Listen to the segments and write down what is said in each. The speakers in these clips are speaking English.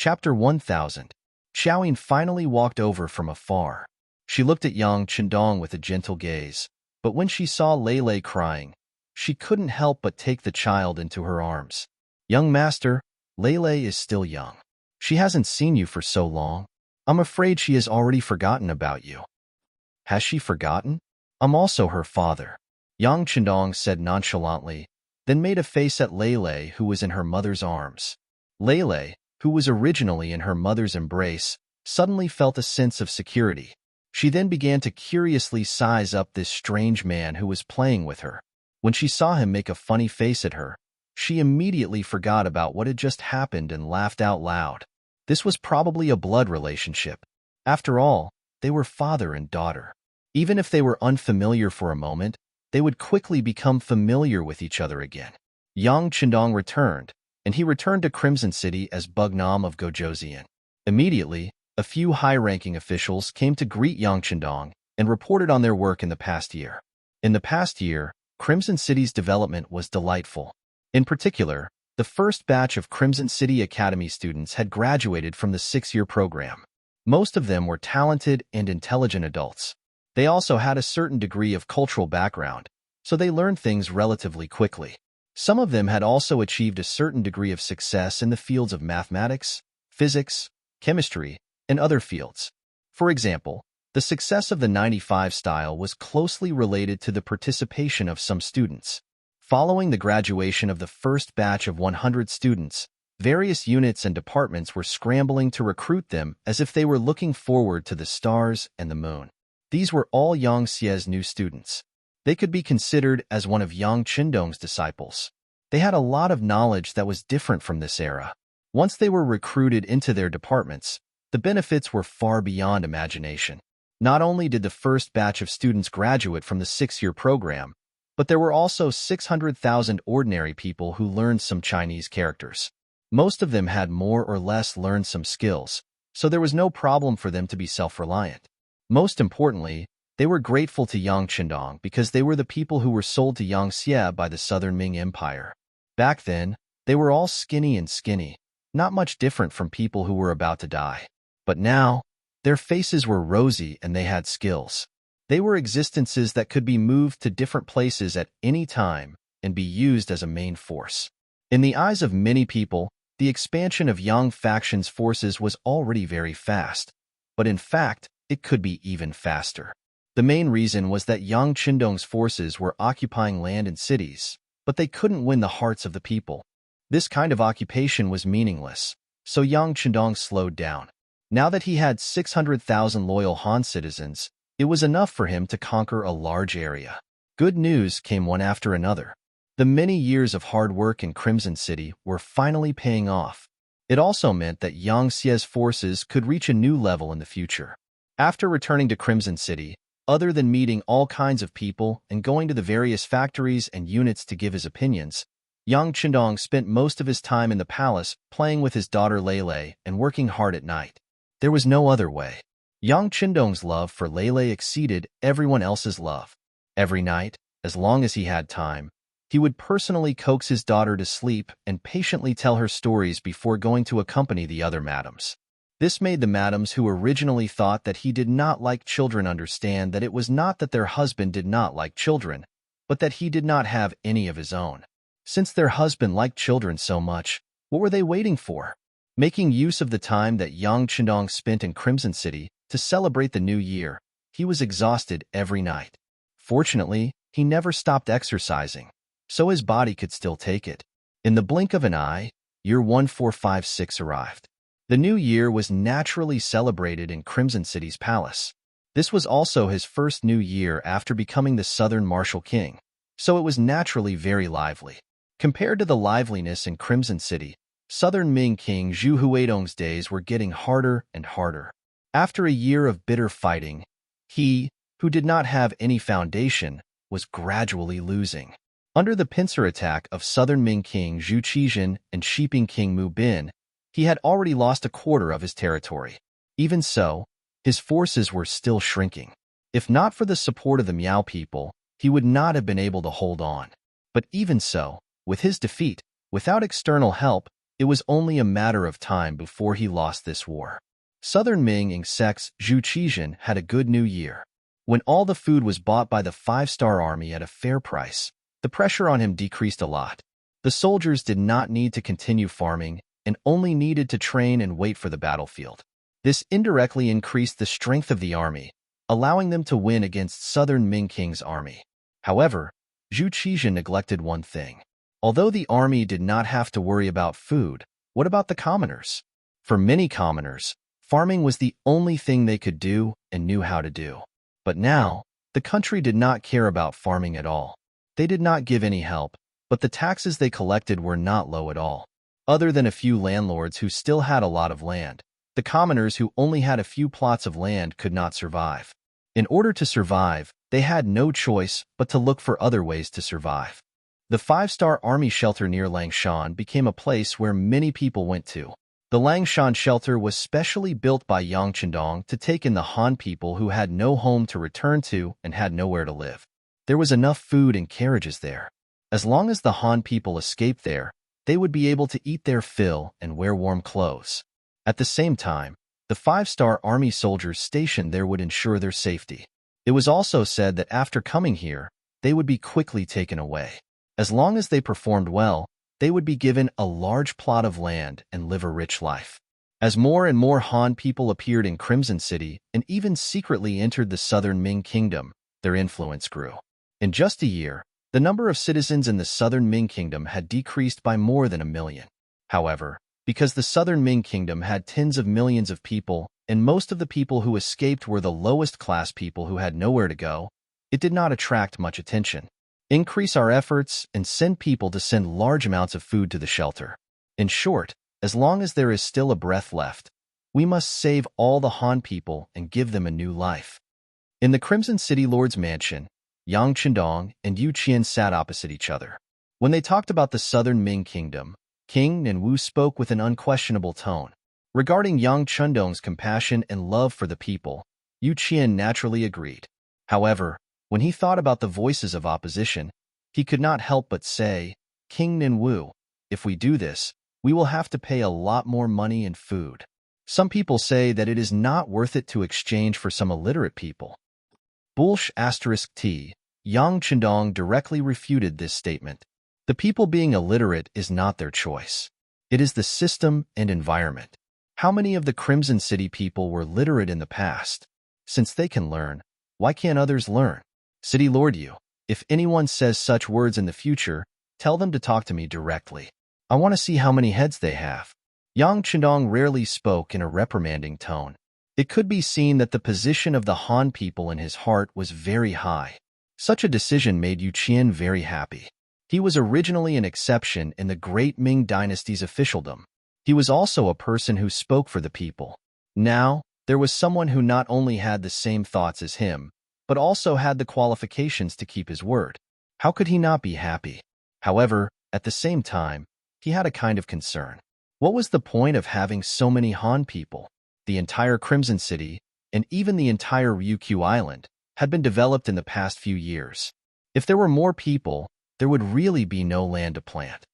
Chapter 1000. Xiaoyin finally walked over from afar. She looked at Yang Chendong with a gentle gaze, but when she saw Lei crying, she couldn't help but take the child into her arms. Young master, Lei is still young. She hasn't seen you for so long. I'm afraid she has already forgotten about you. Has she forgotten? I'm also her father, Yang Chendong said nonchalantly, then made a face at Lei, who was in her mother's arms. Lei, who was originally in her mother's embrace, suddenly felt a sense of security. She then began to curiously size up this strange man who was playing with her. When she saw him make a funny face at her, she immediately forgot about what had just happened and laughed out loud. This was probably a blood relationship. After all, they were father and daughter. Even if they were unfamiliar for a moment, they would quickly become familiar with each other again. Yang Chendong returned, and he returned to Crimson City as Bugnam of Gojoseon. Immediately, a few high-ranking officials came to greet Yang Chendong and reported on their work in the past year. In the past year, Crimson City's development was delightful. In particular, the first batch of Crimson City Academy students had graduated from the 6-year program. Most of them were talented and intelligent adults. They also had a certain degree of cultural background, so they learned things relatively quickly. Some of them had also achieved a certain degree of success in the fields of mathematics, physics, chemistry, and other fields. For example, the success of the 95 style was closely related to the participation of some students. Following the graduation of the first batch of 100 students, various units and departments were scrambling to recruit them as if they were looking forward to the stars and the moon. These were all Yang Xie's new students. They could be considered as one of Yang Chendong's disciples. They had a lot of knowledge that was different from this era. Once they were recruited into their departments, the benefits were far beyond imagination. Not only did the first batch of students graduate from the 6-year program, but there were also 600,000 ordinary people who learned some Chinese characters. Most of them had more or less learned some skills, so there was no problem for them to be self-reliant. Most importantly, they were grateful to Yang Chendong because they were the people who were sold to Yang Xie by the Southern Ming Empire. Back then, they were all skinny, not much different from people who were about to die. But now, their faces were rosy and they had skills. They were existences that could be moved to different places at any time and be used as a main force. In the eyes of many people, the expansion of Yang faction's forces was already very fast, but in fact, it could be even faster. The main reason was that Yang Chendong's forces were occupying land and cities, but they couldn't win the hearts of the people. This kind of occupation was meaningless, so Yang Chendong slowed down. Now that he had 600,000 loyal Han citizens, it was enough for him to conquer a large area. Good news came one after another. The many years of hard work in Crimson City were finally paying off. It also meant that Yang Xie's forces could reach a new level in the future. After returning to Crimson City, other than meeting all kinds of people and going to the various factories and units to give his opinions, Yang Chendong spent most of his time in the palace playing with his daughter Lei and working hard at night. There was no other way. Yang Chendong's love for Lei exceeded everyone else's love. Every night, as long as he had time, he would personally coax his daughter to sleep and patiently tell her stories before going to accompany the other madams. This made the madams who originally thought that he did not like children understand that it was not that their husband did not like children, but that he did not have any of his own. Since their husband liked children so much, what were they waiting for? Making use of the time that Yang Chendong spent in Crimson City to celebrate the new year, he was exhausted every night. Fortunately, he never stopped exercising, so his body could still take it. In the blink of an eye, year 1456 arrived. The new year was naturally celebrated in Crimson City's palace. This was also his first new year after becoming the Southern Martial King, so it was naturally very lively. Compared to the liveliness in Crimson City, Southern Ming King Zhu Huidong's days were getting harder and harder. After a year of bitter fighting, he, who did not have any foundation, was gradually losing. Under the pincer attack of Southern Ming King Zhu Qizhen and Shiping King Mu Bin, he had already lost a quarter of his territory. Even so, his forces were still shrinking. If not for the support of the Miao people, he would not have been able to hold on. But even so, with his defeat, without external help, It was only a matter of time before he lost this war. Southern Ming and Sex Zhu Qizhen had a good new year. When all the food was bought by the five-star army at a fair price, the pressure on him decreased a lot. The soldiers did not need to continue farming and only needed to train and wait for the battlefield. This indirectly increased the strength of the army, allowing them to win against Southern Ming King's army. However, Zhu Qizhen neglected one thing. Although the army did not have to worry about food, what about the commoners? For many commoners, farming was the only thing they could do and knew how to do. But now, the country did not care about farming at all. They did not give any help, but the taxes they collected were not low at all. Other than a few landlords who still had a lot of land, the commoners who only had a few plots of land could not survive. In order to survive, they had no choice but to look for other ways to survive. The five-star army shelter near Langshan became a place where many people went to. The Langshan shelter was specially built by Yang Chendong to take in the Han people who had no home to return to and had nowhere to live. There was enough food and carriages there. As long as the Han people escaped there, they would be able to eat their fill and wear warm clothes. At the same time, the five-star army soldiers stationed there would ensure their safety. It was also said that after coming here, they would be quickly taken away. As long as they performed well, they would be given a large plot of land and live a rich life. As more and more Han people appeared in Crimson City and even secretly entered the southern Ming Kingdom, their influence grew. In just a year, the number of citizens in the southern Ming Kingdom had decreased by more than 1 million. However, because the southern Ming Kingdom had tens of millions of people, and most of the people who escaped were the lowest class people who had nowhere to go, it did not attract much attention. Increase our efforts and send people to send large amounts of food to the shelter. In short, as long as there is still a breath left, we must save all the Han people and give them a new life. In the Crimson City Lord's mansion, Yang Chendong and Yu Qian sat opposite each other. When they talked about the southern Ming Kingdom, King Nanwu spoke with an unquestionable tone. Regarding Yang Chendong's compassion and love for the people, Yu Qian naturally agreed. However, when he thought about the voices of opposition, he could not help but say, King Nanwu, if we do this, we will have to pay a lot more money and food. Some people say that it is not worth it to exchange for some illiterate people. Bulsh *T, Yang Chendong directly refuted this statement. The people being illiterate is not their choice. It is the system and environment. How many of the Crimson City people were literate in the past? Since they can learn, why can't others learn? City Lord Yu, if anyone says such words in the future, tell them to talk to me directly. I want to see how many heads they have. Yang Chendong rarely spoke in a reprimanding tone. It could be seen that the position of the Han people in his heart was very high. Such a decision made Yu Qian very happy. He was originally an exception in the Great Ming Dynasty's officialdom. He was also a person who spoke for the people. Now, there was someone who not only had the same thoughts as him, but also had the qualifications to keep his word. How could he not be happy? However, at the same time, he had a kind of concern. What was the point of having so many Han people? The entire Crimson City, and even the entire Ryukyu Island, had been developed in the past few years. If there were more people, there would really be no land to plant.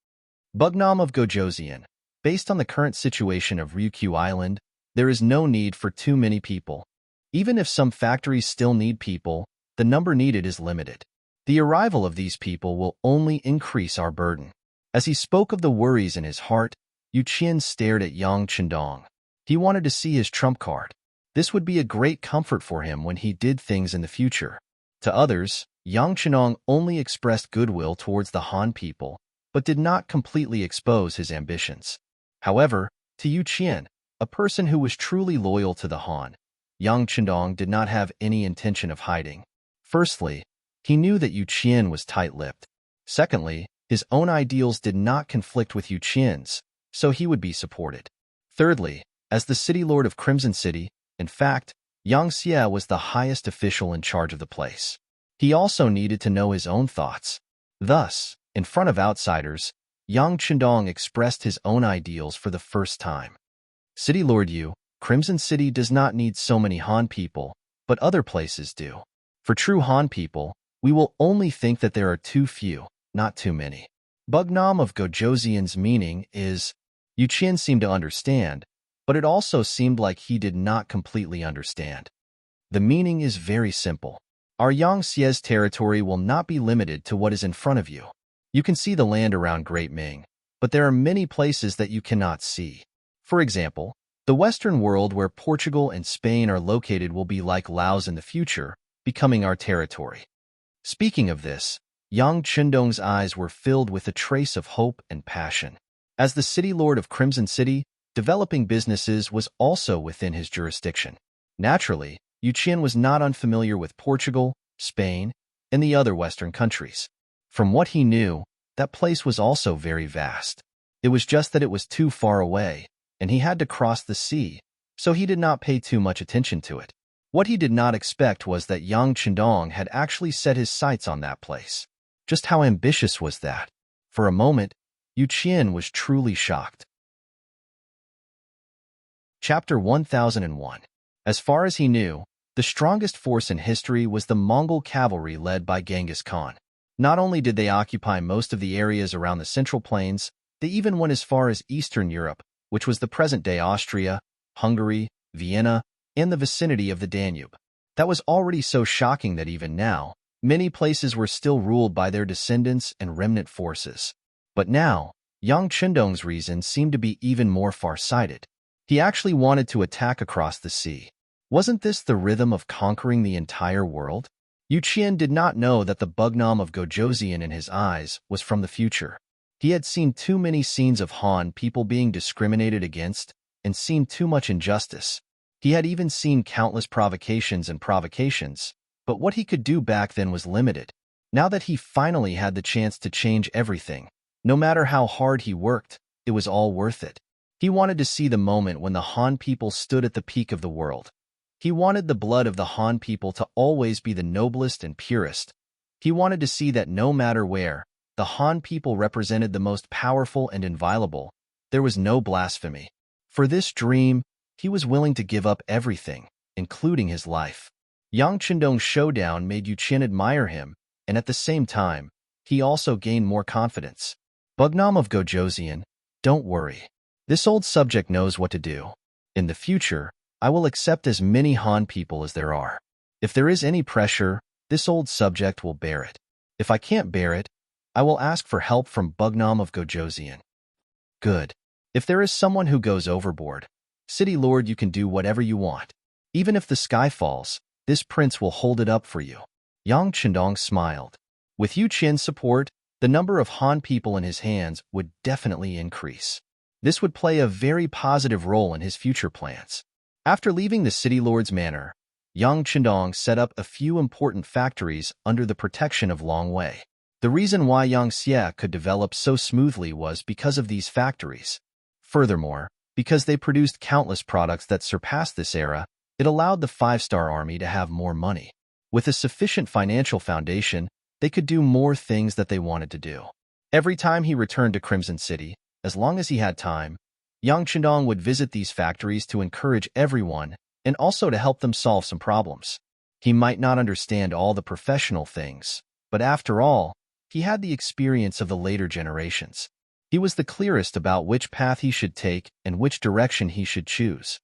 Bugnam of Gojoseon, based on the current situation of Ryukyu Island, there is no need for too many people. Even if some factories still need people, the number needed is limited. The arrival of these people will only increase our burden. As he spoke of the worries in his heart, Yu Qian stared at Yang Chendong. He wanted to see his trump card. This would be a great comfort for him when he did things in the future. To others, Yang Chendong only expressed goodwill towards the Han people, but did not completely expose his ambitions. However, to Yu Qian, a person who was truly loyal to the Han, Yang Chendong did not have any intention of hiding. Firstly, he knew that Yu Qian was tight-lipped. Secondly, his own ideals did not conflict with Yu Qian's, so he would be supported. Thirdly, as the city lord of Crimson City, in fact, Yang Xie was the highest official in charge of the place. He also needed to know his own thoughts. Thus, in front of outsiders, Yang Chendong expressed his own ideals for the first time. City Lord Yu, Crimson City does not need so many Han people, but other places do. For true Han people, we will only think that there are too few, not too many. Bugnam of Gojoseon's meaning is, Yu Qian seemed to understand, but it also seemed like he did not completely understand. The meaning is very simple. Our Yangtze's territory will not be limited to what is in front of you. You can see the land around Great Ming, but there are many places that you cannot see. For example, the Western world where Portugal and Spain are located will be like Laos in the future, becoming our territory. Speaking of this, Yang Chundong's eyes were filled with a trace of hope and passion. As the city lord of Crimson City, developing businesses was also within his jurisdiction. Naturally, Yu Qian was not unfamiliar with Portugal, Spain, and the other Western countries. From what he knew, that place was also very vast. It was just that it was too far away, and he had to cross the sea, so he did not pay too much attention to it. What he did not expect was that Yang Chundong had actually set his sights on that place. Just how ambitious was that? For a moment, Yu Qian was truly shocked. Chapter 1001. As far as he knew, the strongest force in history was the Mongol cavalry led by Genghis Khan. Not only did they occupy most of the areas around the Central Plains, they even went as far as Eastern Europe, which was the present-day Austria, Hungary, Vienna, and the vicinity of the Danube. That was already so shocking that even now, many places were still ruled by their descendants and remnant forces. But now, Yang Chundong's reason seemed to be even more far-sighted. He actually wanted to attack across the sea. Wasn't this the rhythm of conquering the entire world? Yu Qian did not know that the bugnam of Gojoseon in his eyes was from the future. He had seen too many scenes of Han people being discriminated against and seen too much injustice. He had even seen countless provocations, but what he could do back then was limited. Now that he finally had the chance to change everything, no matter how hard he worked, it was all worth it. He wanted to see the moment when the Han people stood at the peak of the world. He wanted the blood of the Han people to always be the noblest and purest. He wanted to see that no matter where, the Han people represented the most powerful and inviolable. There was no blasphemy. For this dream, he was willing to give up everything, including his life. Yang Chundong's showdown made Yu Qian admire him, and at the same time, he also gained more confidence. Bugnam of Gojoseon, don't worry. This old subject knows what to do. In the future, I will accept as many Han people as there are. If there is any pressure, this old subject will bear it. If I can't bear it, I will ask for help from Bugnam of Gojoseon. Good. If there is someone who goes overboard, City Lord, you can do whatever you want. Even if the sky falls, this prince will hold it up for you. Yang Chundong smiled. With Yu Qian's support, the number of Han people in his hands would definitely increase. This would play a very positive role in his future plans. After leaving the City Lord's manor, Yang Chundong set up a few important factories under the protection of Long Wei. The reason why Yangtze could develop so smoothly was because of these factories. Furthermore, because they produced countless products that surpassed this era, it allowed the five-star army to have more money. With a sufficient financial foundation, they could do more things that they wanted to do. Every time he returned to Crimson City, as long as he had time, Yang Chundong would visit these factories to encourage everyone and also to help them solve some problems. He might not understand all the professional things, but after all, he had the experience of the later generations. He was the clearest about which path he should take and which direction he should choose.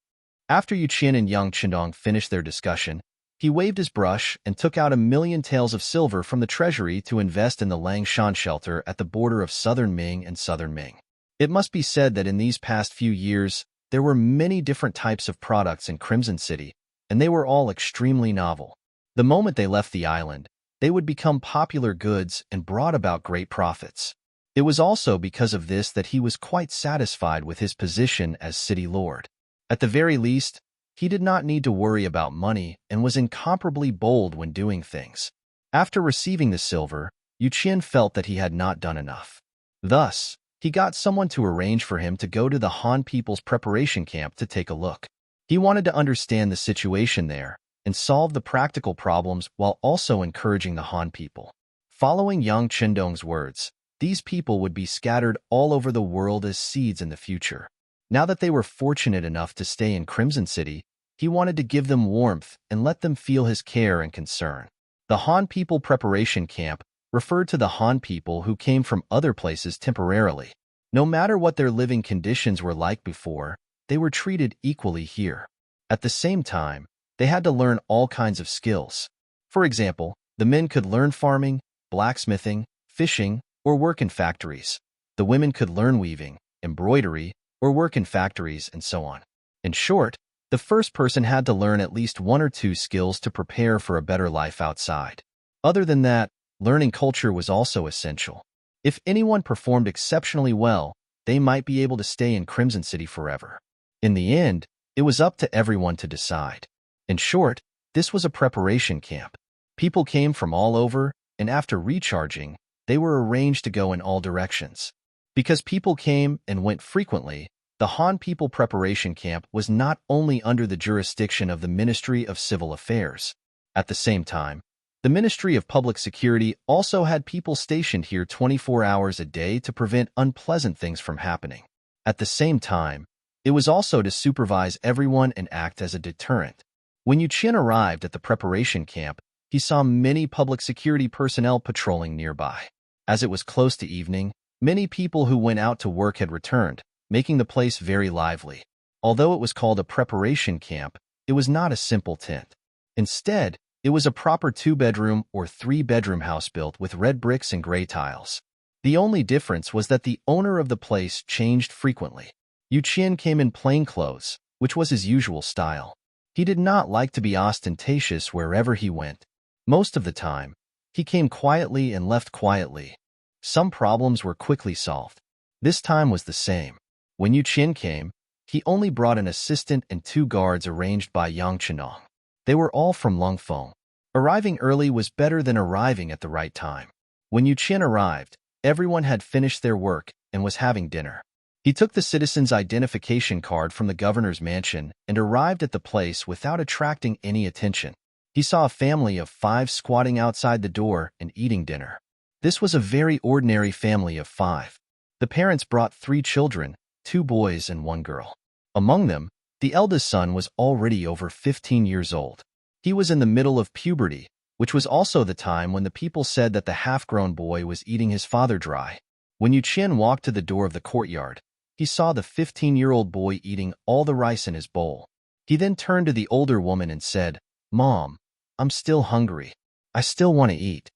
After Yu Qian and Yang Chundong finished their discussion, he waved his brush and took out 1,000,000 taels of silver from the treasury to invest in the Langshan shelter at the border of southern Ming and southern Ming. It must be said that in these past few years, there were many different types of products in Crimson City, and they were all extremely novel. The moment they left the island, they would become popular goods and brought about great profits. It was also because of this that he was quite satisfied with his position as city lord. At the very least, he did not need to worry about money and was incomparably bold when doing things. After receiving the silver, Yu Qian felt that he had not done enough. Thus, he got someone to arrange for him to go to the Han people's preparation camp to take a look. He wanted to understand the situation there and solve the practical problems while also encouraging the Han people. Following Yang Chundong's words, these people would be scattered all over the world as seeds in the future. Now that they were fortunate enough to stay in Crimson City, he wanted to give them warmth and let them feel his care and concern. The Han people preparation camp referred to the Han people who came from other places temporarily. No matter what their living conditions were like before, they were treated equally here. At the same time, they had to learn all kinds of skills. For example, the men could learn farming, blacksmithing, fishing, or work in factories. The women could learn weaving, embroidery, or work in factories, and so on. In short, the first person had to learn at least one or two skills to prepare for a better life outside. Other than that, learning culture was also essential. If anyone performed exceptionally well, they might be able to stay in Crimson City forever. In the end, it was up to everyone to decide. In short, this was a preparation camp. People came from all over, and after recharging, they were arranged to go in all directions. Because people came and went frequently, the Han People Preparation Camp was not only under the jurisdiction of the Ministry of Civil Affairs. At the same time, the Ministry of Public Security also had people stationed here 24 hours a day to prevent unpleasant things from happening. At the same time, it was also to supervise everyone and act as a deterrent. When Yu Qian arrived at the preparation camp, he saw many public security personnel patrolling nearby. As it was close to evening, many people who went out to work had returned, making the place very lively. Although it was called a preparation camp, it was not a simple tent. Instead, it was a proper 2-bedroom or 3-bedroom house built with red bricks and gray tiles. The only difference was that the owner of the place changed frequently. Yu Qian came in plain clothes, which was his usual style. He did not like to be ostentatious wherever he went. Most of the time, he came quietly and left quietly. Some problems were quickly solved. This time was the same. When Yu Qian came, he only brought an assistant and 2 guards arranged by Yang Chenong. They were all from Lungfeng. Arriving early was better than arriving at the right time. When Yu Qian arrived, everyone had finished their work and was having dinner. He took the citizen's identification card from the governor's mansion and arrived at the place without attracting any attention. He saw a family of 5 squatting outside the door and eating dinner. This was a very ordinary family of 5. The parents brought 3 children, 2 boys and 1 girl. Among them, the eldest son was already over 15 years old. He was in the middle of puberty, which was also the time when the people said that the half-grown boy was eating his father dry. When Yu Qian walked to the door of the courtyard, he saw the 15-year-old boy eating all the rice in his bowl. He then turned to the older woman and said, "Mom, I'm still hungry. I still want to eat."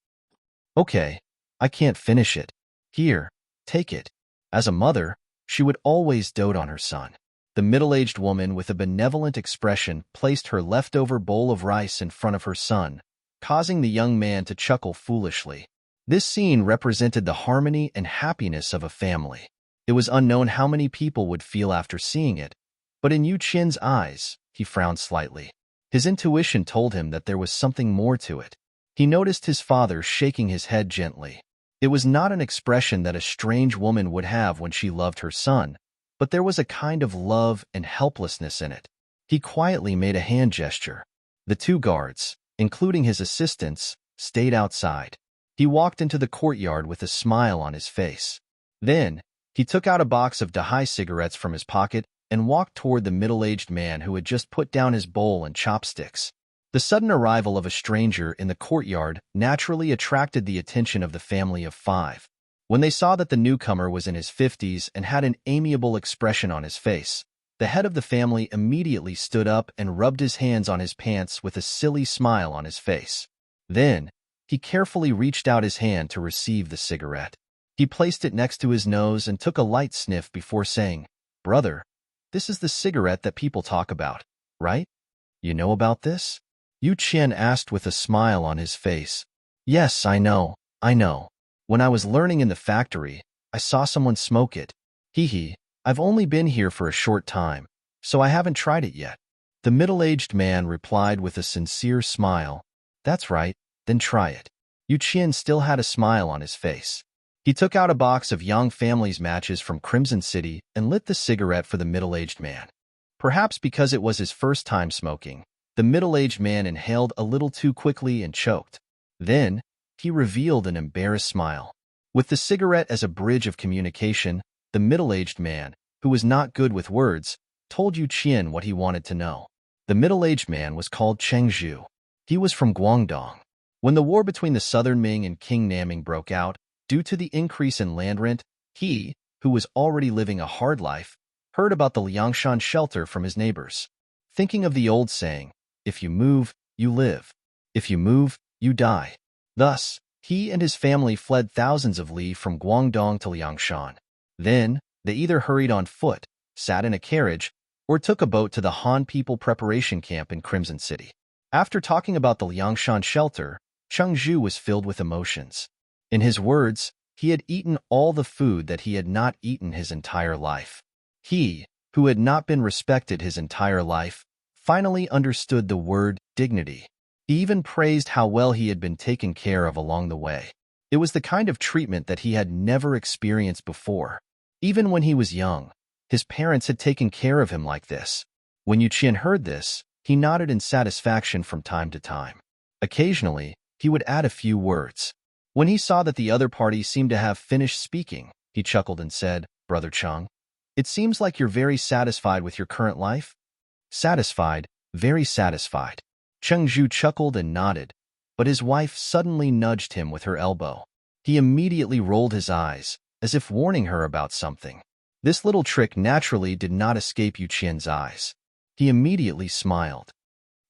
"Okay, I can't finish it. Here, take it." As a mother, she would always dote on her son. The middle-aged woman with a benevolent expression placed her leftover bowl of rice in front of her son, causing the young man to chuckle foolishly. This scene represented the harmony and happiness of a family. It was unknown how many people would feel after seeing it, but in Yu Qian's eyes, he frowned slightly. His intuition told him that there was something more to it. He noticed his father shaking his head gently. It was not an expression that a strange woman would have when she loved her son, but there was a kind of love and helplessness in it. He quietly made a hand gesture. The 2 guards, including his assistants, stayed outside. He walked into the courtyard with a smile on his face. Then, he took out a box of Dahai cigarettes from his pocket and walked toward the middle-aged man who had just put down his bowl and chopsticks. The sudden arrival of a stranger in the courtyard naturally attracted the attention of the family of 5. When they saw that the newcomer was in his 50s and had an amiable expression on his face, the head of the family immediately stood up and rubbed his hands on his pants with a silly smile on his face. Then, he carefully reached out his hand to receive the cigarette. He placed it next to his nose and took a light sniff before saying, "Brother, this is the cigarette that people talk about, right? You know about this?" Yu Qian asked with a smile on his face. "Yes, I know. When I was learning in the factory, I saw someone smoke it. Hee, I've only been here for a short time, so I haven't tried it yet." The middle-aged man replied with a sincere smile. "That's right, then try it." Yu Qian still had a smile on his face. He took out a box of Yang family's matches from Crimson City and lit the cigarette for the middle-aged man. Perhaps because it was his first time smoking, the middle-aged man inhaled a little too quickly and choked. Then, he revealed an embarrassed smile. With the cigarette as a bridge of communication, the middle-aged man, who was not good with words, told Yu Qian what he wanted to know. The middle-aged man was called Cheng Zhu. He was from Guangdong. When the war between the southern Ming and King Naming broke out, due to the increase in land rent, he, who was already living a hard life, heard about the Liangshan shelter from his neighbors. Thinking of the old saying, if you move, you live. If you move, you die. Thus, he and his family fled thousands of li from Guangdong to Liangshan. Then, they either hurried on foot, sat in a carriage, or took a boat to the Han People Preparation Camp in Crimson City. After talking about the Liangshan shelter, Cheng Zhu was filled with emotions. In his words, he had eaten all the food that he had not eaten his entire life. He, who had not been respected his entire life, finally understood the word dignity. He even praised how well he had been taken care of along the way. It was the kind of treatment that he had never experienced before. Even when he was young, his parents had taken care of him like this. When Yu Qian heard this, he nodded in satisfaction from time to time. Occasionally, he would add a few words. When he saw that the other party seemed to have finished speaking, he chuckled and said, "Brother Cheng, it seems like you're very satisfied with your current life?" Satisfied, very satisfied. Cheng Zhu chuckled and nodded, but his wife suddenly nudged him with her elbow. He immediately rolled his eyes, as if warning her about something. This little trick naturally did not escape Yu Qian's eyes. He immediately smiled.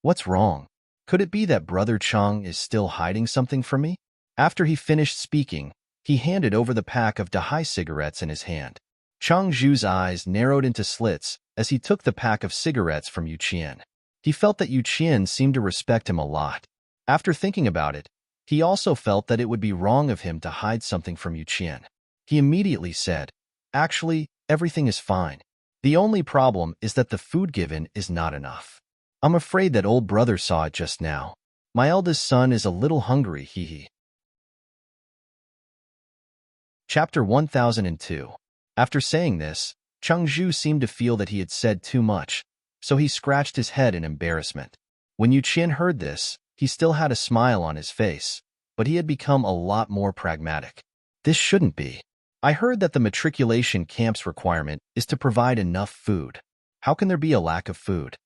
What's wrong? Could it be that Brother Cheng is still hiding something from me? After he finished speaking, he handed over the pack of Dahai cigarettes in his hand. Cheng Zhu's eyes narrowed into slits as he took the pack of cigarettes from Yu Qian. He felt that Yu Qian seemed to respect him a lot. After thinking about it, he also felt that it would be wrong of him to hide something from Yu Qian. He immediately said, "Actually, everything is fine. The only problem is that the food given is not enough. I'm afraid that old brother saw it just now. My eldest son is a little hungry, hee." Chapter 1002. After saying this, Cheng Zhu seemed to feel that he had said too much, so he scratched his head in embarrassment. When Yu Qian heard this, he still had a smile on his face, but he had become a lot more pragmatic. This shouldn't be. I heard that the matriculation camp's requirement is to provide enough food. How can there be a lack of food?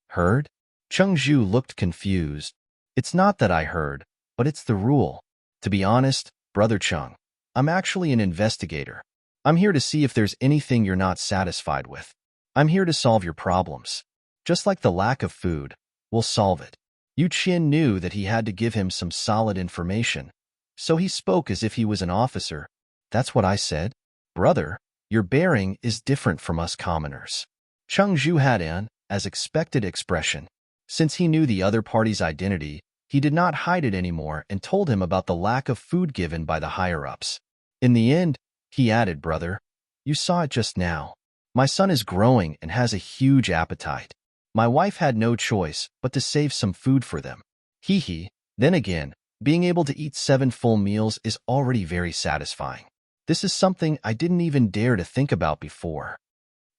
Heard? Cheng Zhu looked confused. It's not that I heard, but it's the rule. To be honest, Brother Cheng, I'm actually an investigator. I'm here to see if there's anything you're not satisfied with. I'm here to solve your problems. Just like the lack of food, we'll solve it. Yu Qian knew that he had to give him some solid information, so he spoke as if he was an officer. That's what I said. Brother, your bearing is different from us commoners. Cheng Zhu had an, as expected, expression. Since he knew the other party's identity, he did not hide it anymore and told him about the lack of food given by the higher-ups. In the end, he added, "Brother, you saw it just now. My son is growing and has a huge appetite. My wife had no choice but to save some food for them. Hee. Then again, being able to eat 7 full meals is already very satisfying. This is something I didn't even dare to think about before."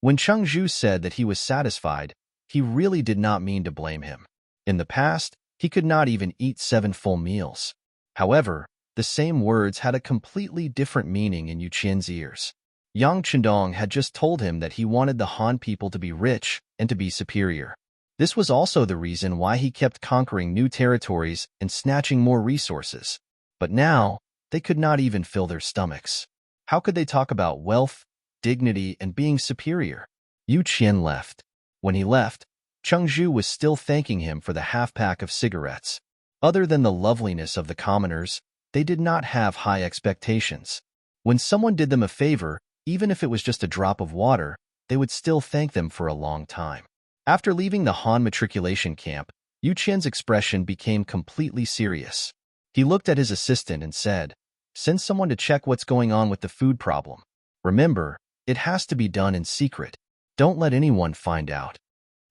When Cheng Zhu said that he was satisfied, he really did not mean to blame him. In the past, he could not even eat 7 full meals. However, the same words had a completely different meaning in Yu Qian's ears. Yang Chendong had just told him that he wanted the Han people to be rich and to be superior. This was also the reason why he kept conquering new territories and snatching more resources. But now, they could not even fill their stomachs. How could they talk about wealth, dignity, and being superior? Yu Qian left. When he left, Cheng Zhu was still thanking him for the half-pack of cigarettes. Other than the loveliness of the commoners, they did not have high expectations. When someone did them a favor, even if it was just a drop of water, they would still thank them for a long time. After leaving the Han matriculation camp, Yu Qian's expression became completely serious. He looked at his assistant and said, "Send someone to check what's going on with the food problem. Remember, it has to be done in secret. Don't let anyone find out."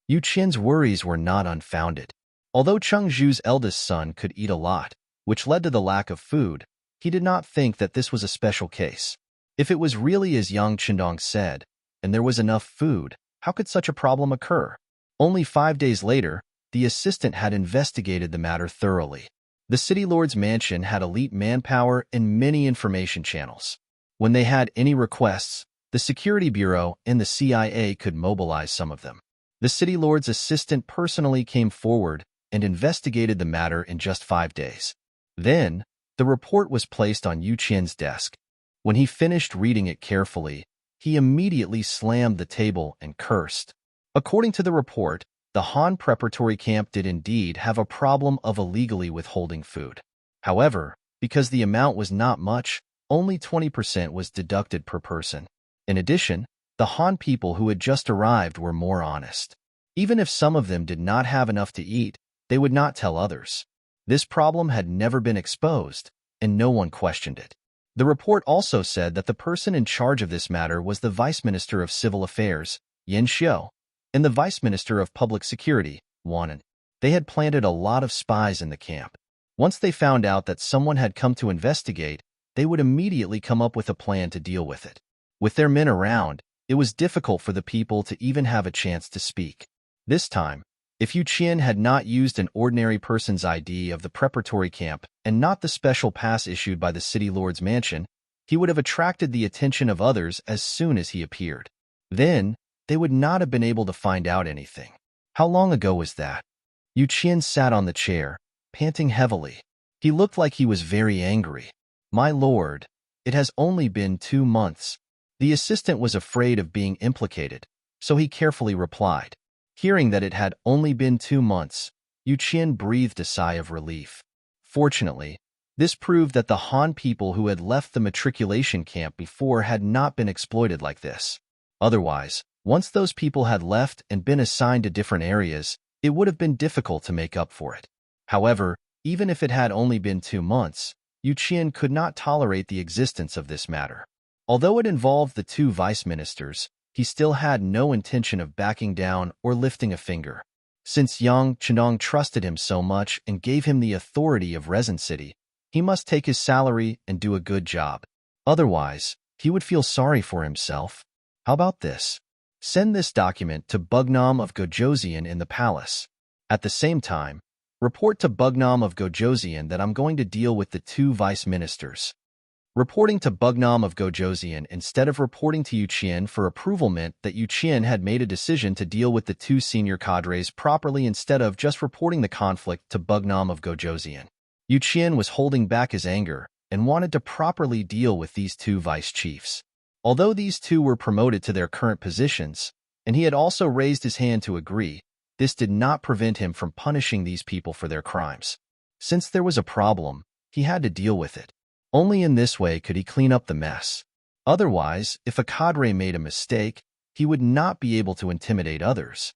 Yu Qian's worries were not unfounded. Although Cheng Zhu's eldest son could eat a lot, which led to the lack of food, he did not think that this was a special case. If it was really as Yang Chendong said, and there was enough food, how could such a problem occur? Only 5 days later, the assistant had investigated the matter thoroughly. The city lord's mansion had elite manpower and many information channels. When they had any requests, the Security Bureau and the CIA could mobilize some of them. The city lord's assistant personally came forward and investigated the matter in just 5 days. Then, the report was placed on Yu Qian's desk. When he finished reading it carefully, he immediately slammed the table and cursed. According to the report, the Han preparatory camp did indeed have a problem of illegally withholding food. However, because the amount was not much, only 20% was deducted per person. In addition, the Han people who had just arrived were more honest. Even if some of them did not have enough to eat, they would not tell others. This problem had never been exposed, and no one questioned it. The report also said that the person in charge of this matter was the Vice Minister of Civil Affairs, Yin Xiu, and the Vice Minister of Public Security, Wanan. They had planted a lot of spies in the camp. Once they found out that someone had come to investigate, they would immediately come up with a plan to deal with it. With their men around, it was difficult for the people to even have a chance to speak. This time, if Yu Qian had not used an ordinary person's ID of the preparatory camp and not the special pass issued by the city lord's mansion, he would have attracted the attention of others as soon as he appeared. Then, they would not have been able to find out anything. How long ago was that? Yu Qian sat on the chair, panting heavily. He looked like he was very angry. My lord, it has only been 2 months. The assistant was afraid of being implicated, so he carefully replied. Hearing that it had only been 2 months, Yu Qian breathed a sigh of relief. Fortunately, this proved that the Han people who had left the matriculation camp before had not been exploited like this. Otherwise, once those people had left and been assigned to different areas, it would have been difficult to make up for it. However, even if it had only been 2 months, Yu Qian could not tolerate the existence of this matter. Although it involved the 2 vice ministers, he still had no intention of backing down or lifting a finger. Since Yang Chendong trusted him so much and gave him the authority of Resin City, he must take his salary and do a good job. Otherwise, he would feel sorry for himself. How about this? Send this document to Bugnam of Gojoseon in the palace. At the same time, report to Bugnam of Gojoseon that I'm going to deal with the 2 vice ministers. Reporting to Bugnam of Gojoseon instead of reporting to Yu Qian for approval meant that Yu Qian had made a decision to deal with the 2 senior cadres properly instead of just reporting the conflict to Bugnam of Gojoseon. Yu Qian was holding back his anger and wanted to properly deal with these 2 vice chiefs. Although these 2 were promoted to their current positions, and he had also raised his hand to agree, this did not prevent him from punishing these people for their crimes. Since there was a problem, he had to deal with it. Only in this way could he clean up the mess. Otherwise, if a cadre made a mistake, he would not be able to intimidate others.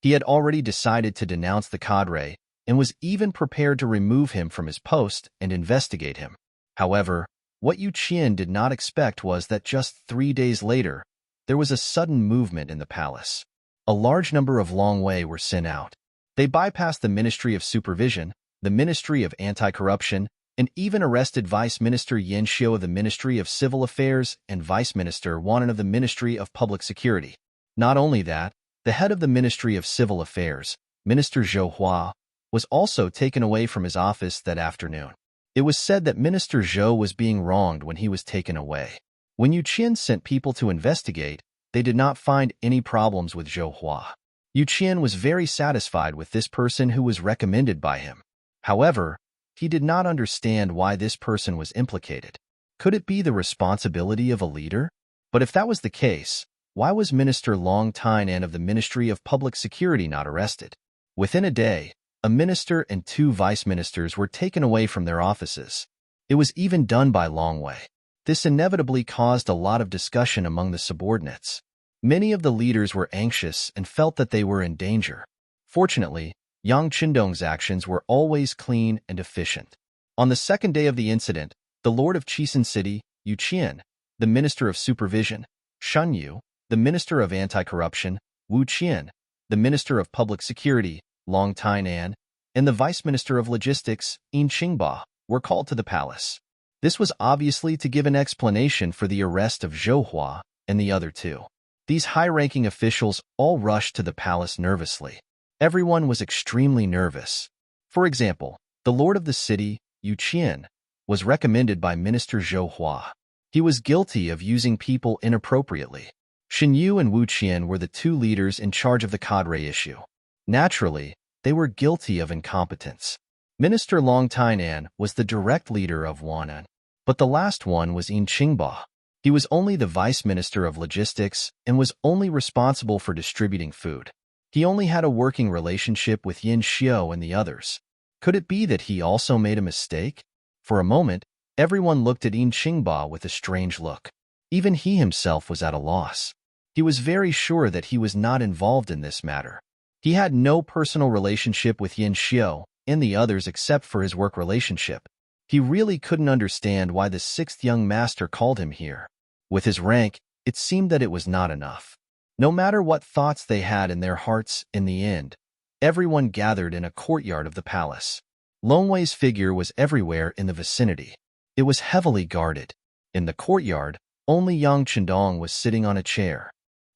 He had already decided to denounce the cadre and was even prepared to remove him from his post and investigate him. However, what Yu Qian did not expect was that just 3 days later, there was a sudden movement in the palace. A large number of Long Wei were sent out. They bypassed the Ministry of Supervision, the Ministry of Anti-Corruption, and even arrested Vice Minister Yin Xiu of the Ministry of Civil Affairs and Vice Minister Wanan of the Ministry of Public Security. Not only that, the head of the Ministry of Civil Affairs, Minister Zhou Hua, was also taken away from his office that afternoon. It was said that Minister Zhou was being wronged when he was taken away. When Yu Qian sent people to investigate, they did not find any problems with Zhou Hua. Yu Qian was very satisfied with this person who was recommended by him. However, he did not understand why this person was implicated. Could it be the responsibility of a leader? But if that was the case, why was Minister Long Tainan of the Ministry of Public Security not arrested? Within a day, a minister and 2 vice ministers were taken away from their offices. It was even done by Long Wei. This inevitably caused a lot of discussion among the subordinates. Many of the leaders were anxious and felt that they were in danger. Fortunately, Yang Chendong's actions were always clean and efficient. On the 2nd day of the incident, the Lord of Chisin City, Yu Qian, the Minister of Supervision, Shen Yu, the Minister of Anti-Corruption, Wu Qian, the Minister of Public Security, Long Tainan, and the Vice Minister of Logistics, Yin Qingba, were called to the palace. This was obviously to give an explanation for the arrest of Zhou Hua and the other 2. These high-ranking officials all rushed to the palace nervously. Everyone was extremely nervous. For example, the lord of the city, Yu Qian, was recommended by Minister Zhou Hua. He was guilty of using people inappropriately. Shen Yu and Wu Qian were the 2 leaders in charge of the cadre issue. Naturally, they were guilty of incompetence. Minister Long Tainan was the direct leader of Wanan. But the last one was Yin Qingba. He was only the vice minister of logistics and was only responsible for distributing food. He only had a working relationship with Yin Xiao and the others. Could it be that he also made a mistake? For a moment, everyone looked at Yin Qingba with a strange look. Even he himself was at a loss. He was very sure that he was not involved in this matter. He had no personal relationship with Yin Xiao and the others except for his work relationship. He really couldn't understand why the sixth young master called him here. With his rank, it seemed that it was not enough. No matter what thoughts they had in their hearts, in the end, everyone gathered in a courtyard of the palace. Long Wei's figure was everywhere in the vicinity. It was heavily guarded. In the courtyard, only Yang Chendong was sitting on a chair.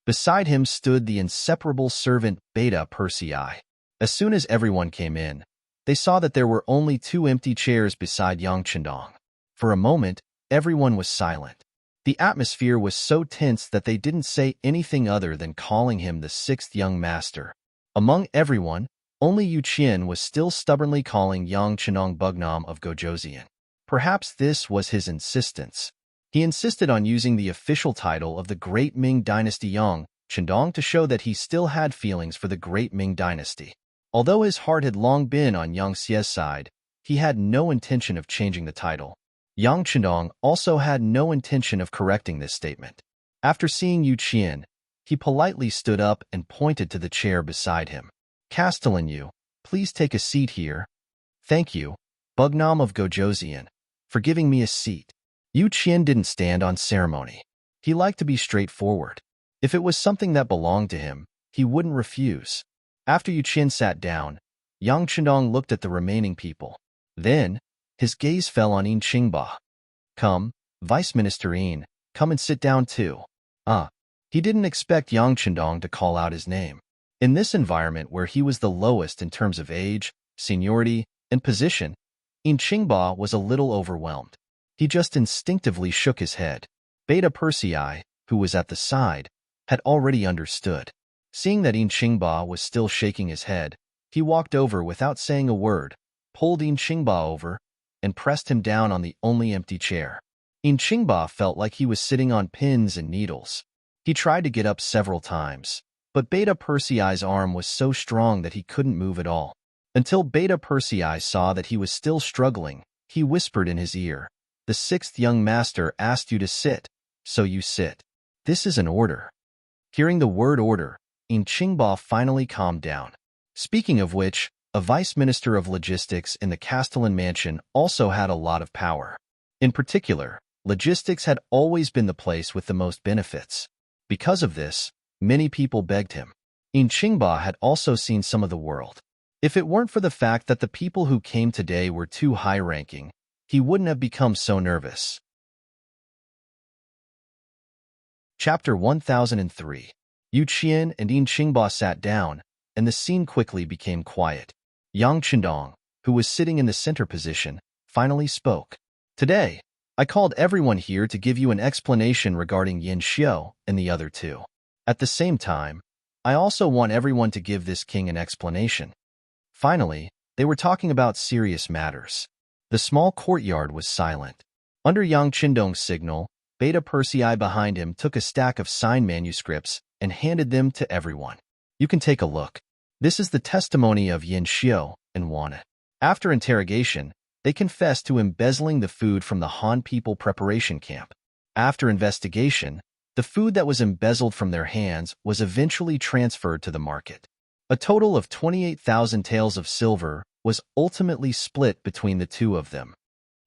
Beside him stood the inseparable servant Beta Persei. As soon as everyone came in, they saw that there were only 2 empty chairs beside Yang Chendong. For a moment, everyone was silent. The atmosphere was so tense that they didn't say anything other than calling him the sixth young master. Among everyone, only Yu Qian was still stubbornly calling Yang Chendong Bugnam of Gojoseon. Perhaps this was his insistence. He insisted on using the official title of the Great Ming Dynasty Yang Chendong to show that he still had feelings for the Great Ming Dynasty. Although his heart had long been on Yang Xie's side, he had no intention of changing the title. Yang Chendong also had no intention of correcting this statement. After seeing Yu Qian, he politely stood up and pointed to the chair beside him. Castellan Yu, please take a seat here. Thank you, Bugnam of Gojoseon, for giving me a seat. Yu Qian didn't stand on ceremony. He liked to be straightforward. If it was something that belonged to him, he wouldn't refuse. After Yu Qian sat down, Yang Chendong looked at the remaining people. Then, his gaze fell on Yin Qingba. Come, Vice Minister Yin, come and sit down too. He didn't expect Yang Chendong to call out his name. In this environment where he was the lowest in terms of age, seniority, and position, Yin Qingba was a little overwhelmed. He just instinctively shook his head. Beta Persei, who was at the side, had already understood. Seeing that Yin Qingba was still shaking his head, he walked over without saying a word, pulled Yin Qingba over, and pressed him down on the only empty chair. Yin Qingba felt like he was sitting on pins and needles. He tried to get up several times, but Beta Persei's arm was so strong that he couldn't move at all. Until Beta Persei saw that he was still struggling, he whispered in his ear, "The sixth young master asked you to sit, so you sit. This is an order." Hearing the word order, Yin Qingba finally calmed down. Speaking of which, a vice minister of logistics in the Castellan mansion also had a lot of power. In particular, logistics had always been the place with the most benefits. Because of this, many people begged him. Yin Qingba had also seen some of the world. If it weren't for the fact that the people who came today were too high-ranking, he wouldn't have become so nervous. Chapter 1003. Yu Qian and Yin Qingba sat down, and the scene quickly became quiet. Yang Chendong, who was sitting in the center position, finally spoke. Today, I called everyone here to give you an explanation regarding Yin Xiao and the other 2. At the same time, I also want everyone to give this king an explanation. Finally, they were talking about serious matters. The small courtyard was silent. Under Yang Chendong's signal, Beta Persei behind him took a stack of signed manuscripts and handed them to everyone. You can take a look. This is the testimony of Yin Xiao and Wana. After interrogation, they confessed to embezzling the food from the Han people preparation camp. After investigation, the food that was embezzled from their hands was eventually transferred to the market. A total of 28,000 taels of silver was ultimately split between the 2 of them.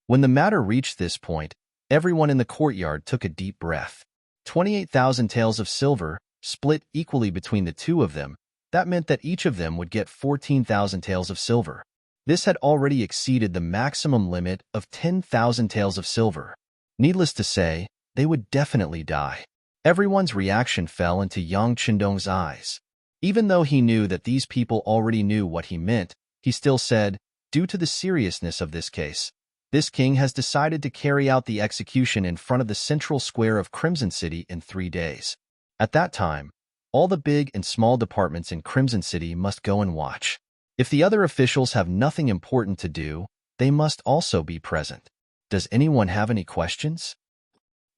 When the matter reached this point, everyone in the courtyard took a deep breath. 28,000 taels of silver, split equally between the 2 of them, that meant that each of them would get 14,000 taels of silver. This had already exceeded the maximum limit of 10,000 taels of silver. Needless to say, they would definitely die. Everyone's reaction fell into Yang Chendong's eyes. Even though he knew that these people already knew what he meant, he still said, due to the seriousness of this case, this king has decided to carry out the execution in front of the central square of Crimson City in 3 days. At that time, all the big and small departments in Crimson City must go and watch. If the other officials have nothing important to do, they must also be present. Does anyone have any questions?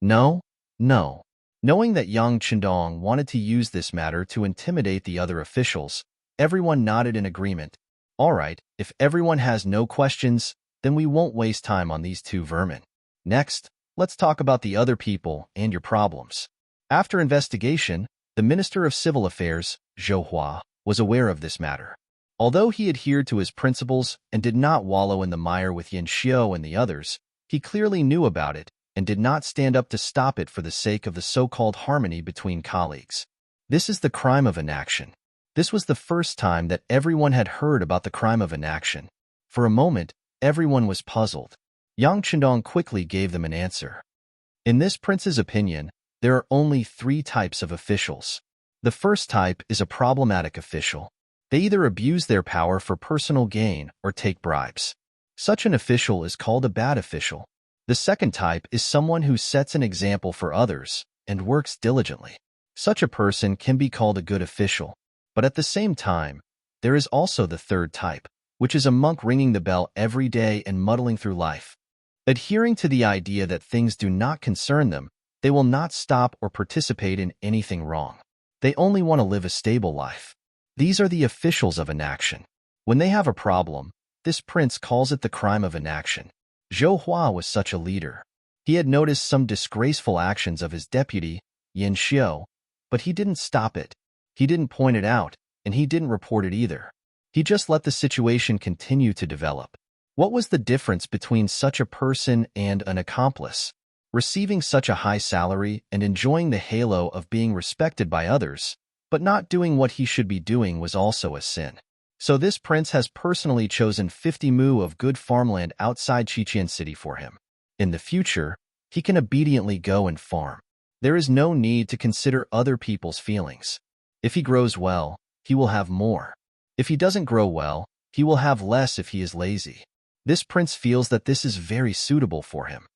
No? No. Knowing that Yang Chendong wanted to use this matter to intimidate the other officials, everyone nodded in agreement. All right, if everyone has no questions, then we won't waste time on these two vermin. Next, let's talk about the other people and your problems. After investigation, the Minister of Civil Affairs, Zhou Hua, was aware of this matter. Although he adhered to his principles and did not wallow in the mire with Yin Xiu and the others, he clearly knew about it and did not stand up to stop it for the sake of the so-called harmony between colleagues. This is the crime of inaction. This was the first time that everyone had heard about the crime of inaction. For a moment, everyone was puzzled. Yang Chendong quickly gave them an answer. In this prince's opinion, there are only 3 types of officials. The first type is a problematic official. They either abuse their power for personal gain or take bribes. Such an official is called a bad official. The second type is someone who sets an example for others and works diligently. Such a person can be called a good official. But at the same time, there is also the third type, which is a monk ringing the bell every day and muddling through life. Adhering to the idea that things do not concern them, they will not stop or participate in anything wrong. They only want to live a stable life. These are the officials of inaction. When they have a problem, this prince calls it the crime of inaction. Zhou Hua was such a leader. He had noticed some disgraceful actions of his deputy, Yin Xiu, but he didn't stop it. He didn't point it out, and he didn't report it either. He just let the situation continue to develop. What was the difference between such a person and an accomplice? Receiving such a high salary and enjoying the halo of being respected by others, but not doing what he should be doing was also a sin. So this prince has personally chosen 50 mu of good farmland outside Qiqian City for him. In the future, he can obediently go and farm. There is no need to consider other people's feelings. If he grows well, he will have more. If he doesn't grow well, he will have less if he is lazy. This prince feels that this is very suitable for him.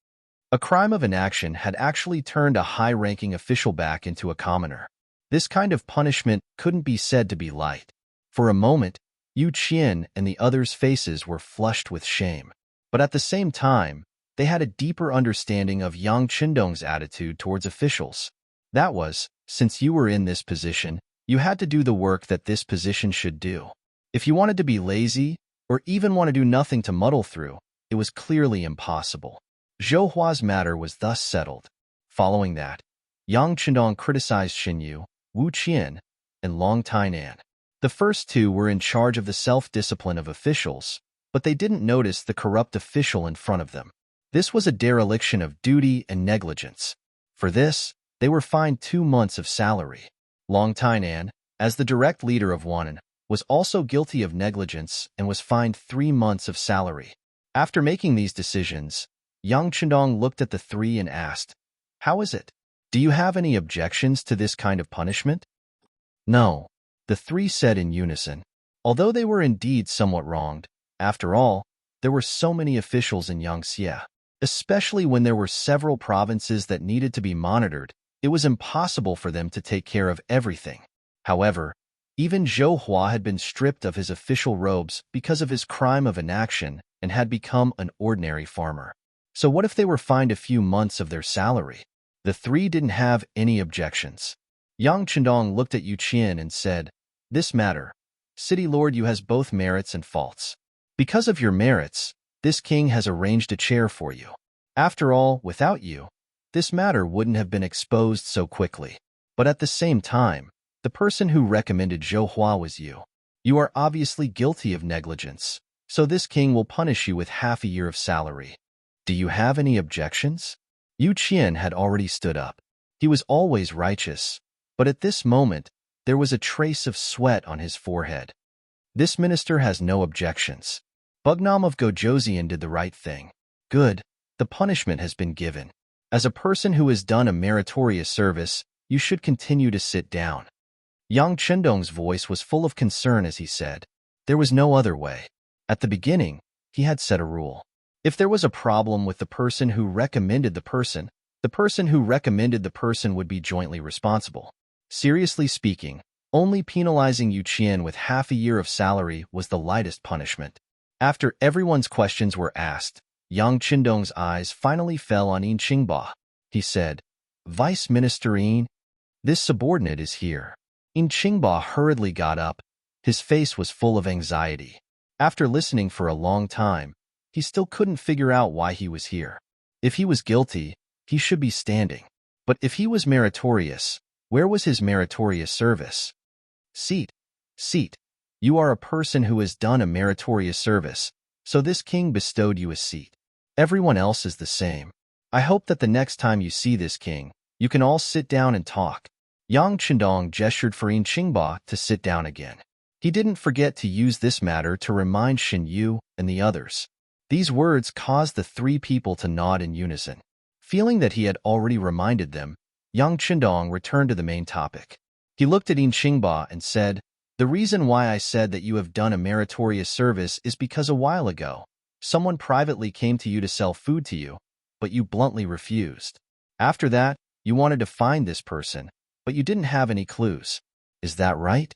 A crime of inaction had actually turned a high-ranking official back into a commoner. This kind of punishment couldn't be said to be light. For a moment, Yu Qian and the others' faces were flushed with shame. But at the same time, they had a deeper understanding of Yang Chendong's attitude towards officials. That was, since you were in this position, you had to do the work that this position should do. If you wanted to be lazy, or even want to do nothing to muddle through, it was clearly impossible. Zhou Hua's matter was thus settled. Following that, Yang Chendong criticized Xin Yu, Wu Qian, and Long Tainan. The first two were in charge of the self-discipline of officials, but they didn't notice the corrupt official in front of them. This was a dereliction of duty and negligence. For this, they were fined 2 months of salary. Long Tainan, as the direct leader of Wannan, was also guilty of negligence and was fined 3 months of salary. After making these decisions, Yang Chendong looked at the 3 and asked, "How is it? Do you have any objections to this kind of punishment?" "No," the 3 said in unison. Although they were indeed somewhat wronged, after all, there were so many officials in Yangxia. Especially when there were several provinces that needed to be monitored, it was impossible for them to take care of everything. However, even Zhou Hua had been stripped of his official robes because of his crime of inaction and had become an ordinary farmer. So what if they were fined a few months of their salary? The 3 didn't have any objections. Yang Chendong looked at Yu Qian and said, "This matter, City Lord Yu has both merits and faults. Because of your merits, this king has arranged a chair for you. After all, without you, this matter wouldn't have been exposed so quickly. But at the same time, the person who recommended Zhou Hua was you. You are obviously guilty of negligence, so this king will punish you with half a year of salary. Do you have any objections?" Yu Qian had already stood up. He was always righteous, but at this moment, there was a trace of sweat on his forehead. This minister has no objections. Bugnam of Gojoseon did the right thing. Good, the punishment has been given. As a person who has done a meritorious service, you should continue to sit down. Yang Chendong's voice was full of concern as he said, there was no other way. At the beginning, he had set a rule. If there was a problem with the person who recommended the person who recommended the person would be jointly responsible. Seriously speaking, only penalizing Yu Qian with half a year of salary was the lightest punishment. After everyone's questions were asked, Yang Qindong's eyes finally fell on Yin Qingba. He said, "Vice Minister Yin, this subordinate is here." Yin Qingba hurriedly got up. His face was full of anxiety. After listening for a long time, he still couldn't figure out why he was here. If he was guilty, he should be standing. But if he was meritorious, where was his meritorious service? Seat. You are a person who has done a meritorious service, so this king bestowed you a seat. Everyone else is the same. I hope that the next time you see this king, you can all sit down and talk. Yang Qindong gestured for Yin Qingba to sit down again. He didn't forget to use this matter to remind Xin Yu and the others. These words caused the three people to nod in unison. Feeling that he had already reminded them, Yang Qindong returned to the main topic. He looked at Yin Qingba and said, "The reason why I said that you have done a meritorious service is because a while ago, someone privately came to you to sell food to you, but you bluntly refused. After that, you wanted to find this person, but you didn't have any clues. Is that right?"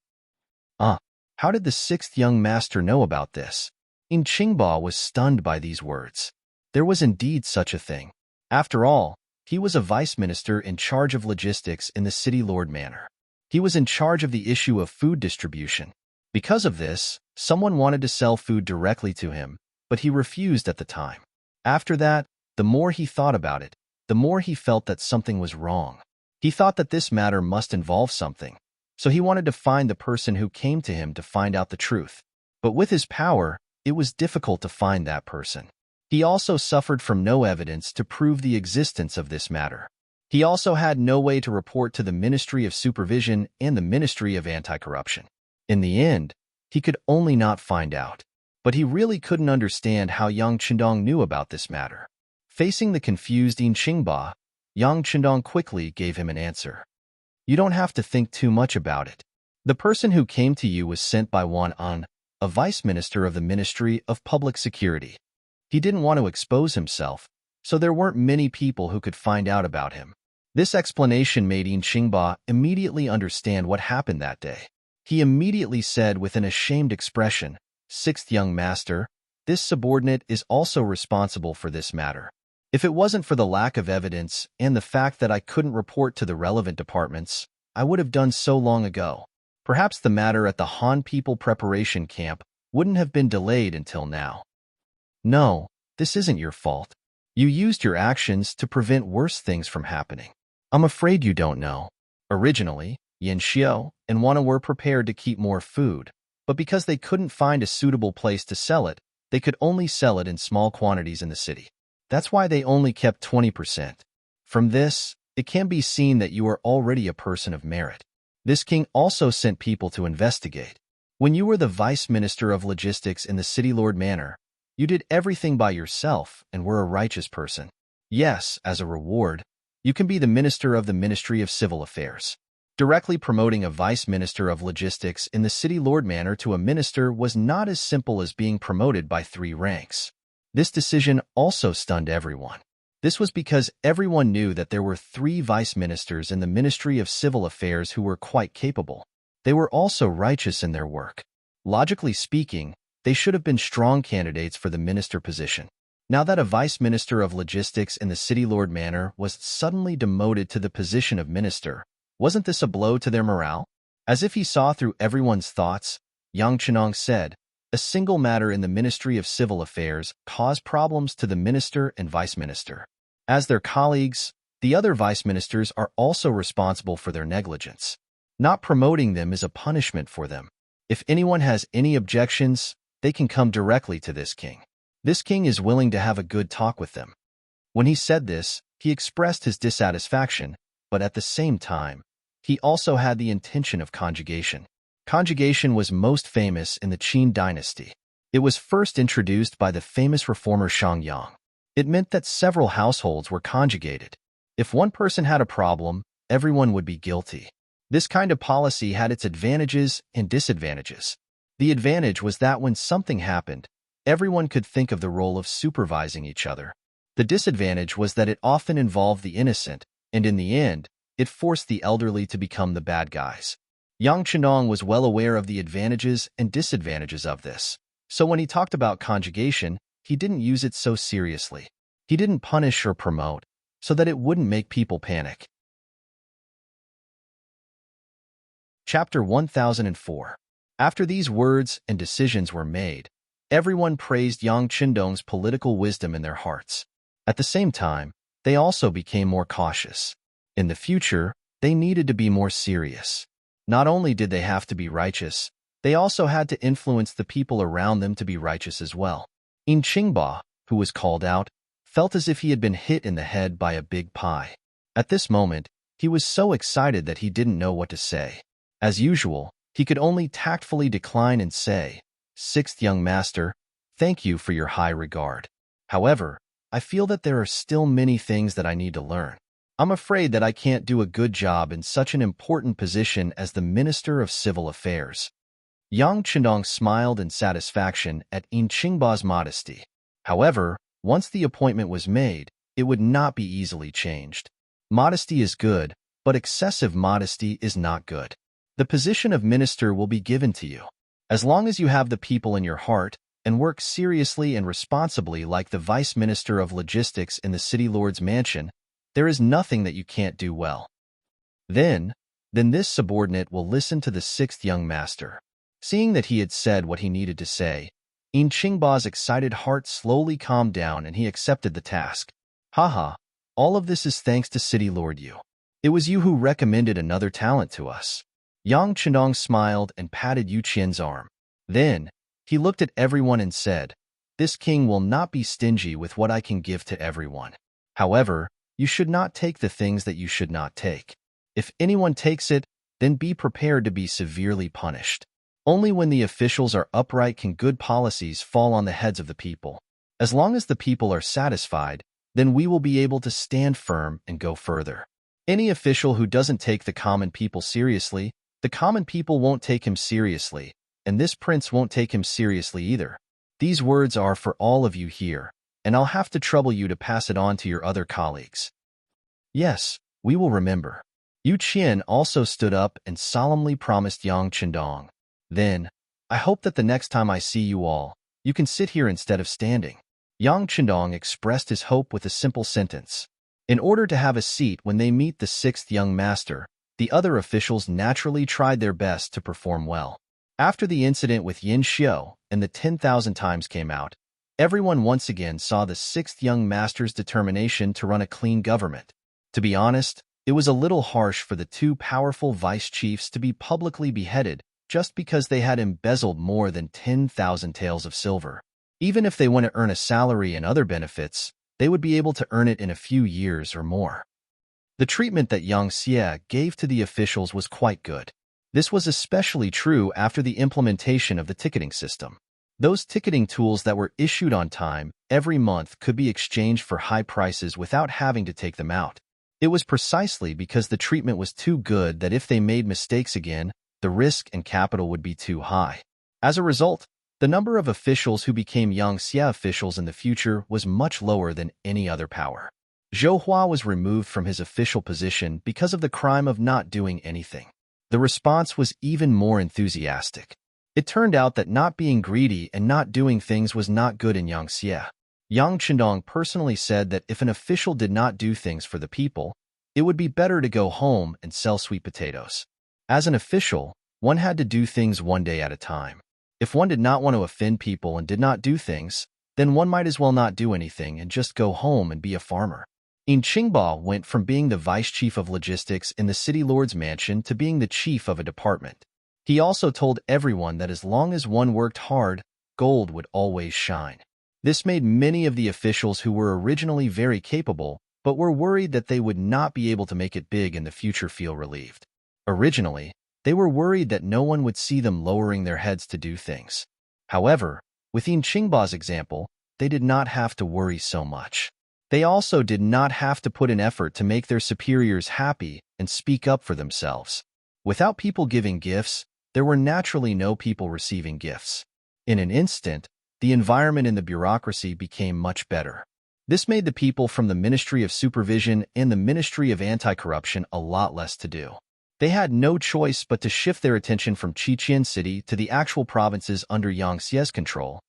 How did the sixth young master know about this? Yin Qingba was stunned by these words. There was indeed such a thing. After all, he was a vice minister in charge of logistics in the city lord manor. He was in charge of the issue of food distribution. Because of this, someone wanted to sell food directly to him, but he refused at the time. After that, the more he thought about it, the more he felt that something was wrong. He thought that this matter must involve something, so he wanted to find the person who came to him to find out the truth. But with his power, it was difficult to find that person. He also suffered from no evidence to prove the existence of this matter. He also had no way to report to the Ministry of Supervision and the Ministry of Anti-Corruption. In the end, he could only not find out. But he really couldn't understand how Yang Qindong knew about this matter. Facing the confused Yin Qingba, Yang Qindong quickly gave him an answer. "You don't have to think too much about it. The person who came to you was sent by Wan An, a vice minister of the Ministry of Public Security. He didn't want to expose himself, so there weren't many people who could find out about him." This explanation made Yin Qingba immediately understand what happened that day. He immediately said with an ashamed expression, "Sixth young master, this subordinate is also responsible for this matter. If it wasn't for the lack of evidence and the fact that I couldn't report to the relevant departments, I would have done so long ago. Perhaps the matter at the Han People Preparation Camp wouldn't have been delayed until now." "No, this isn't your fault. You used your actions to prevent worse things from happening. I'm afraid you don't know. Originally, Yin Xiao and Wana were prepared to keep more food, but because they couldn't find a suitable place to sell it, they could only sell it in small quantities in the city. That's why they only kept 20%. From this, it can be seen that you are already a person of merit. This king also sent people to investigate. When you were the vice minister of logistics in the city lord manor, you did everything by yourself and were a righteous person. Yes, as a reward, you can be the minister of the Ministry of Civil Affairs. Directly promoting a vice minister of logistics in the city lord manor to a minister was not as simple as being promoted by 3 ranks. This decision also stunned everyone. This was because everyone knew that there were 3 vice ministers in the Ministry of Civil Affairs who were quite capable. They were also righteous in their work. Logically speaking, they should have been strong candidates for the minister position. Now that a vice minister of logistics in the city lord manor was suddenly demoted to the position of minister, wasn't this a blow to their morale? As if he saw through everyone's thoughts, Yang Qindong said, "A single matter in the Ministry of Civil Affairs caused problems to the minister and vice minister. As their colleagues, the other vice ministers are also responsible for their negligence. Not promoting them is a punishment for them. If anyone has any objections, they can come directly to this king. This king is willing to have a good talk with them." When he said this, he expressed his dissatisfaction, but at the same time, he also had the intention of conjugation. Conjugation was most famous in the Qin dynasty. It was first introduced by the famous reformer Shang Yang. It meant that several households were conjugated. If one person had a problem, everyone would be guilty. This kind of policy had its advantages and disadvantages. The advantage was that when something happened, everyone could think of the role of supervising each other. The disadvantage was that it often involved the innocent, and in the end, it forced the elderly to become the bad guys. Yang Qindong was well aware of the advantages and disadvantages of this, so when he talked about conjugation, he didn't use it so seriously. He didn't punish or promote, so that it wouldn't make people panic. Chapter 1004. After these words and decisions were made, everyone praised Yang Qindong's political wisdom in their hearts. At the same time, they also became more cautious. In the future, they needed to be more serious. Not only did they have to be righteous, they also had to influence the people around them to be righteous as well. In Qingba, who was called out, felt as if he had been hit in the head by a big pie. At this moment, he was so excited that he didn't know what to say. As usual, he could only tactfully decline and say, "Sixth young master, thank you for your high regard. However, I feel that there are still many things that I need to learn. I'm afraid that I can't do a good job in such an important position as the Minister of Civil Affairs." Yang Qindong smiled in satisfaction at In Qingba's modesty. However, once the appointment was made, it would not be easily changed. Modesty is good, but excessive modesty is not good. The position of minister will be given to you. As long as you have the people in your heart and work seriously and responsibly like the vice minister of logistics in the city lord's mansion, there is nothing that you can't do well. Then this subordinate will listen to the sixth young master. Seeing that he had said what he needed to say, In Qingba's excited heart slowly calmed down and he accepted the task. Haha, all of this is thanks to City Lord Yu. It was you who recommended another talent to us. Yang Qindong smiled and patted Yu Qian's arm. Then, he looked at everyone and said, "This king will not be stingy with what I can give to everyone. However, you should not take the things that you should not take. If anyone takes it, then be prepared to be severely punished. Only when the officials are upright can good policies fall on the heads of the people. As long as the people are satisfied, then we will be able to stand firm and go further. Any official who doesn't take the common people seriously, the common people won't take him seriously, and this prince won't take him seriously either. These words are for all of you here, and I'll have to trouble you to pass it on to your other colleagues." "Yes, we will remember." Yu Qian also stood up and solemnly promised Yang Qindong. "Then, I hope that the next time I see you all, you can sit here instead of standing." Yang Qindong expressed his hope with a simple sentence. In order to have a seat when they meet the sixth young master, the other officials naturally tried their best to perform well. After the incident with Yin Xiu and the 10,000 times came out, everyone once again saw the sixth young master's determination to run a clean government. To be honest, it was a little harsh for the two powerful vice chiefs to be publicly beheaded just because they had embezzled more than 10,000 taels of silver. Even if they want to earn a salary and other benefits, they would be able to earn it in a few years or more. The treatment that Yang Xie gave to the officials was quite good. This was especially true after the implementation of the ticketing system. Those ticketing tools that were issued on time every month could be exchanged for high prices without having to take them out. It was precisely because the treatment was too good that if they made mistakes again, the risk and capital would be too high. As a result, the number of officials who became Yang Xie officials in the future was much lower than any other power. Zhou Hua was removed from his official position because of the crime of not doing anything. The response was even more enthusiastic. It turned out that not being greedy and not doing things was not good in Yang Xie. Yang Qindong personally said that if an official did not do things for the people, it would be better to go home and sell sweet potatoes. As an official, one had to do things one day at a time. If one did not want to offend people and did not do things, then one might as well not do anything and just go home and be a farmer. In Qingba went from being the vice chief of logistics in the city lord's mansion to being the chief of a department. He also told everyone that as long as one worked hard, gold would always shine. This made many of the officials who were originally very capable, but were worried that they would not be able to make it big in the future feel relieved. Originally, they were worried that no one would see them lowering their heads to do things. However, within Qingba's example, they did not have to worry so much. They also did not have to put an effort to make their superiors happy and speak up for themselves. Without people giving gifts, there were naturally no people receiving gifts. In an instant, the environment in the bureaucracy became much better. This made the people from the Ministry of Supervision and the Ministry of Anti-Corruption a lot less to do. They had no choice but to shift their attention from Qiqian City to the actual provinces under Yang Xie's control.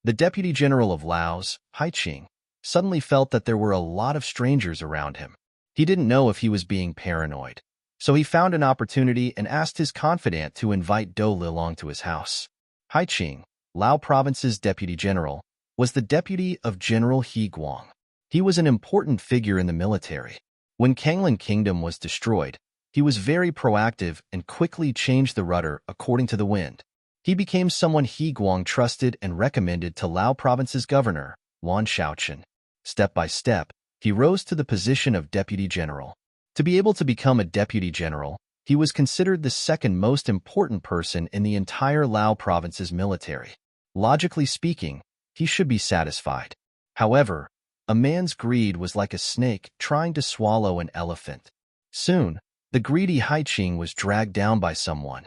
The deputy general of Laos, Haiqing, suddenly felt that there were a lot of strangers around him. He didn't know if he was being paranoid. So he found an opportunity and asked his confidant to invite Do Lilong to his house. Haiqing, Lao province's deputy general, was the deputy of General He Guang. He was an important figure in the military. When Kanglan Kingdom was destroyed, he was very proactive and quickly changed the rudder according to the wind. He became someone He Guang trusted and recommended to Lao province's governor, Wan Shaochen. Step by step, he rose to the position of deputy general. To be able to become a deputy general, he was considered the second most important person in the entire Lao province's military. Logically speaking, he should be satisfied. However, a man's greed was like a snake trying to swallow an elephant. Soon, the greedy Haiqing was dragged down by someone.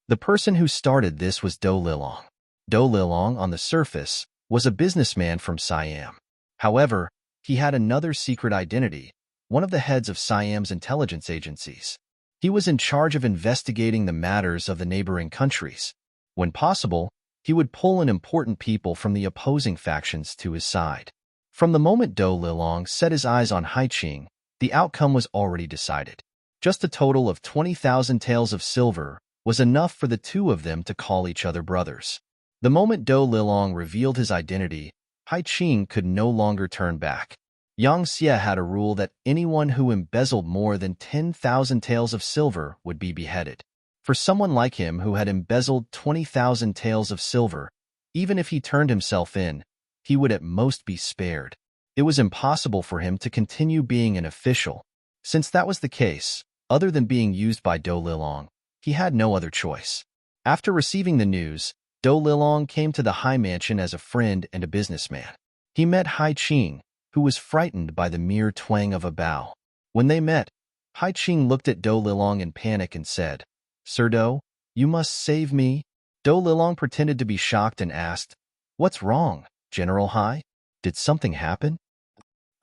The person who started this was Do Lilong. Do Lilong, on the surface, was a businessman from Siam. However, he had another secret identity, one of the heads of Siam's intelligence agencies. He was in charge of investigating the matters of the neighboring countries. When possible, he would pull in important people from the opposing factions to his side. From the moment Do Lilong set his eyes on Haiqing, the outcome was already decided. Just a total of 20,000 taels of silver was enough for the two of them to call each other brothers. The moment Do Lilong revealed his identity, Haiqing could no longer turn back. Yang Xie had a rule that anyone who embezzled more than 10,000 taels of silver would be beheaded. For someone like him who had embezzled 20,000 taels of silver, even if he turned himself in, he would at most be spared. It was impossible for him to continue being an official. Since that was the case, other than being used by Do Lilong, he had no other choice. After receiving the news, Do Lilong came to the High Mansion as a friend and a businessman. He met Haiqing, who was frightened by the mere twang of a bow. When they met, Haiqing looked at Do Lilong in panic and said, "Sir Do, you must save me." Do Lilong pretended to be shocked and asked, "What's wrong, General Hai? Did something happen?"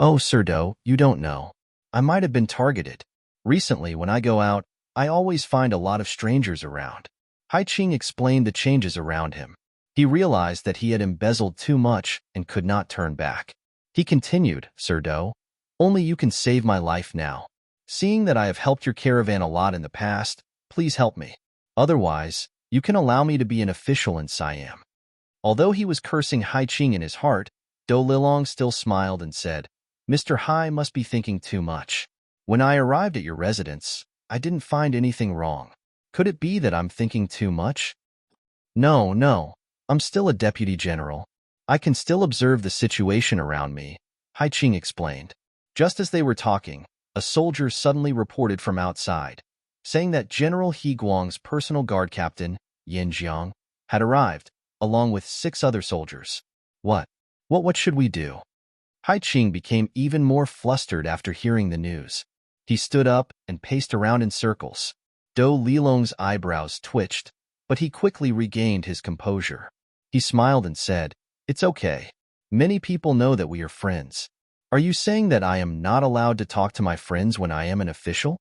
"Oh, Sir Do, you don't know. I might have been targeted. Recently, when I go out, I always find a lot of strangers around." Haiqing explained the changes around him. He realized that he had embezzled too much and could not turn back. He continued, "Sir Do, only you can save my life now. Seeing that I have helped your caravan a lot in the past, please help me. Otherwise, you can allow me to be an official in Siam." Although he was cursing Haiqing in his heart, Do Lilong still smiled and said, "Mr. Hai must be thinking too much. When I arrived at your residence, I didn't find anything wrong. Could it be that I'm thinking too much?" No, I'm still a deputy general. I can still observe the situation around me," Haiqing explained. Just as they were talking, a soldier suddenly reported from outside, saying that General He Guang's personal guard captain, Yin Jiang, had arrived, along with 6 other soldiers. What should we do?" Haiqing became even more flustered after hearing the news. He stood up and paced around in circles. Do Lilong's eyebrows twitched, but he quickly regained his composure. He smiled and said, "It's okay. Many people know that we are friends. Are you saying that I am not allowed to talk to my friends when I am an official?"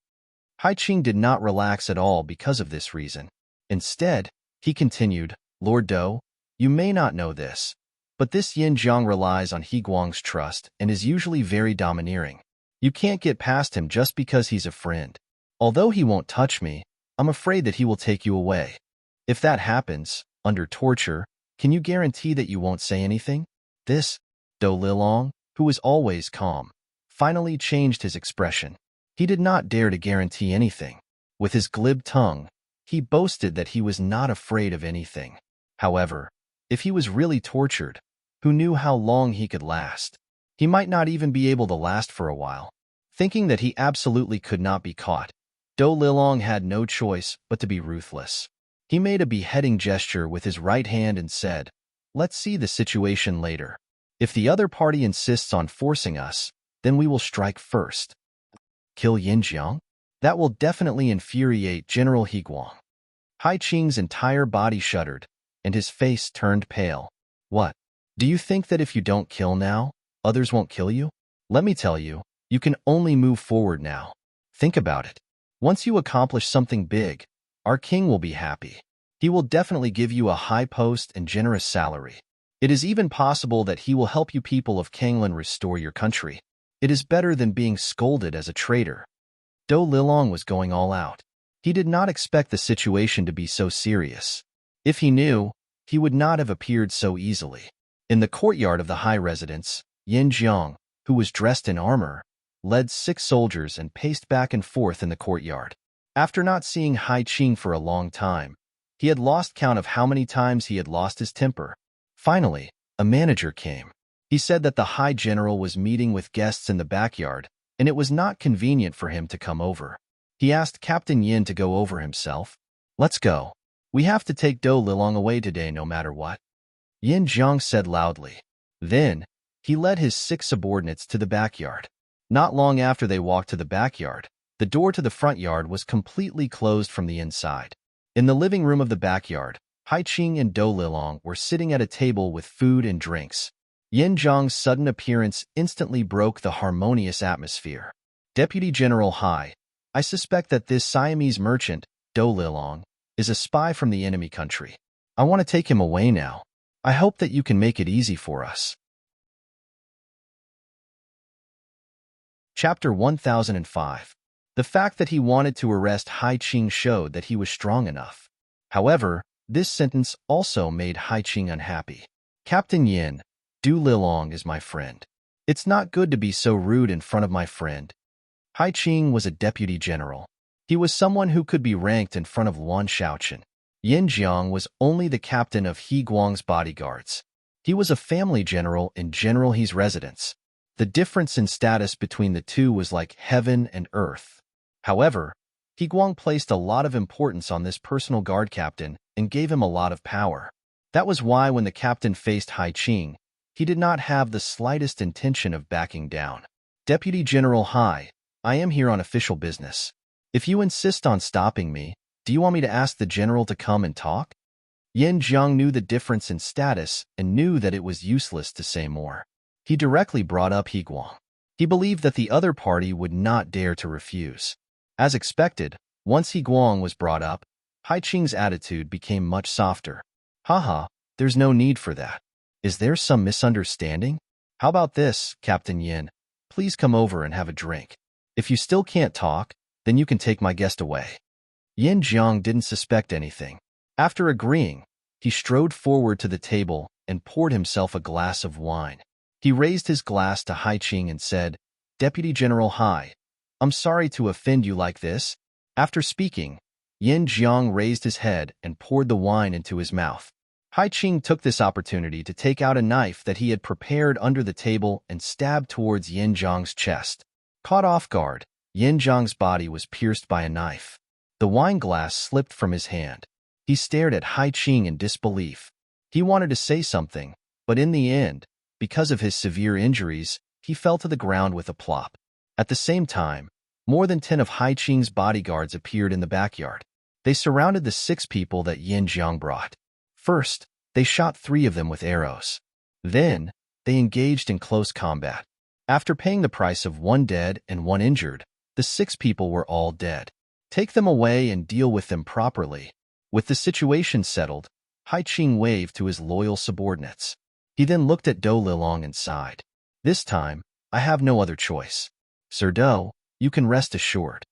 Haiqing did not relax at all because of this reason. Instead, he continued, "Lord Do, you may not know this, but this Yin Jiang relies on He Guang's trust and is usually very domineering. You can't get past him just because he's a friend. Although he won't touch me, I'm afraid that he will take you away. If that happens, under torture, can you guarantee that you won't say anything?" This, Do Lilong, who was always calm, finally changed his expression. He did not dare to guarantee anything. With his glib tongue, he boasted that he was not afraid of anything. However, if he was really tortured, who knew how long he could last? He might not even be able to last for a while. Thinking that he absolutely could not be caught, Do Lilong had no choice but to be ruthless. He made a beheading gesture with his right hand and said, "Let's see the situation later. If the other party insists on forcing us, then we will strike first." Kill Yin Jiang? That will definitely infuriate General He Guang. Haiqing's entire body shuddered, and his face turned pale. "What? Do you think that if you don't kill now, others won't kill you? Let me tell you, you can only move forward now. Think about it. Once you accomplish something big, our king will be happy. He will definitely give you a high post and generous salary. It is even possible that he will help you people of Kanglan restore your country. It is better than being scolded as a traitor. Do Lilong was going all out. He did not expect the situation to be so serious. If he knew, he would not have appeared so easily. In the courtyard of the high residence, Yin Jiang, who was dressed in armor, led 6 soldiers and paced back and forth in the courtyard. After not seeing Hai Qing for a long time, he had lost count of how many times he had lost his temper. Finally, a manager came. He said that the High General was meeting with guests in the backyard, and it was not convenient for him to come over. He asked Captain Yin to go over himself. Let's go. We have to take Do Lilong away today no matter what. Yin Jiang said loudly. Then, he led his 6 subordinates to the backyard. Not long after they walked to the backyard, the door to the front yard was completely closed from the inside. In the living room of the backyard, Hai Qing and Do Lilong were sitting at a table with food and drinks. Yin Jiang's sudden appearance instantly broke the harmonious atmosphere. Deputy General Hai, I suspect that this Siamese merchant, Do Lilong, is a spy from the enemy country. I want to take him away now. I hope that you can make it easy for us. Chapter 1005. The fact that he wanted to arrest Hai Qing showed that he was strong enough. However, this sentence also made Hai Qing unhappy. Captain Yin, Do Lilong is my friend. It's not good to be so rude in front of my friend. Hai Qing was a deputy general. He was someone who could be ranked in front of Wan Shaoqian. Yin Jiang was only the captain of He Guang's bodyguards. He was a family general in General He's residence. The difference in status between the two was like heaven and earth. However, He Guang placed a lot of importance on this personal guard captain and gave him a lot of power. That was why when the captain faced Hai Qing, he did not have the slightest intention of backing down. Deputy General Hai, I am here on official business. If you insist on stopping me, do you want me to ask the general to come and talk? Yin Jiang knew the difference in status and knew that it was useless to say more. He directly brought up He Guang. He believed that the other party would not dare to refuse. As expected, once He Guang was brought up, Hai Qing's attitude became much softer. Haha, there's no need for that. Is there some misunderstanding? How about this, Captain Yin? Please come over and have a drink. If you still can't talk, then you can take my guest away. Yin Jiang didn't suspect anything. After agreeing, he strode forward to the table and poured himself a glass of wine. He raised his glass to Hai Qing and said, Deputy General Hai, I'm sorry to offend you like this. After speaking, Yin Jiang raised his head and poured the wine into his mouth. Hai Qing took this opportunity to take out a knife that he had prepared under the table and stabbed towards Yin Jiang's chest. Caught off guard, Yin Jiang's body was pierced by a knife. The wine glass slipped from his hand. He stared at Hai Qing in disbelief. He wanted to say something, but in the end, because of his severe injuries, he fell to the ground with a plop. At the same time, more than 10 of Hai Qing's bodyguards appeared in the backyard. They surrounded the 6 people that Yin Jiang brought. First, they shot 3 of them with arrows. Then, they engaged in close combat. After paying the price of 1 dead and 1 injured, the 6 people were all dead. Take them away and deal with them properly. With the situation settled, Hai Qing waved to his loyal subordinates. He then looked at Do Lilong and sighed. This time, I have no other choice. Sir Do, you can rest assured.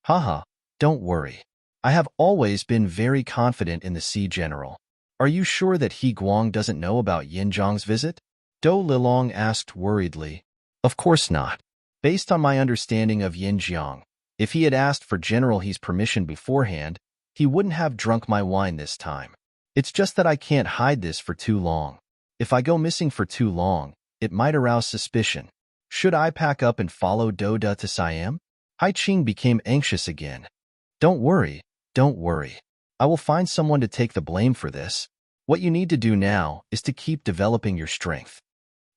Haha, don't worry. I have always been very confident in the Sea General. Are you sure that He Guang doesn't know about Yin Jiang's visit? Do Lilong asked worriedly. Of course not. Based on my understanding of Yin Jiang, if he had asked for General He's permission beforehand, he wouldn't have drunk my wine this time. It's just that I can't hide this for too long. If I go missing for too long, it might arouse suspicion. Should I pack up and follow Do Da to Siam? Hai Qing became anxious again. Don't worry. I will find someone to take the blame for this. What you need to do now is to keep developing your strength.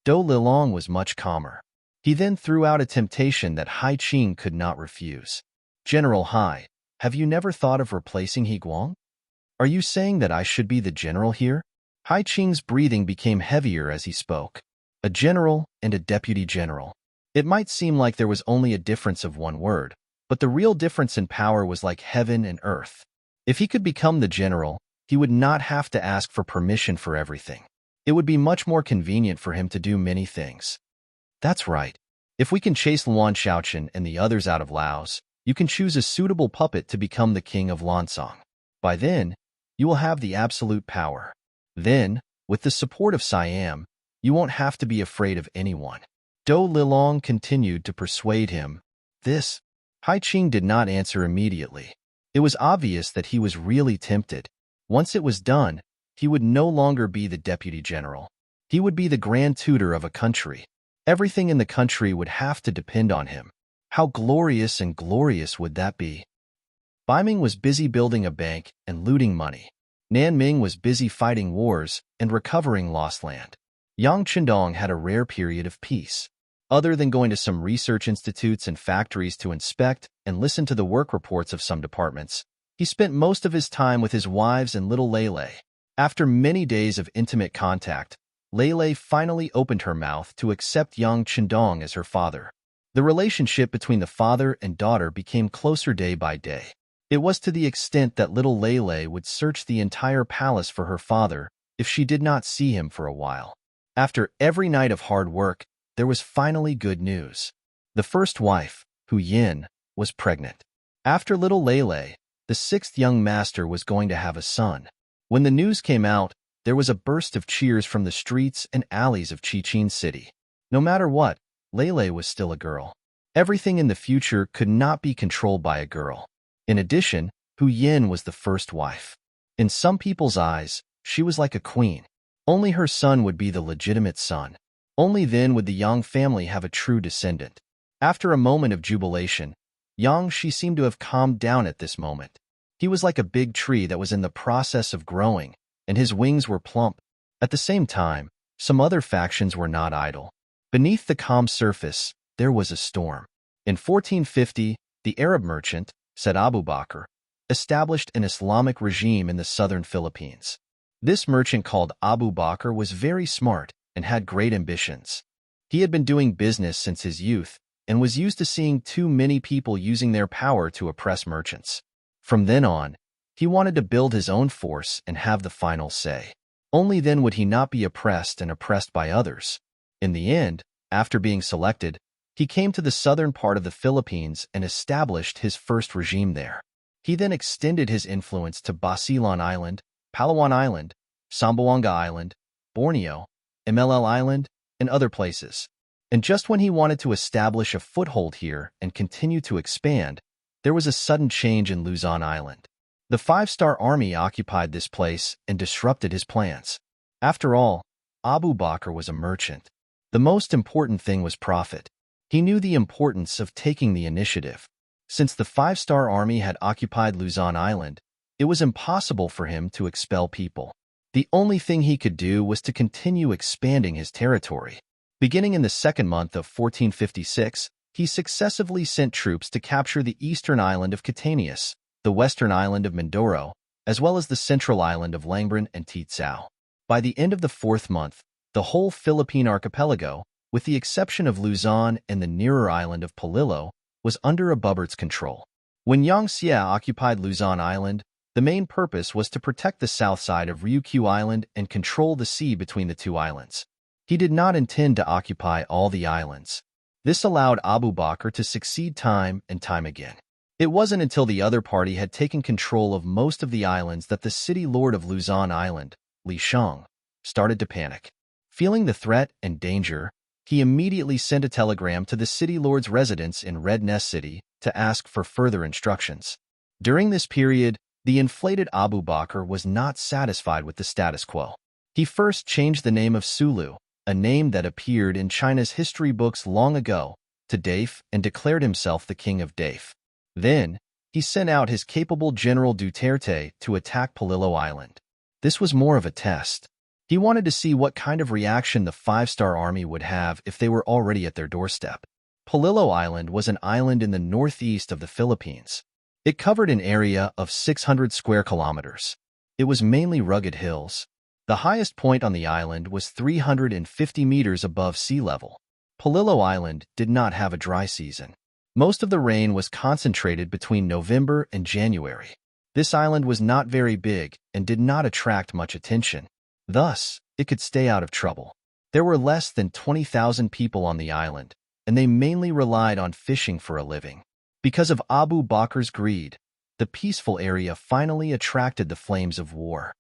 Do Lilong was much calmer. He then threw out a temptation that Hai Qing could not refuse. General Hai, have you never thought of replacing He Guang? Are you saying that I should be the general here? Hai Qing's breathing became heavier as he spoke. A general and a deputy general. It might seem like there was only a difference of 1 word, but the real difference in power was like heaven and earth. If he could become the general, he would not have to ask for permission for everything. It would be much more convenient for him to do many things. That's right. If we can chase Luan Shaochen and the others out of Laos, you can choose a suitable puppet to become the king of Lansong. By then, you will have the absolute power. Then, with the support of Siam, you won't have to be afraid of anyone. Do Lilong continued to persuade him. This, Hai Qing did not answer immediately. It was obvious that he was really tempted. Once it was done, he would no longer be the deputy general. He would be the grand tutor of a country. Everything in the country would have to depend on him. How glorious and glorious would that be? Bai Ming was busy building a bank and looting money. Nan Ming was busy fighting wars and recovering lost land. Yang Qindong had a rare period of peace. Other than going to some research institutes and factories to inspect and listen to the work reports of some departments, he spent most of his time with his wives and little Lele. After many days of intimate contact, Lele finally opened her mouth to accept Yang Qindong as her father. The relationship between the father and daughter became closer day by day. It was to the extent that little Lele would search the entire palace for her father if she did not see him for a while. After every night of hard work, there was finally good news. The first wife, Hu Yin, was pregnant. After little Lele, the sixth young master was going to have a son. When the news came out, there was a burst of cheers from the streets and alleys of Chichin City. No matter what, Lele was still a girl. Everything in the future could not be controlled by a girl. In addition, Hu Yin was the first wife. In some people's eyes, she was like a queen. Only her son would be the legitimate son. Only then would the Yang family have a true descendant. After a moment of jubilation, Yang Shi seemed to have calmed down at this moment. He was like a big tree that was in the process of growing, and his wings were plump. At the same time, some other factions were not idle. Beneath the calm surface, there was a storm. In 1450, the Arab merchant, said Abu Bakr, established an Islamic regime in the southern Philippines. This merchant called Abu Bakr was very smart and had great ambitions. He had been doing business since his youth and was used to seeing too many people using their power to oppress merchants. From then on, he wanted to build his own force and have the final say. Only then would he not be oppressed and oppressed by others. In the end, after being selected, he came to the southern part of the Philippines and established his first regime there. He then extended his influence to Basilan Island, Palawan Island, Sambuanga Island, Borneo, MLL Island, and other places. And just when he wanted to establish a foothold here and continue to expand, there was a sudden change in Luzon Island. The five-star army occupied this place and disrupted his plans. After all, Abu Bakr was a merchant. The most important thing was profit. He knew the importance of taking the initiative. Since the five-star army had occupied Luzon Island, it was impossible for him to expel people. The only thing he could do was to continue expanding his territory. Beginning in the second month of 1456, he successively sent troops to capture the eastern island of Caitanias, the western island of Mindoro, as well as the central island of Langban and Titsao. By the end of the fourth month, the whole Philippine archipelago, with the exception of Luzon and the nearer island of Polillo, was under a Bubert's control. When Yang Xia occupied Luzon Island, the main purpose was to protect the south side of Ryukyu Island and control the sea between the two islands. He did not intend to occupy all the islands. This allowed Abu Bakr to succeed time and time again. It wasn't until the other party had taken control of most of the islands that the city lord of Luzon Island, Li Shang, started to panic. Feeling the threat and danger, he immediately sent a telegram to the city lord's residence in Red Nest City to ask for further instructions. During this period, the inflated Abu Bakr was not satisfied with the status quo. He first changed the name of Sulu, a name that appeared in China's history books long ago, to Daif and declared himself the king of Daif. Then, he sent out his capable General Duterte to attack Polillo Island. This was more of a test. He wanted to see what kind of reaction the five-star army would have if they were already at their doorstep. Polillo Island was an island in the northeast of the Philippines. It covered an area of 600 square kilometers. It was mainly rugged hills. The highest point on the island was 350 meters above sea level. Polillo Island did not have a dry season. Most of the rain was concentrated between November and January. This island was not very big and did not attract much attention. Thus, it could stay out of trouble. There were less than 20,000 people on the island, and they mainly relied on fishing for a living. Because of Abu Bakr's greed, the peaceful area finally attracted the flames of war.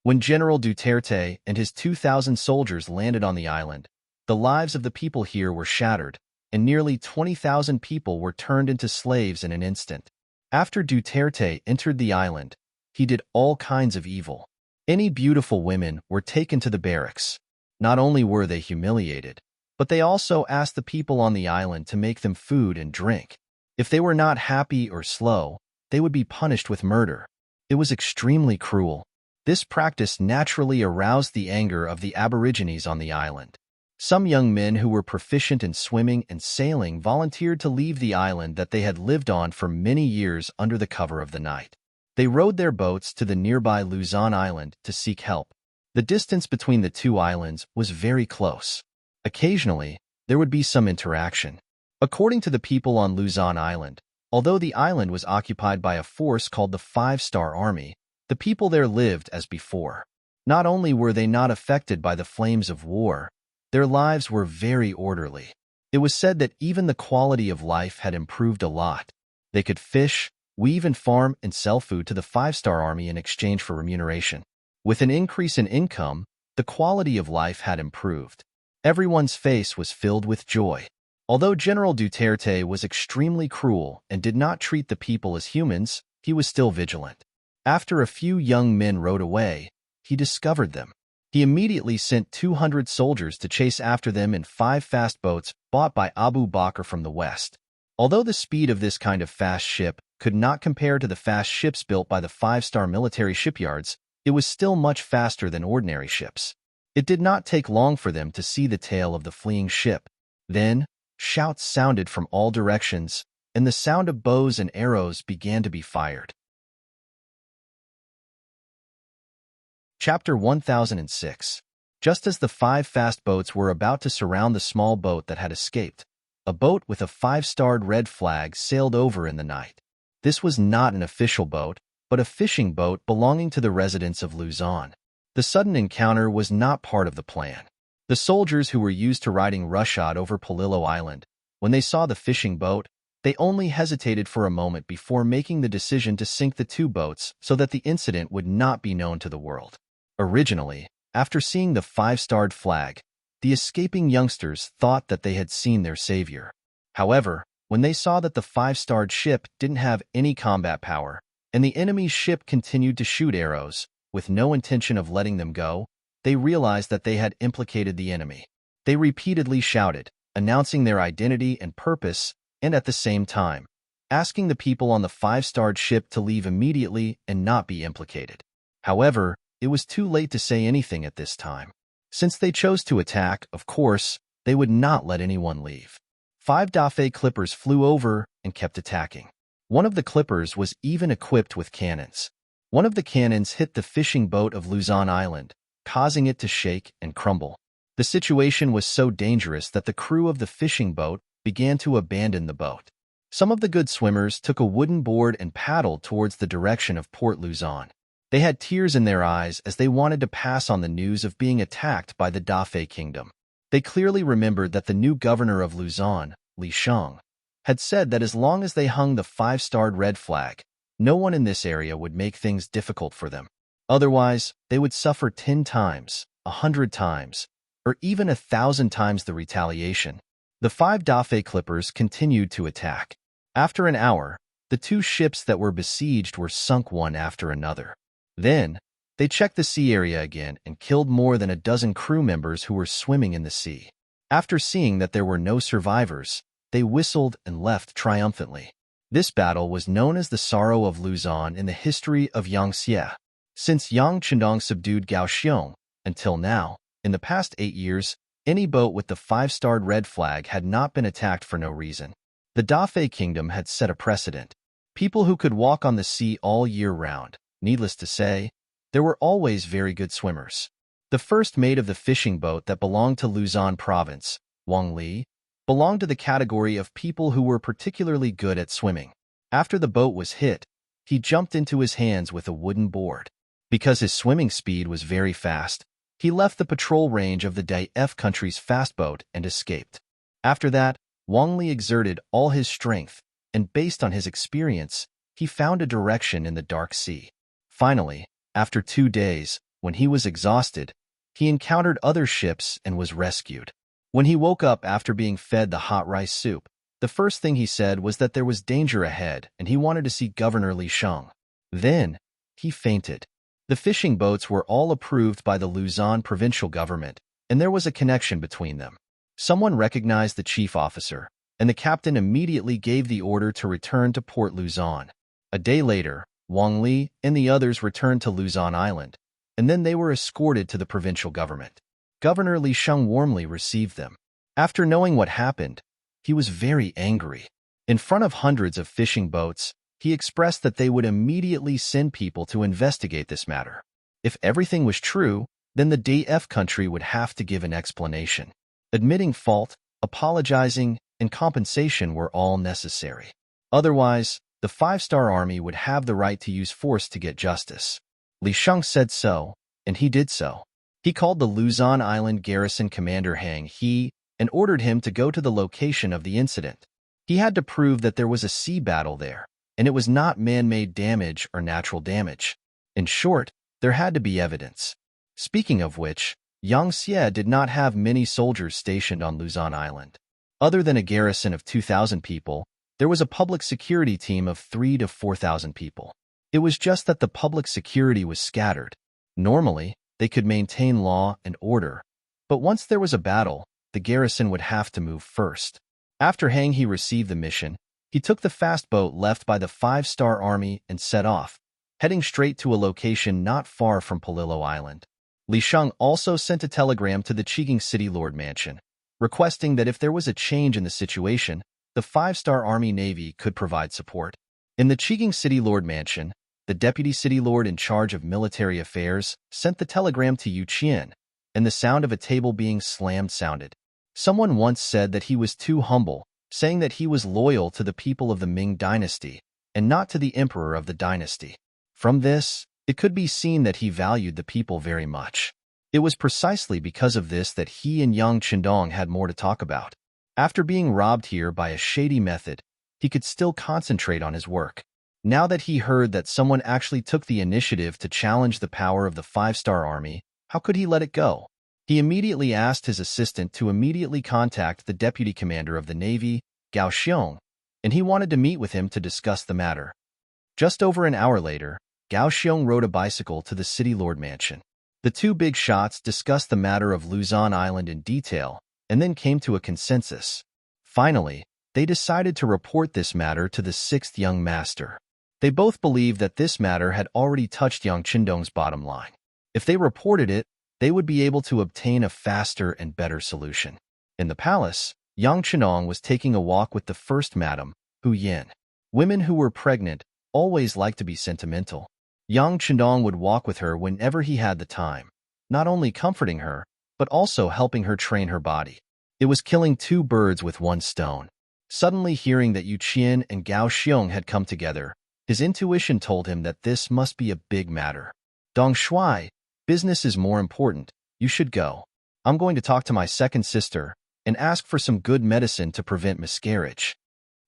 When General Duterte and his 2,000 soldiers landed on the island, the lives of the people here were shattered, and nearly 20,000 people were turned into slaves in an instant. After Duterte entered the island, he did all kinds of evil. Any beautiful women were taken to the barracks. Not only were they humiliated, but they also asked the people on the island to make them food and drink. If they were not happy or slow, they would be punished with murder. It was extremely cruel. This practice naturally aroused the anger of the Aborigines on the island. Some young men who were proficient in swimming and sailing volunteered to leave the island that they had lived on for many years under the cover of the night. They rowed their boats to the nearby Luzon Island to seek help. The distance between the two islands was very close. Occasionally, there would be some interaction. According to the people on Luzon Island, although the island was occupied by a force called the Five-Star Army, the people there lived as before. Not only were they not affected by the flames of war, their lives were very orderly. It was said that even the quality of life had improved a lot. They could fish, weave and farm and sell food to the Five-Star Army in exchange for remuneration. With an increase in income, the quality of life had improved. Everyone's face was filled with joy. Although General Duterte was extremely cruel and did not treat the people as humans, he was still vigilant. After a few young men rowed away, he discovered them. He immediately sent 200 soldiers to chase after them in 5 fast boats bought by Abu Bakr from the west. Although the speed of this kind of fast ship could not compare to the fast ships built by the 5-star military shipyards, it was still much faster than ordinary ships. It did not take long for them to see the tail of the fleeing ship. Then, shouts sounded from all directions, and the sound of bows and arrows began to be fired. Chapter 1006. Just as the 5 fast boats were about to surround the small boat that had escaped, a boat with a 5-starred red flag sailed over in the night. This was not an official boat, but a fishing boat belonging to the residents of Luzon. The sudden encounter was not part of the plan. The soldiers who were used to riding roughshod over Polillo Island, when they saw the fishing boat, they only hesitated for a moment before making the decision to sink the 2 boats so that the incident would not be known to the world. Originally, after seeing the 5-starred flag, the escaping youngsters thought that they had seen their savior. However, when they saw that the 5-starred ship didn't have any combat power, and the enemy's ship continued to shoot arrows, with no intention of letting them go, they realized that they had implicated the enemy. They repeatedly shouted, announcing their identity and purpose, and at the same time, asking the people on the 5-starred ship to leave immediately and not be implicated. However, it was too late to say anything at this time. Since they chose to attack, of course, they would not let anyone leave. 5 Dafe clippers flew over and kept attacking. One of the clippers was even equipped with cannons. One of the cannons hit the fishing boat of Luzon Island, causing it to shake and crumble. The situation was so dangerous that the crew of the fishing boat began to abandon the boat. Some of the good swimmers took a wooden board and paddled towards the direction of Port Luzon. They had tears in their eyes as they wanted to pass on the news of being attacked by the Dafe kingdom. They clearly remembered that the new governor of Luzon, Li Sheng, had said that as long as they hung the 5-starred red flag, no one in this area would make things difficult for them. Otherwise, they would suffer 10 times, 100 times, or even 1,000 times the retaliation. The 5 Dafe clippers continued to attack. After an hour, the 2 ships that were besieged were sunk one after another. Then, they checked the sea area again and killed more than a dozen crew members who were swimming in the sea. After seeing that there were no survivors, they whistled and left triumphantly. This battle was known as the Sorrow of Luzon in the history of Yangtze. Since Yang Chendong subdued Kaohsiung, until now, in the past 8 years, any boat with the 5-starred red flag had not been attacked for no reason. The Dafe kingdom had set a precedent. People who could walk on the sea all year round. Needless to say, there were always very good swimmers. The first mate of the fishing boat that belonged to Luzon province, Wang Li, belonged to the category of people who were particularly good at swimming. After the boat was hit, he jumped into his hands with a wooden board. Because his swimming speed was very fast, He left the patrol range of the DF country's fast boat and escaped. After that, Wang Li exerted all his strength, and based on his experience, he found a direction in the dark sea. Finally, after 2 days, when he was exhausted, he encountered other ships and was rescued. When he woke up after being fed the hot rice soup, the first thing he said was that there was danger ahead and he wanted to see Governor Li Sheng. Then, he fainted. The fishing boats were all approved by the Luzon provincial government, and there was a connection between them. Someone recognized the chief officer, and the captain immediately gave the order to return to Port Luzon. A day later, Wang Li and the others returned to Luzon Island, and then they were escorted to the provincial government. Governor Li Sheng warmly received them. After knowing what happened, he was very angry. In front of hundreds of fishing boats, he expressed that they would immediately send people to investigate this matter. If everything was true, then the DF country would have to give an explanation. Admitting fault, apologizing, and compensation were all necessary. Otherwise, the 5-star army would have the right to use force to get justice. Li Sheng said so, and he did so. He called the Luzon Island garrison commander Hang He and ordered him to go to the location of the incident. He had to prove that there was a sea battle there, and it was not man-made damage or natural damage. In short, there had to be evidence. Speaking of which, Yang Xie did not have many soldiers stationed on Luzon Island. Other than a garrison of 2,000 people, there was a public security team of 3,000 to 4,000 people. It was just that the public security was scattered. Normally, they could maintain law and order, but once there was a battle, the garrison would have to move first. After Hang He received the mission, he took the fast boat left by the 5-star army and set off, heading straight to a location not far from Palillo Island. Li Sheng also sent a telegram to the Chigang City Lord Mansion, requesting that if there was a change in the situation, the 5-star Army Navy could provide support. In the Chigang City Lord Mansion, the Deputy City Lord in charge of military affairs sent the telegram to Yu Qian, and the sound of a table being slammed sounded. Someone once said that he was too humble, saying that he was loyal to the people of the Ming dynasty and not to the emperor of the dynasty. From this, it could be seen that he valued the people very much. It was precisely because of this that he and Yang Qindong had more to talk about. After being robbed here by a shady method, he could still concentrate on his work. Now that he heard that someone actually took the initiative to challenge the power of the 5-star army, how could he let it go? He immediately asked his assistant to immediately contact the deputy commander of the Navy, Gao Xiong, and he wanted to meet with him to discuss the matter. Just over an hour later, Gao Xiong rode a bicycle to the City Lord Mansion. The two big shots discussed the matter of Luzon Island in detail and then came to a consensus. Finally, they decided to report this matter to the 6th young master. They both believed that this matter had already touched Yang Qindong's bottom line. If they reported it, they would be able to obtain a faster and better solution. In the palace, Yang Qindong was taking a walk with the first madam, Hu Yin. Women who were pregnant always liked to be sentimental. Yang Qindong would walk with her whenever he had the time, not only comforting her, but also helping her train her body. It was killing 2 birds with 1 stone. Suddenly hearing that Yu Qian and Gao Xiong had come together, his intuition told him that this must be a big matter. Dong Shuai, business is more important. You should go. I'm going to talk to my second sister and ask for some good medicine to prevent miscarriage.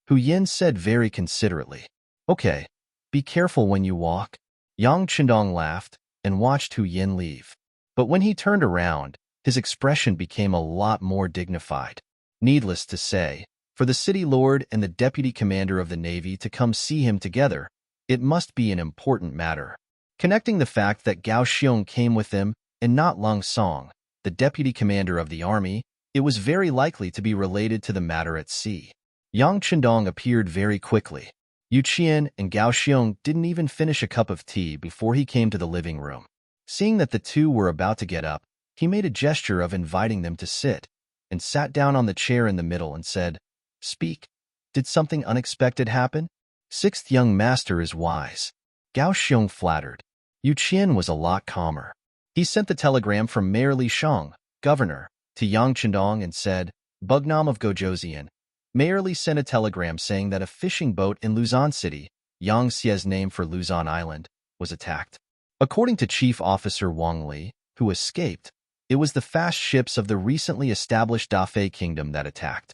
Hu Yin said very considerately. Okay, be careful when you walk. Yang Qindong laughed and watched Hu Yin leave. But when he turned around, his expression became a lot more dignified. Needless to say, for the city lord and the deputy commander of the Navy to come see him together, it must be an important matter. Connecting the fact that Gao Xiong came with them and not Lung Song, the deputy commander of the army, it was very likely to be related to the matter at sea. Yang Qindong appeared very quickly. Yu Qian and Gao Xiong didn't even finish a cup of tea before he came to the living room. Seeing that the two were about to get up, he made a gesture of inviting them to sit, and sat down on the chair in the middle and said, "Speak. Did something unexpected happen?" 6th young master is wise. Gao Xiong flattered. Yu Qian was a lot calmer. He sent the telegram from Mayor Li Sheng, governor, to Yang Qindong and said, Bugnam of Gojoseon. Mayor Li sent a telegram saying that a fishing boat in Luzon City, Yang Xie's name for Luzon Island, was attacked. According to Chief Officer Wang Li, who escaped, It was the fast ships of the recently established Dafei kingdom that attacked.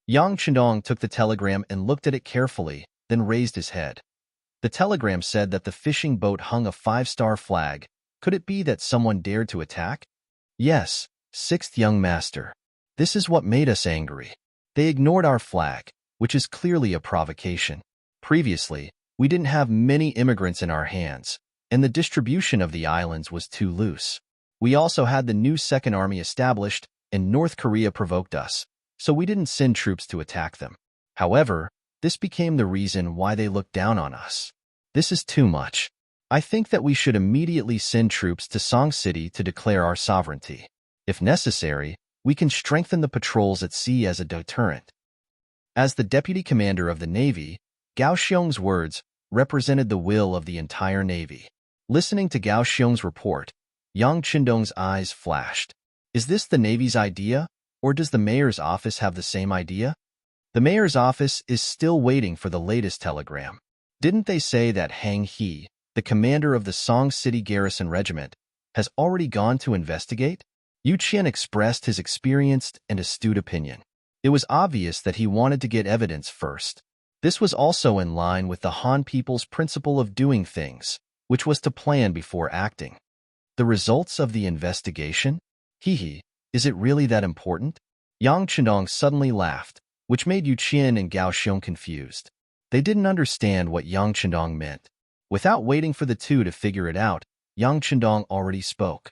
Yang Chendong took the telegram and looked at it carefully, then raised his head. The telegram said that the fishing boat hung a 5-star flag. Could it be that someone dared to attack? Yes, sixth young master. This is what made us angry. They ignored our flag, which is clearly a provocation. Previously, we didn't have many immigrants in our hands, and the distribution of the islands was too loose. We also had the new Second Army established, and North Korea provoked us, so we didn't send troops to attack them. However, this became the reason why they looked down on us. This is too much. I think that we should immediately send troops to Song City to declare our sovereignty. If necessary, we can strengthen the patrols at sea as a deterrent. As the deputy commander of the Navy, Gao Xiong's words represented the will of the entire Navy. Listening to Gao Xiong's report, Yang Chendong's eyes flashed. Is this the Navy's idea, or does the mayor's office have the same idea? The mayor's office is still waiting for the latest telegram. Didn't they say that Hang He, the commander of the Song City Garrison Regiment, has already gone to investigate? Yu Qian expressed his experienced and astute opinion. It was obvious that he wanted to get evidence first. This was also in line with the Han people's principle of doing things, which was to plan before acting. The results of the investigation? Hee, is it really that important? Yang Chendong suddenly laughed, which made Yu Qian and Gao Xiong confused. They didn't understand what Yang Chendong meant. Without waiting for the two to figure it out, Yang Chendong already spoke.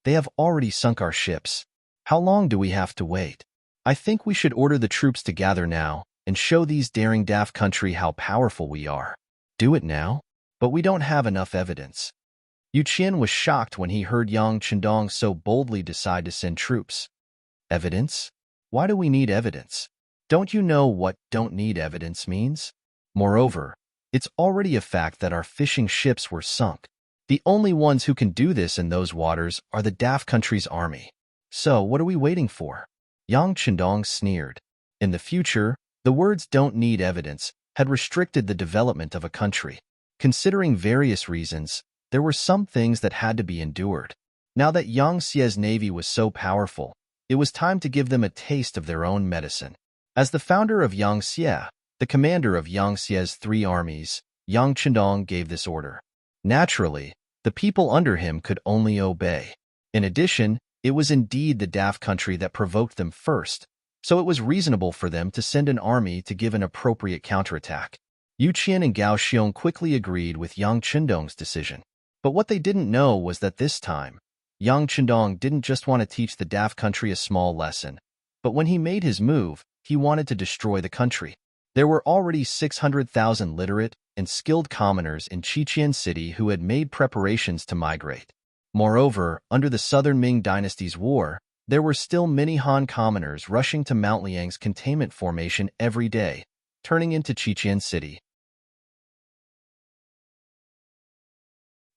They have already sunk our ships. How long do we have to wait? I think we should order the troops to gather now and show these daring daft country how powerful we are. Do it now? But we don't have enough evidence. Yu Qian was shocked when he heard Yang Chendong so boldly decide to send troops. Evidence? Why do we need evidence? Don't you know what "don't need evidence" means? Moreover, it's already a fact that our fishing ships were sunk. The only ones who can do this in those waters are the daft country's army. So what are we waiting for? Yang Chendong sneered. In the future, the words "don't need evidence" had restricted the development of a country. Considering various reasons, there were some things that had to be endured. Now that Yang Xie's navy was so powerful, it was time to give them a taste of their own medicine. As the founder of Yang Xie, the commander of Yang Xie's 3 armies, Yang Chendong gave this order. Naturally, the people under him could only obey. In addition, it was indeed the daft country that provoked them first, so it was reasonable for them to send an army to give an appropriate counterattack. Yu Qian and Gao Xiong quickly agreed with Yang Chendong's decision. But what they didn't know was that this time, Yang Chendong didn't just want to teach the daft country a small lesson, but when he made his move, he wanted to destroy the country. There were already 600,000 literate and skilled commoners in Qiqian City who had made preparations to migrate. Moreover, under the Southern Ming dynasty's war, there were still many Han commoners rushing to Mount Liang's containment formation every day, turning into Qiqian City.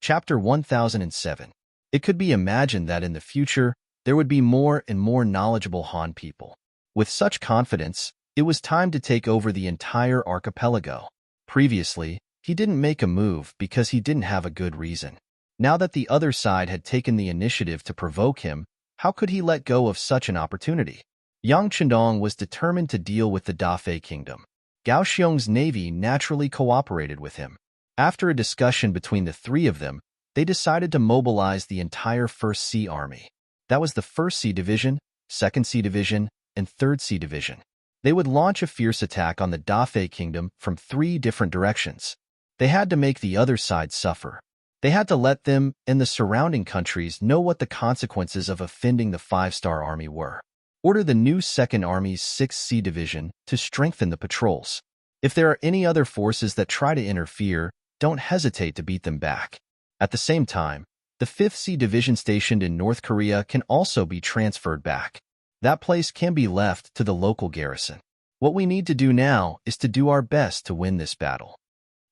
Chapter 1007. It could be imagined that in the future, there would be more and more knowledgeable Han people. With such confidence, it was time to take over the entire archipelago. Previously, he didn't make a move because he didn't have a good reason. Now that the other side had taken the initiative to provoke him, how could he let go of such an opportunity? Yang Chendong was determined to deal with the Dafei kingdom. Gao Xiong's navy naturally cooperated with him. After a discussion between the 3 of them, they decided to mobilize the entire 1st Sea Army. That was the 1st Sea Division, 2nd Sea Division, and 3rd Sea Division. They would launch a fierce attack on the Dafei kingdom from 3 different directions. They had to make the other side suffer. They had to let them and the surrounding countries know what the consequences of offending the 5-star army were. Order the new 2nd Army's 6th Sea Division to strengthen the patrols. If there are any other forces that try to interfere, don't hesitate to beat them back. At the same time, the 5th Sea Division stationed in North Korea can also be transferred back. That place can be left to the local garrison. What we need to do now is to do our best to win this battle.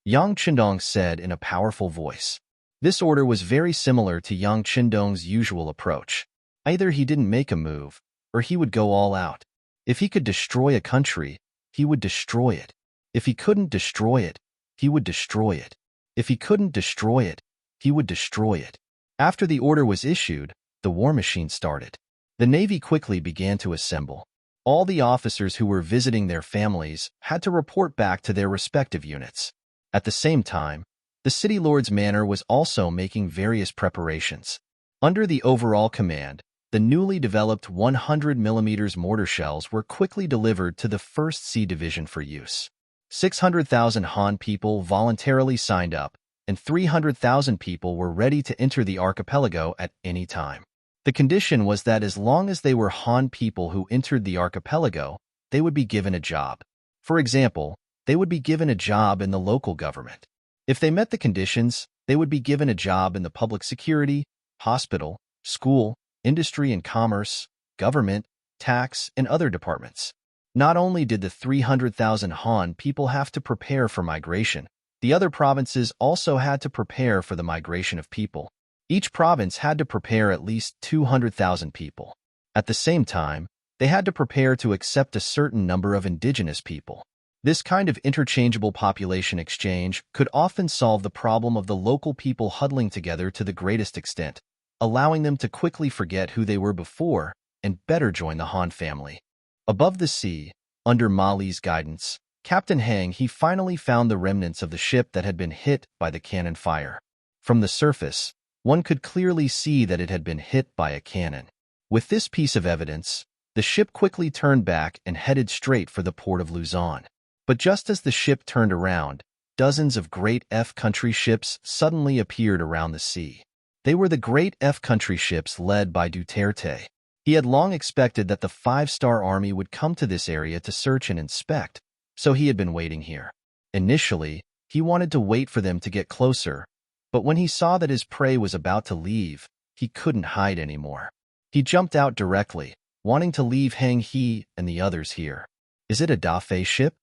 Yang Chendong said in a powerful voice. This order was very similar to Yang Chendong's usual approach. Either he didn't make a move, or he would go all out. If he could destroy a country, he would destroy it. If he couldn't destroy it, he would destroy it. If he couldn't destroy it, he would destroy it. After the order was issued, the war machine started. The Navy quickly began to assemble. All the officers who were visiting their families had to report back to their respective units. At the same time, the city lord's manor was also making various preparations. Under the overall command, the newly developed 100mm mortar shells were quickly delivered to the 1st Sea Division for use. 600,000 Han people voluntarily signed up, and 300,000 people were ready to enter the archipelago at any time. The condition was that as long as they were Han people who entered the archipelago, they would be given a job. For example, they would be given a job in the local government. If they met the conditions, they would be given a job in the public security, hospital, school, industry and commerce, government, tax, and other departments. Not only did the 300,000 Han people have to prepare for migration, the other provinces also had to prepare for the migration of people. Each province had to prepare at least 200,000 people. At the same time, they had to prepare to accept a certain number of indigenous people. This kind of interchangeable population exchange could often solve the problem of the local people huddling together to the greatest extent, allowing them to quickly forget who they were before and better join the Han family. Above the sea, under Ma Li's guidance, Captain Hang he finally found the remnants of the ship that had been hit by the cannon fire. From the surface, one could clearly see that it had been hit by a cannon. With this piece of evidence, the ship quickly turned back and headed straight for the port of Luzon. But just as the ship turned around, dozens of Great F Country ships suddenly appeared around the sea. They were the Great F Country ships led by Duterte. He had long expected that the 5-star army would come to this area to search and inspect, so he had been waiting here. Initially, he wanted to wait for them to get closer, but when he saw that his prey was about to leave, he couldn't hide anymore. He jumped out directly, wanting to leave Hang He and the others here. Is it a Dafei ship?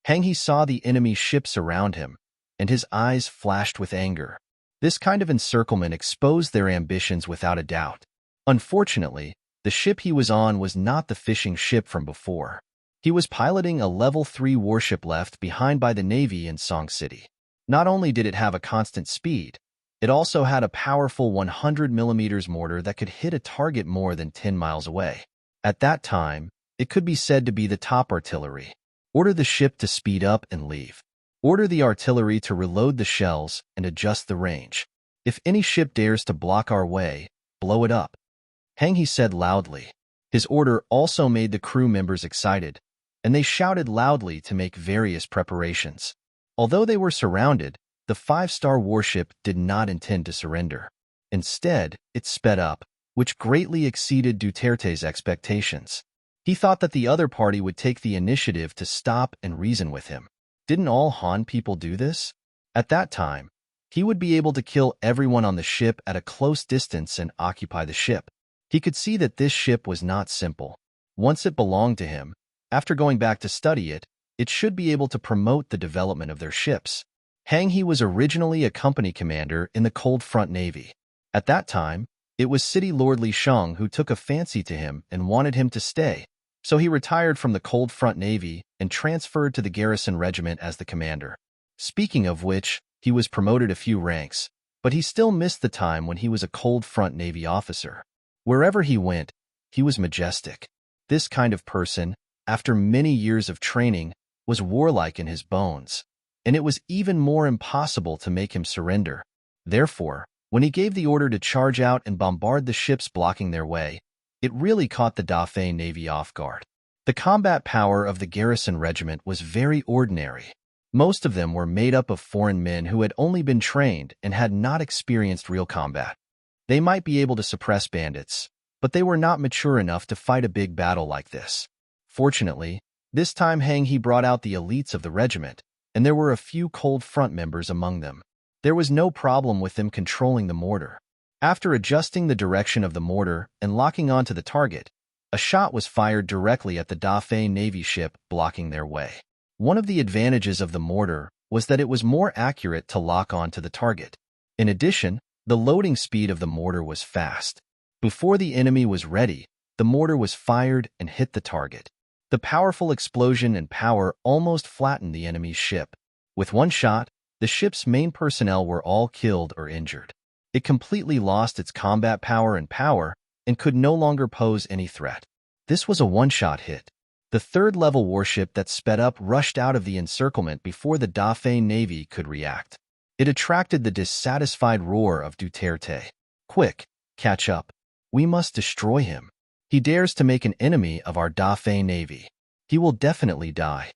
Hang He saw the enemy ships around him, and his eyes flashed with anger. This kind of encirclement exposed their ambitions without a doubt. Unfortunately, the ship he was on was not the fishing ship from before. He was piloting a Level 3 warship left behind by the Navy in Song City. Not only did it have a constant speed, it also had a powerful 100mm mortar that could hit a target more than 10 miles away. At that time, it could be said to be the top artillery. Order the ship to speed up and leave. Order the artillery to reload the shells and adjust the range. If any ship dares to block our way, blow it up. Hang He said loudly. His order also made the crew members excited, and they shouted loudly to make various preparations. Although they were surrounded, the 5-star warship did not intend to surrender. Instead, it sped up, which greatly exceeded Duterte's expectations. He thought that the other party would take the initiative to stop and reason with him. Didn't all Han people do this? At that time, he would be able to kill everyone on the ship at a close distance and occupy the ship. He could see that this ship was not simple. Once it belonged to him, after going back to study it, it should be able to promote the development of their ships. Hang He was originally a company commander in the Cold Front Navy. At that time, it was City Lord Li Sheng who took a fancy to him and wanted him to stay, so he retired from the Cold Front Navy and transferred to the Garrison Regiment as the commander. Speaking of which, he was promoted a few ranks, but he still missed the time when he was a Cold Front Navy officer. Wherever he went, he was majestic. This kind of person, after many years of training, was warlike in his bones, and it was even more impossible to make him surrender. Therefore, when he gave the order to charge out and bombard the ships blocking their way, it really caught the Dafei Navy off guard. The combat power of the Garrison Regiment was very ordinary. Most of them were made up of foreign men who had only been trained and had not experienced real combat. They might be able to suppress bandits, but they were not mature enough to fight a big battle like this. Fortunately, this time Hang He brought out the elites of the regiment, and there were a few Cold Front members among them. There was no problem with them controlling the mortar. After adjusting the direction of the mortar and locking onto the target, a shot was fired directly at the Dafei Navy ship blocking their way. One of the advantages of the mortar was that it was more accurate to lock onto the target. In addition, the loading speed of the mortar was fast. Before the enemy was ready, the mortar was fired and hit the target. The powerful explosion and power almost flattened the enemy's ship. With one shot, the ship's main personnel were all killed or injured. It completely lost its combat power and power and could no longer pose any threat. This was a one-shot hit. The third-level warship that sped up rushed out of the encirclement before the Dauphin Navy could react. It attracted the dissatisfied roar of Duterte. "Quick, catch up. We must destroy him. He dares to make an enemy of our Dauphin Navy. He will definitely die."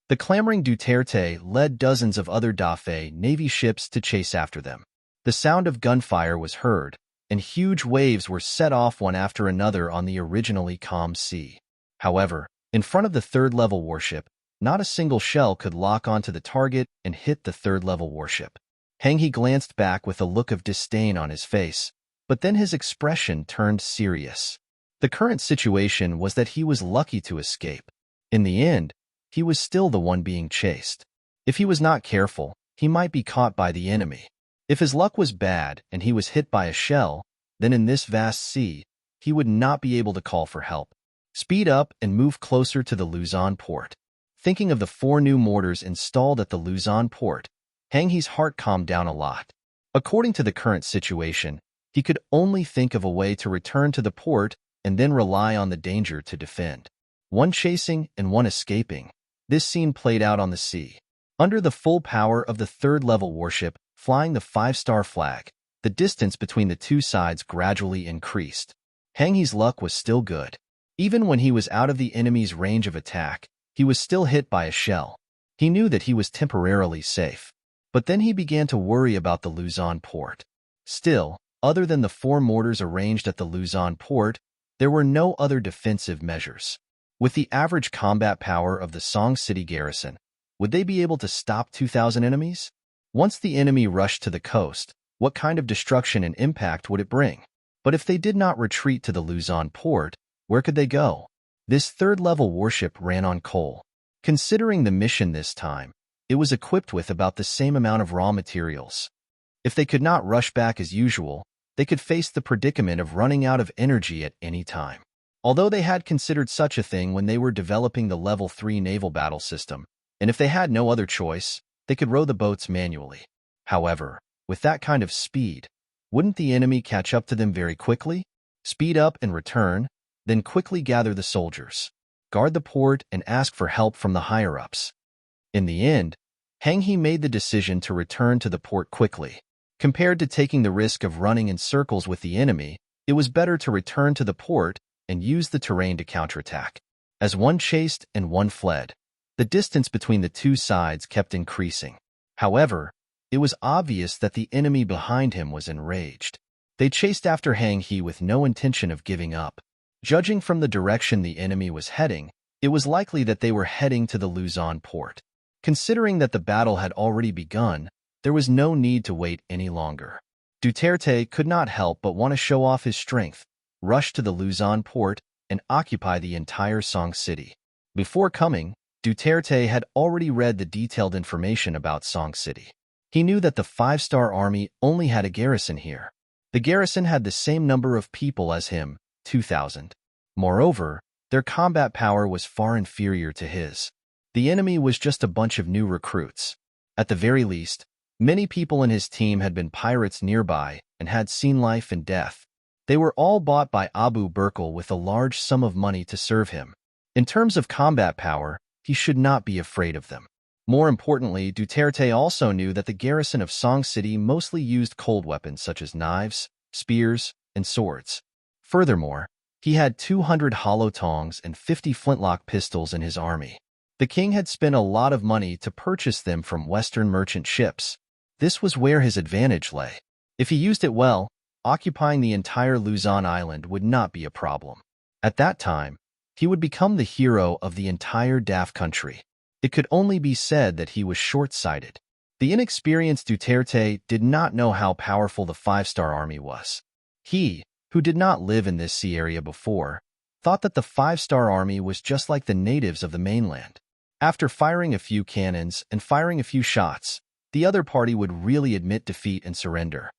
The clamoring Duterte led dozens of other Dauphin Navy ships to chase after them. The sound of gunfire was heard, and huge waves were set off one after another on the originally calm sea. However, in front of the third-level warship, not a single shell could lock onto the target and hit the third-level warship. Hang He glanced back with a look of disdain on his face, but then his expression turned serious. The current situation was that he was lucky to escape. In the end, he was still the one being chased. If he was not careful, he might be caught by the enemy. If his luck was bad and he was hit by a shell, then in this vast sea, he would not be able to call for help. Speed up and move closer to the Luzon port. Thinking of the 4 new mortars installed at the Luzon port, Hang He's heart calmed down a lot. According to the current situation, he could only think of a way to return to the port and then rely on the danger to defend. One chasing and one escaping. This scene played out on the sea. Under the full power of the third-level warship flying the 5-star flag, the distance between the two sides gradually increased. Hang He's luck was still good. Even when he was out of the enemy's range of attack, he was still hit by a shell. He knew that he was temporarily safe. But then he began to worry about the Luzon port. Still, other than the 4 mortars arranged at the Luzon port, there were no other defensive measures. With the average combat power of the Song City garrison, would they be able to stop 2,000 enemies? Once the enemy rushed to the coast, what kind of destruction and impact would it bring? But if they did not retreat to the Luzon port, where could they go? This third-level warship ran on coal. Considering the mission this time, it was equipped with about the same amount of raw materials. If they could not rush back as usual, they could face the predicament of running out of energy at any time. Although they had considered such a thing when they were developing the Level 3 naval battle system, and if they had no other choice, they could row the boats manually. However, with that kind of speed, wouldn't the enemy catch up to them very quickly? Speed up and return, then quickly gather the soldiers, guard the port, and ask for help from the higher-ups. In the end, Hang He made the decision to return to the port quickly. Compared to taking the risk of running in circles with the enemy, it was better to return to the port and use the terrain to counterattack. As one chased and one fled, the distance between the two sides kept increasing. However, it was obvious that the enemy behind him was enraged. They chased after Hang He with no intention of giving up. Judging from the direction the enemy was heading, it was likely that they were heading to the Luzon port. Considering that the battle had already begun, there was no need to wait any longer. Duterte could not help but want to show off his strength, rush to the Luzon port, and occupy the entire Song City. Before coming, Duterte had already read the detailed information about Song City. He knew that the 5-star army only had a garrison here. The garrison had the same number of people as him, 2,000. Moreover, their combat power was far inferior to his. The enemy was just a bunch of new recruits. At the very least, many people in his team had been pirates nearby and had seen life and death. They were all bought by Abu Burkle with a large sum of money to serve him. In terms of combat power, he should not be afraid of them. More importantly, Duterte also knew that the garrison of Song City mostly used cold weapons such as knives, spears, and swords. Furthermore, he had 200 hollow tongs and 50 flintlock pistols in his army. The king had spent a lot of money to purchase them from Western merchant ships. This was where his advantage lay. If he used it well, occupying the entire Luzon island would not be a problem. At that time, he would become the hero of the entire Daf country. It could only be said that he was short-sighted. The inexperienced Duterte did not know how powerful the 5-star army was. He, who did not live in this sea area before, thought that the 5-star army was just like the natives of the mainland. After firing a few cannons and firing a few shots, the other party would really admit defeat and surrender.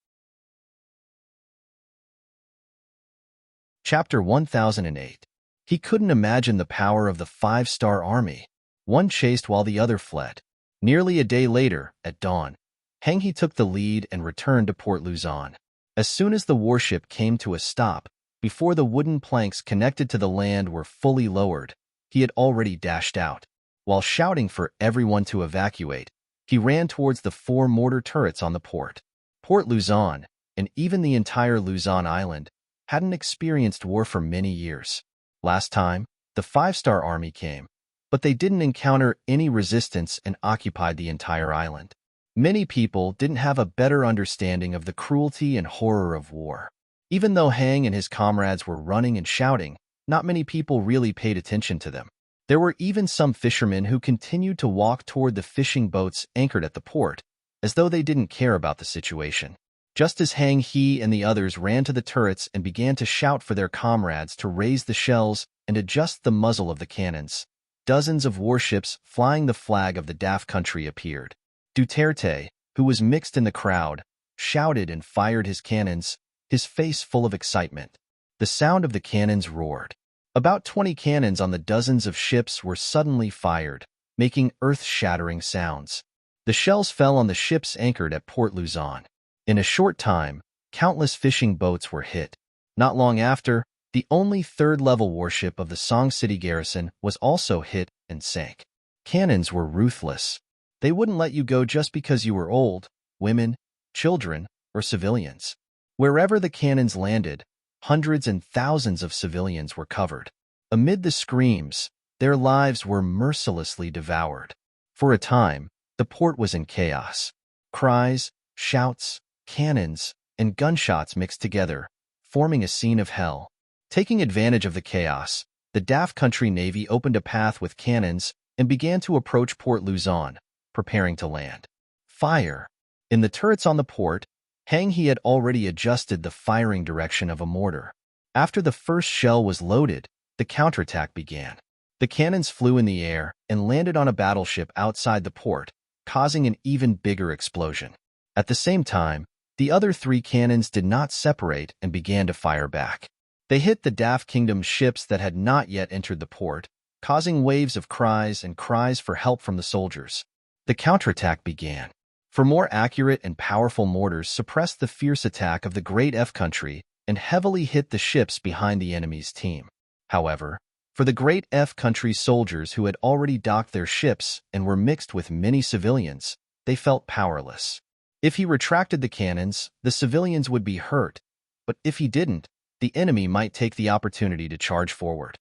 Chapter 1008. He couldn't imagine the power of the 5-star army. One chased while the other fled. Nearly a day later, at dawn, Hang He took the lead and returned to Port Luzon. As soon as the warship came to a stop, Before the wooden planks connected to the land were fully lowered, he had already dashed out. While shouting for everyone to evacuate, he ran towards the 4 mortar turrets on the port. Port Luzon, and even the entire Luzon Island, hadn't experienced war for many years. Last time, the 5-star army came, but they didn't encounter any resistance and occupied the entire island. Many people didn't have a better understanding of the cruelty and horror of war. Even though Hang and his comrades were running and shouting, not many people really paid attention to them. There were even some fishermen who continued to walk toward the fishing boats anchored at the port, as though they didn't care about the situation. Just as Hang He and the others ran to the turrets and began to shout for their comrades to raise the shells and adjust the muzzle of the cannons, dozens of warships flying the flag of the Daf country appeared. Duterte, who was mixed in the crowd, shouted and fired his cannons, his face full of excitement. The sound of the cannons roared. About 20 cannons on the dozens of ships were suddenly fired, making earth-shattering sounds. The shells fell on the ships anchored at Port Luzon. In a short time, countless fishing boats were hit. Not long after, the only 3rd-level warship of the Song City garrison was also hit and sank. Cannons were ruthless. They wouldn't let you go just because you were old, women, children, or civilians. Wherever the cannons landed, hundreds and thousands of civilians were covered. Amid the screams, their lives were mercilessly devoured. For a time, the port was in chaos. Cries, shouts, cannons, and gunshots mixed together, forming a scene of hell. Taking advantage of the chaos, the Daf country navy opened a path with cannons and began to approach Port Luzon, preparing to land. Fire! In the turrets on the port, Hang He had already adjusted the firing direction of a mortar. After the first shell was loaded, the counterattack began. The cannons flew in the air and landed on a battleship outside the port, causing an even bigger explosion. At the same time, the other 3 cannons did not separate and began to fire back. They hit the Daf Kingdom's ships that had not yet entered the port, causing waves of cries and cries for help from the soldiers. The counterattack began. For more accurate and powerful mortars suppressed the fierce attack of the Great F country and heavily hit the ships behind the enemy's team. However, for the Great F country soldiers who had already docked their ships and were mixed with many civilians, they felt powerless. If he retracted the cannons, the civilians would be hurt, but if he didn't, the enemy might take the opportunity to charge forward.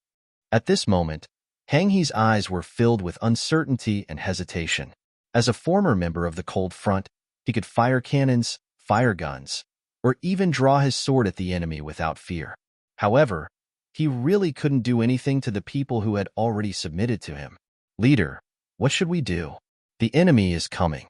At this moment, Hang He's eyes were filled with uncertainty and hesitation. As a former member of the Cold Front, he could fire cannons, fire guns, or even draw his sword at the enemy without fear. However, he really couldn't do anything to the people who had already submitted to him. "Leader, what should we do? The enemy is coming."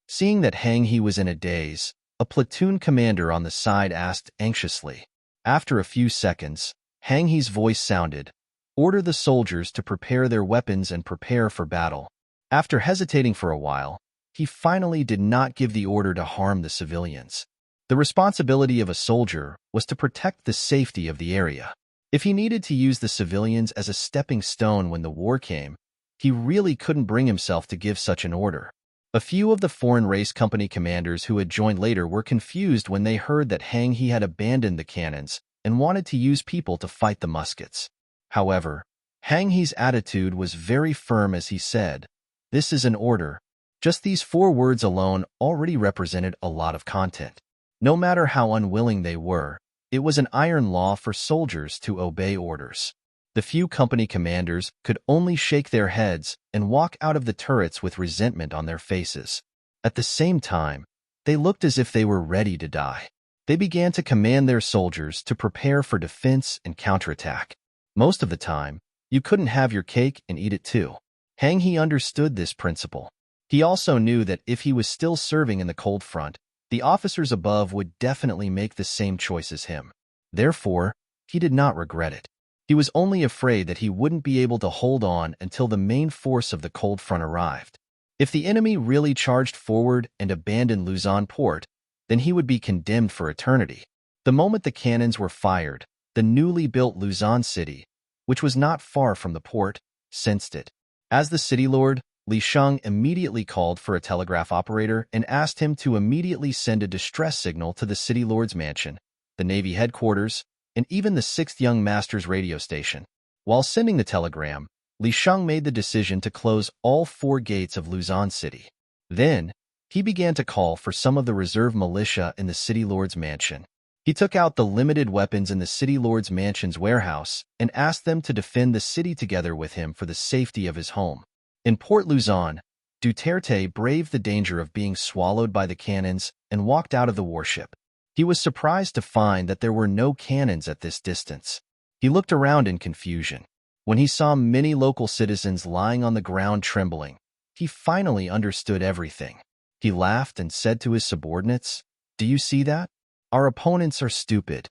Seeing that Hang He was in a daze, a platoon commander on the side asked anxiously. After a few seconds, Hang He's voice sounded, "Order the soldiers to prepare their weapons and prepare for battle." After hesitating for a while, he finally did not give the order to harm the civilians. The responsibility of a soldier was to protect the safety of the area. If he needed to use the civilians as a stepping stone when the war came, he really couldn't bring himself to give such an order. A few of the foreign race company commanders who had joined later were confused when they heard that Hang He had abandoned the cannons and wanted to use people to fight the muskets. However, Hang He's attitude was very firm as he said, "This is an order." Just these 4 words alone already represented a lot of content. No matter how unwilling they were, it was an iron law for soldiers to obey orders. The few company commanders could only shake their heads and walk out of the turrets with resentment on their faces. At the same time, they looked as if they were ready to die. They began to command their soldiers to prepare for defense and counterattack. Most of the time, you couldn't have your cake and eat it too. Hang He understood this principle. He also knew that if he was still serving in the cold front, the officers above would definitely make the same choice as him. Therefore, he did not regret it. He was only afraid that he wouldn't be able to hold on until the main force of the cold front arrived. If the enemy really charged forward and abandoned Luzon port, then he would be condemned for eternity. The moment the cannons were fired, the newly built Luzon city, which was not far from the port, sensed it. As the city lord, Li Sheng immediately called for a telegraph operator and asked him to immediately send a distress signal to the city lord's mansion, the Navy headquarters, and even the sixth young master's radio station. While sending the telegram, Li Sheng made the decision to close all 4 gates of Luzon City. Then, he began to call for some of the reserve militia in the city lord's mansion. He took out the limited weapons in the city lord's mansion's warehouse and asked them to defend the city together with him for the safety of his home. In Port Luzon, Duterte braved the danger of being swallowed by the cannons and walked out of the warship. He was surprised to find that there were no cannons at this distance. He looked around in confusion. When he saw many local citizens lying on the ground trembling, he finally understood everything. He laughed and said to his subordinates, "Do you see that? Our opponents are stupid.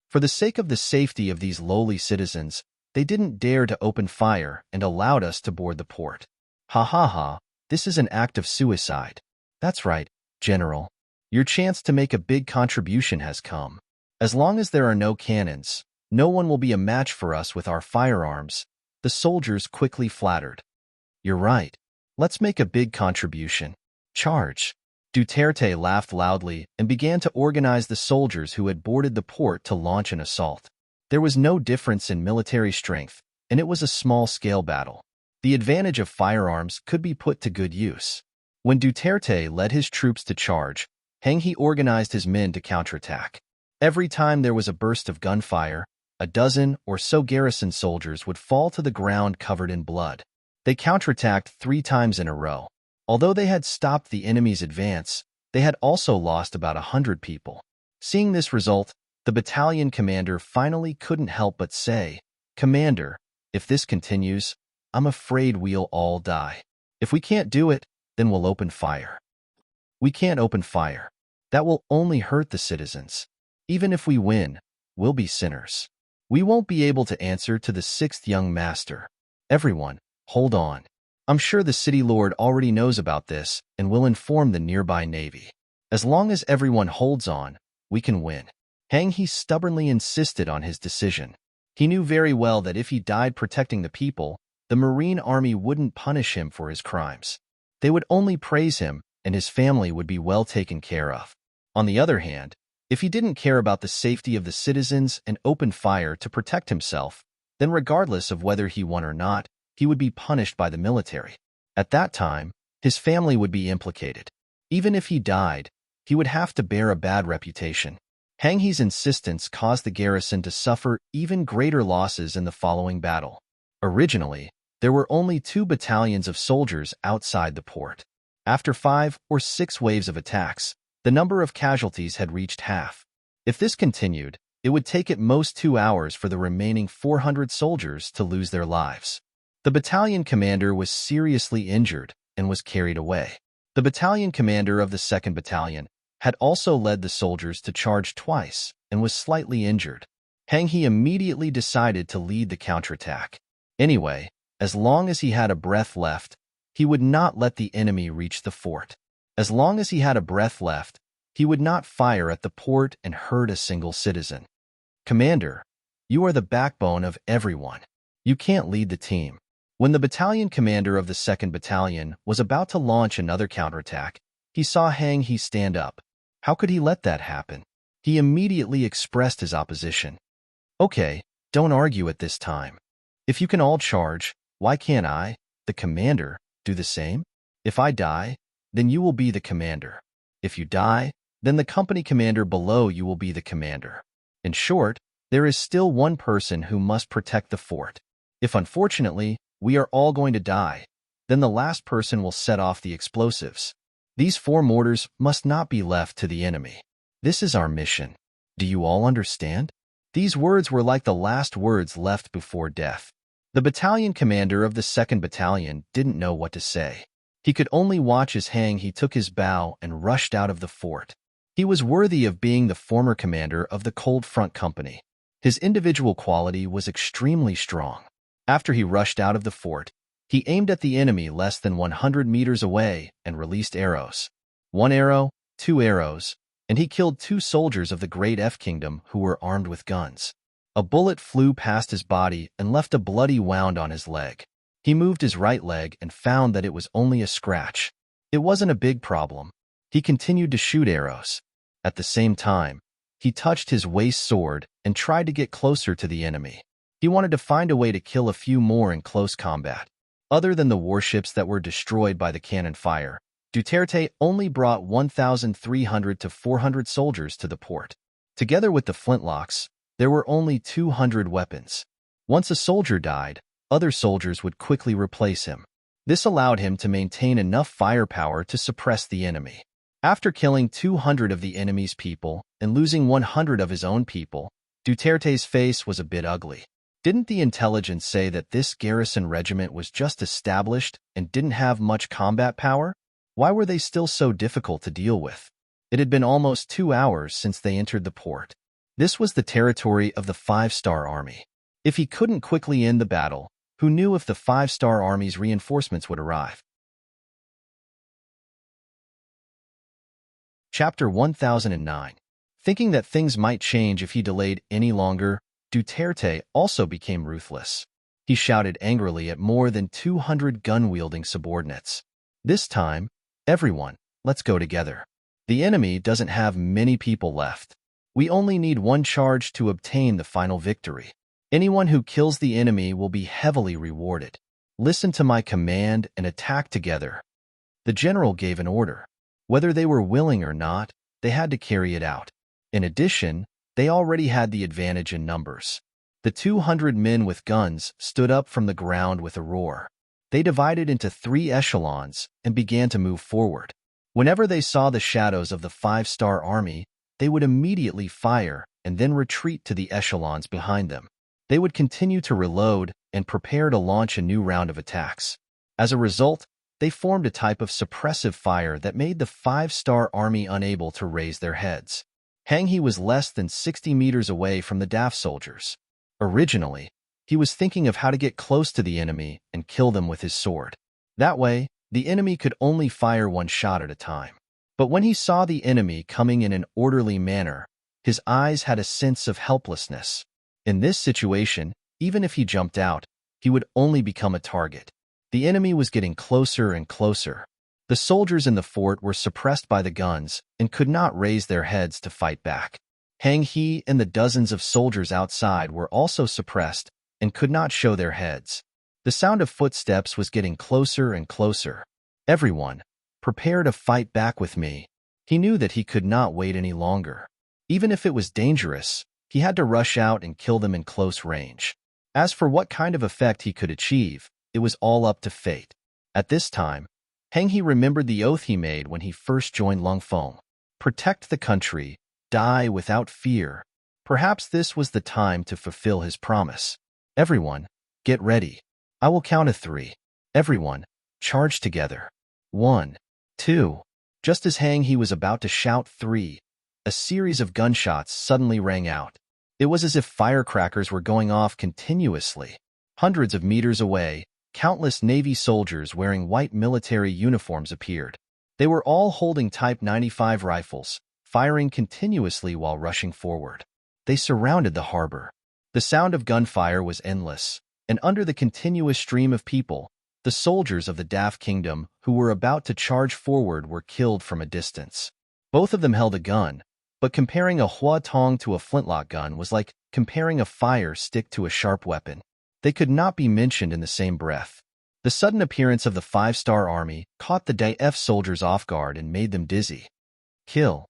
For the sake of the safety of these lowly citizens, they didn't dare to open fire and allowed us to board the port. Ha ha ha, this is an act of suicide." "That's right, General. Your chance to make a big contribution has come. As long as there are no cannons, no one will be a match for us with our firearms," the soldiers quickly flattered. "You're right. Let's make a big contribution. Charge." Duterte laughed loudly and began to organize the soldiers who had boarded the port to launch an assault. There was no difference in military strength, and it was a small-scale battle. The advantage of firearms could be put to good use. When Duterte led his troops to charge, Heng He organized his men to counterattack. Every time there was a burst of gunfire, a dozen or so garrison soldiers would fall to the ground covered in blood. They counterattacked 3 times in a row. Although they had stopped the enemy's advance, they had also lost about 100 people. Seeing this result, the battalion commander finally couldn't help but say, "Commander, if this continues, I'm afraid we'll all die. If we can't do it, then we'll open fire." "We can't open fire. That will only hurt the citizens. Even if we win, we'll be sinners. We won't be able to answer to the 6th young master. Everyone, hold on. I'm sure the city lord already knows about this and will inform the nearby navy. As long as everyone holds on, we can win." Heng He stubbornly insisted on his decision. He knew very well that if he died protecting the people, the Marine Army wouldn't punish him for his crimes. They would only praise him, and his family would be well taken care of. On the other hand, if he didn't care about the safety of the citizens and opened fire to protect himself, then regardless of whether he won or not, he would be punished by the military. At that time, his family would be implicated. Even if he died, he would have to bear a bad reputation. Heng He's insistence caused the garrison to suffer even greater losses in the following battle. Originally, there were only 2 battalions of soldiers outside the port. After 5 or 6 waves of attacks, the number of casualties had reached half. If this continued, it would take at most 2 hours for the remaining 400 soldiers to lose their lives. The battalion commander was seriously injured and was carried away. The battalion commander of the 2nd Battalion had also led the soldiers to charge twice and was slightly injured. Heng He immediately decided to lead the counterattack. Anyway, as long as he had a breath left, he would not let the enemy reach the fort. As long as he had a breath left, he would not fire at the port and hurt a single citizen. "Commander, you are the backbone of everyone. You can't lead the team." When the battalion commander of the 2nd Battalion was about to launch another counterattack, he saw Heng He stand up. How could he let that happen? He immediately expressed his opposition. "Okay, don't argue at this time. If you can all charge, why can't I, the commander, do the same? If I die, then you will be the commander. If you die, then the company commander below you will be the commander. In short, there is still one person who must protect the fort. If unfortunately, we are all going to die, then the last person will set off the explosives. These 4 mortars must not be left to the enemy. This is our mission. Do you all understand?" These words were like the last words left before death. The battalion commander of the 2nd Battalion didn't know what to say. He could only watch as Heng He took his bow and rushed out of the fort. He was worthy of being the former commander of the Cold Front Company. His individual quality was extremely strong. After he rushed out of the fort, he aimed at the enemy less than 100 meters away and released arrows. 1 arrow, 2 arrows, and he killed 2 soldiers of the Great F Kingdom who were armed with guns. A bullet flew past his body and left a bloody wound on his leg. He moved his right leg and found that it was only a scratch. It wasn't a big problem. He continued to shoot arrows. At the same time, he touched his waist sword and tried to get closer to the enemy. He wanted to find a way to kill a few more in close combat. Other than the warships that were destroyed by the cannon fire, Duterte only brought 1,300 to 400 soldiers to the port. Together with the flintlocks, there were only 200 weapons. Once a soldier died, other soldiers would quickly replace him. This allowed him to maintain enough firepower to suppress the enemy. After killing 200 of the enemy's people and losing 100 of his own people, Duterte's face was a bit ugly. Didn't the intelligence say that this garrison regiment was just established and didn't have much combat power? Why were they still so difficult to deal with? It had been almost 2 hours since they entered the port. This was the territory of the 5-star army. If he couldn't quickly end the battle, who knew if the 5-star army's reinforcements would arrive? Chapter 1009. Thinking that things might change if he delayed any longer, Duterte also became ruthless. He shouted angrily at more than 200 gun-wielding subordinates. This time, everyone, let's go together. The enemy doesn't have many people left. We only need one charge to obtain the final victory. Anyone who kills the enemy will be heavily rewarded. Listen to my command and attack together. The general gave an order. Whether they were willing or not, they had to carry it out. In addition, they already had the advantage in numbers. The 200 men with guns stood up from the ground with a roar. They divided into 3 echelons and began to move forward. Whenever they saw the shadows of the 5-star army, they would immediately fire and then retreat to the echelons behind them. They would continue to reload and prepare to launch a new round of attacks. As a result, they formed a type of suppressive fire that made the 5-star army unable to raise their heads. Hang He was less than 60 meters away from the DAF soldiers. Originally, he was thinking of how to get close to the enemy and kill them with his sword. That way, the enemy could only fire one shot at a time. But when he saw the enemy coming in an orderly manner, his eyes had a sense of helplessness. In this situation, even if he jumped out, he would only become a target. The enemy was getting closer and closer. The soldiers in the fort were suppressed by the guns and could not raise their heads to fight back. Hang He and the dozens of soldiers outside were also suppressed and could not show their heads. The sound of footsteps was getting closer and closer. Everyone, prepare to fight back with me. He knew that he could not wait any longer. Even if it was dangerous, he had to rush out and kill them in close range. As for what kind of effect he could achieve, it was all up to fate. At this time, Hang He remembered the oath he made when he first joined Lungfeng. Protect the country, die without fear. Perhaps this was the time to fulfill his promise. Everyone, get ready. I will count to 3. Everyone, charge together. 1, 2. Just as Hang He was about to shout 3, a series of gunshots suddenly rang out. It was as if firecrackers were going off continuously. Hundreds of meters away, countless Navy soldiers wearing white military uniforms appeared. They were all holding Type 95 rifles, firing continuously while rushing forward. They surrounded the harbor. The sound of gunfire was endless, and under the continuous stream of people, the soldiers of the DAF kingdom who were about to charge forward were killed from a distance. Both of them held a gun, but comparing a hua tong to a flintlock gun was like comparing a fire stick to a sharp weapon. They could not be mentioned in the same breath. The sudden appearance of the 5-star army caught the DAF soldiers off guard and made them dizzy. Kill.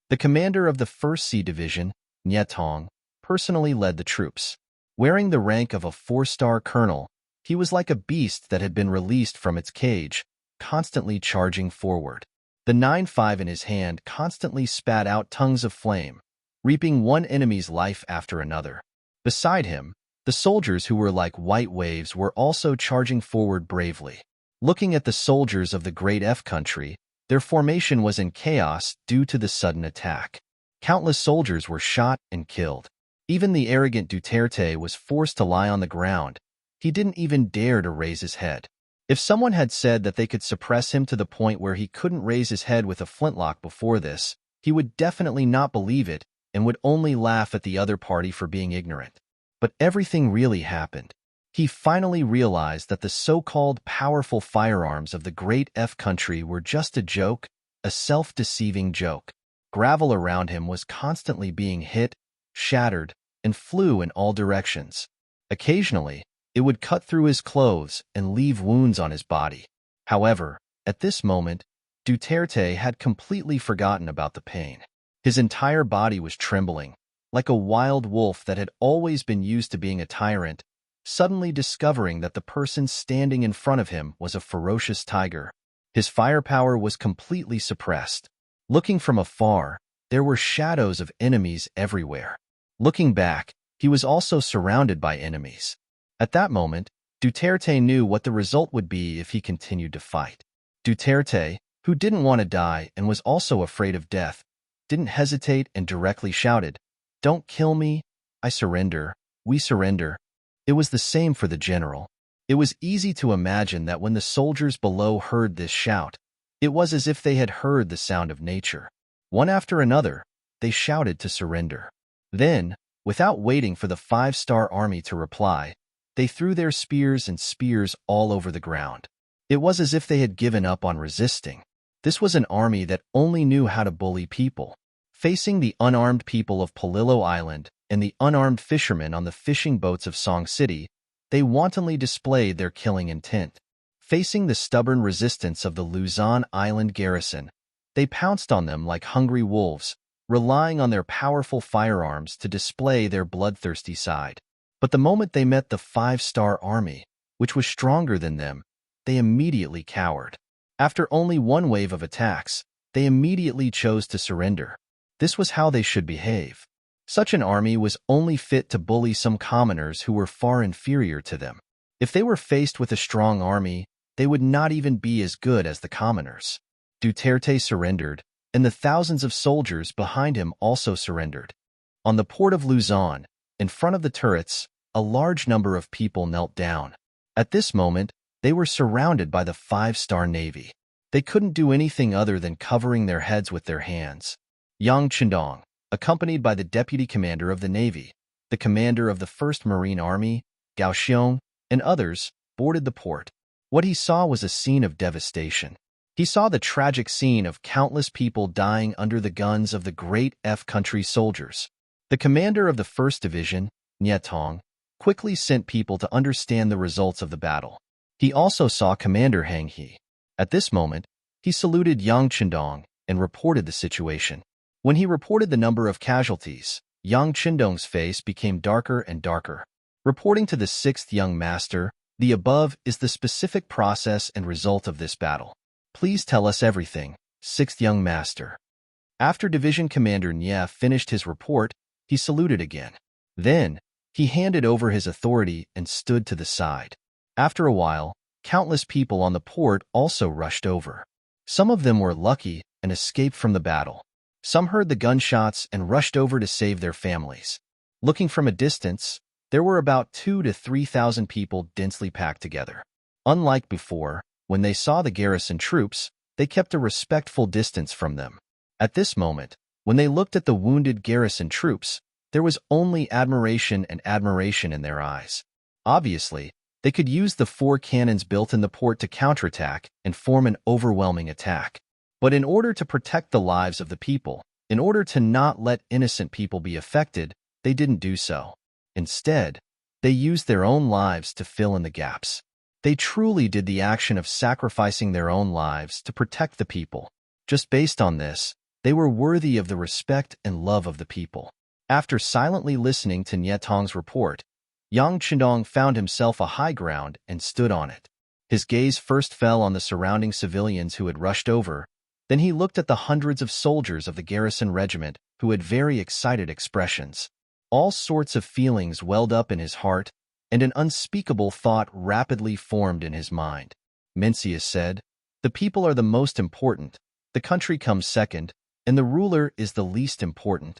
The commander of the 1st Sea Division, Nye Tong, personally led the troops. Wearing the rank of a 4-star colonel, he was like a beast that had been released from its cage, constantly charging forward. The 9.5 in his hand constantly spat out tongues of flame, reaping one enemy's life after another. Beside him, the soldiers who were like white waves were also charging forward bravely. Looking at the soldiers of the Great F country, their formation was in chaos due to the sudden attack. Countless soldiers were shot and killed. Even the arrogant Duterte was forced to lie on the ground. He didn't even dare to raise his head. If someone had said that they could suppress him to the point where he couldn't raise his head with a flintlock before this, he would definitely not believe it and would only laugh at the other party for being ignorant. But everything really happened. He finally realized that the so-called powerful firearms of the Great F country were just a joke, a self-deceiving joke. Gravel around him was constantly being hit, shattered, and flew in all directions. Occasionally, it would cut through his clothes and leave wounds on his body. However, at this moment, Duterte had completely forgotten about the pain. His entire body was trembling, like a wild wolf that had always been used to being a tyrant, suddenly discovering that the person standing in front of him was a ferocious tiger. His firepower was completely suppressed. Looking from afar, there were shadows of enemies everywhere. Looking back, he was also surrounded by enemies. At that moment, Duterte knew what the result would be if he continued to fight. Duterte, who didn't want to die and was also afraid of death, didn't hesitate and directly shouted, "Don't kill me, I surrender, we surrender." It was the same for the general. It was easy to imagine that when the soldiers below heard this shout, it was as if they had heard the sound of nature. One after another, they shouted to surrender. Then, without waiting for the 5-star army to reply, they threw their spears and spears all over the ground. It was as if they had given up on resisting. This was an army that only knew how to bully people. Facing the unarmed people of Polillo Island and the unarmed fishermen on the fishing boats of Song City, they wantonly displayed their killing intent. Facing the stubborn resistance of the Luzon Island garrison, they pounced on them like hungry wolves, relying on their powerful firearms to display their bloodthirsty side. But the moment they met the 5-star army, which was stronger than them, they immediately cowered. After only one wave of attacks, they immediately chose to surrender. This was how they should behave. Such an army was only fit to bully some commoners who were far inferior to them. If they were faced with a strong army, they would not even be as good as the commoners. Duterte surrendered, and the thousands of soldiers behind him also surrendered. On the port of Luzon, in front of the turrets, a large number of people knelt down. At this moment, they were surrounded by the 5-star Navy. They couldn't do anything other than covering their heads with their hands. Yang Chendong, accompanied by the deputy commander of the Navy, the commander of the 1st Marine Army, Gao Xiong, and others, boarded the port. What he saw was a scene of devastation. He saw the tragic scene of countless people dying under the guns of the great F country soldiers. The commander of the 1st Division, Nye Tong, quickly sent people to understand the results of the battle. He also saw Commander Hang He. At this moment, he saluted Yang Chendong and reported the situation. When he reported the number of casualties, Yang Chendong's face became darker and darker. Reporting to the 6th young master, the above is the specific process and result of this battle. Please tell us everything, 6th young master. After Division Commander Nye finished his report, he saluted again. Then, he handed over his authority and stood to the side. After a while, countless people on the port also rushed over. Some of them were lucky and escaped from the battle. Some heard the gunshots and rushed over to save their families. Looking from a distance, there were about 2,000 to 3,000 people densely packed together. Unlike before, when they saw the garrison troops, they kept a respectful distance from them. At this moment, when they looked at the wounded garrison troops, there was only admiration and admiration in their eyes. Obviously, they could use the 4 cannons built in the port to counterattack and form an overwhelming attack. But in order to protect the lives of the people, in order to not let innocent people be affected, they didn't do so. Instead, they used their own lives to fill in the gaps. They truly did the action of sacrificing their own lives to protect the people. Just based on this, they were worthy of the respect and love of the people. After silently listening to Nye Tong's report, Yang Chendong found himself a high ground and stood on it. His gaze first fell on the surrounding civilians who had rushed over, then he looked at the hundreds of soldiers of the garrison regiment who had very excited expressions. All sorts of feelings welled up in his heart, and an unspeakable thought rapidly formed in his mind. Mencius said, "The people are the most important, the country comes second, and the ruler is the least important."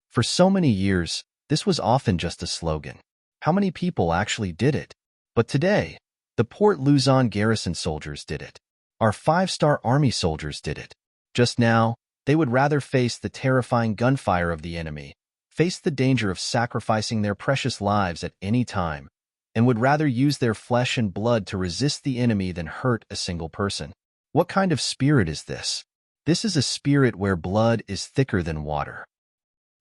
For so many years, this was often just a slogan. How many people actually did it? But today, the Port Luzon garrison soldiers did it. Our 5-star army soldiers did it. Just now, they would rather face the terrifying gunfire of the enemy, face the danger of sacrificing their precious lives at any time, and would rather use their flesh and blood to resist the enemy than hurt a single person. What kind of spirit is this? This is a spirit where blood is thicker than water.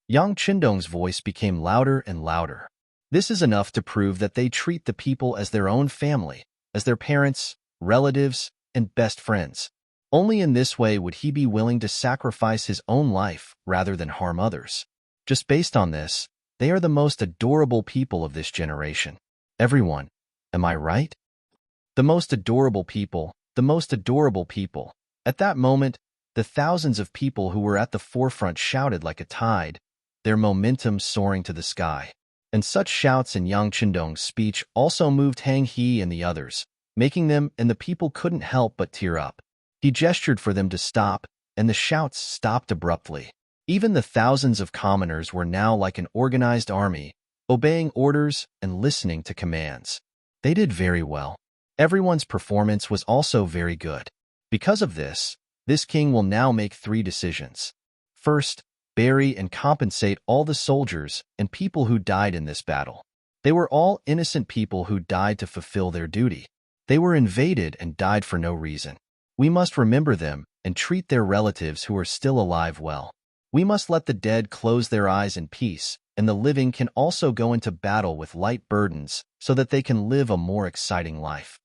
Yang Qindong's voice became louder and louder. This is enough to prove that they treat the people as their own family, as their parents, relatives, and best friends. Only in this way would he be willing to sacrifice his own life rather than harm others. Just based on this, they are the most adorable people of this generation. Everyone, am I right? The most adorable people, the most adorable people. At that moment, the thousands of people who were at the forefront shouted like a tide, their momentum soaring to the sky. And such shouts in Yang Qindong's speech also moved Hang He and the others, making them and the people couldn't help but tear up. He gestured for them to stop, and the shouts stopped abruptly. Even the thousands of commoners were now like an organized army, obeying orders and listening to commands. They did very well. Everyone's performance was also very good. Because of this king will now make 3 decisions. First, bury and compensate all the soldiers and people who died in this battle. They were all innocent people who died to fulfill their duty. They were invaded and died for no reason. We must remember them and treat their relatives who are still alive well. We must let the dead close their eyes in peace, and the living can also go into battle with light burdens so that they can live a more exciting life.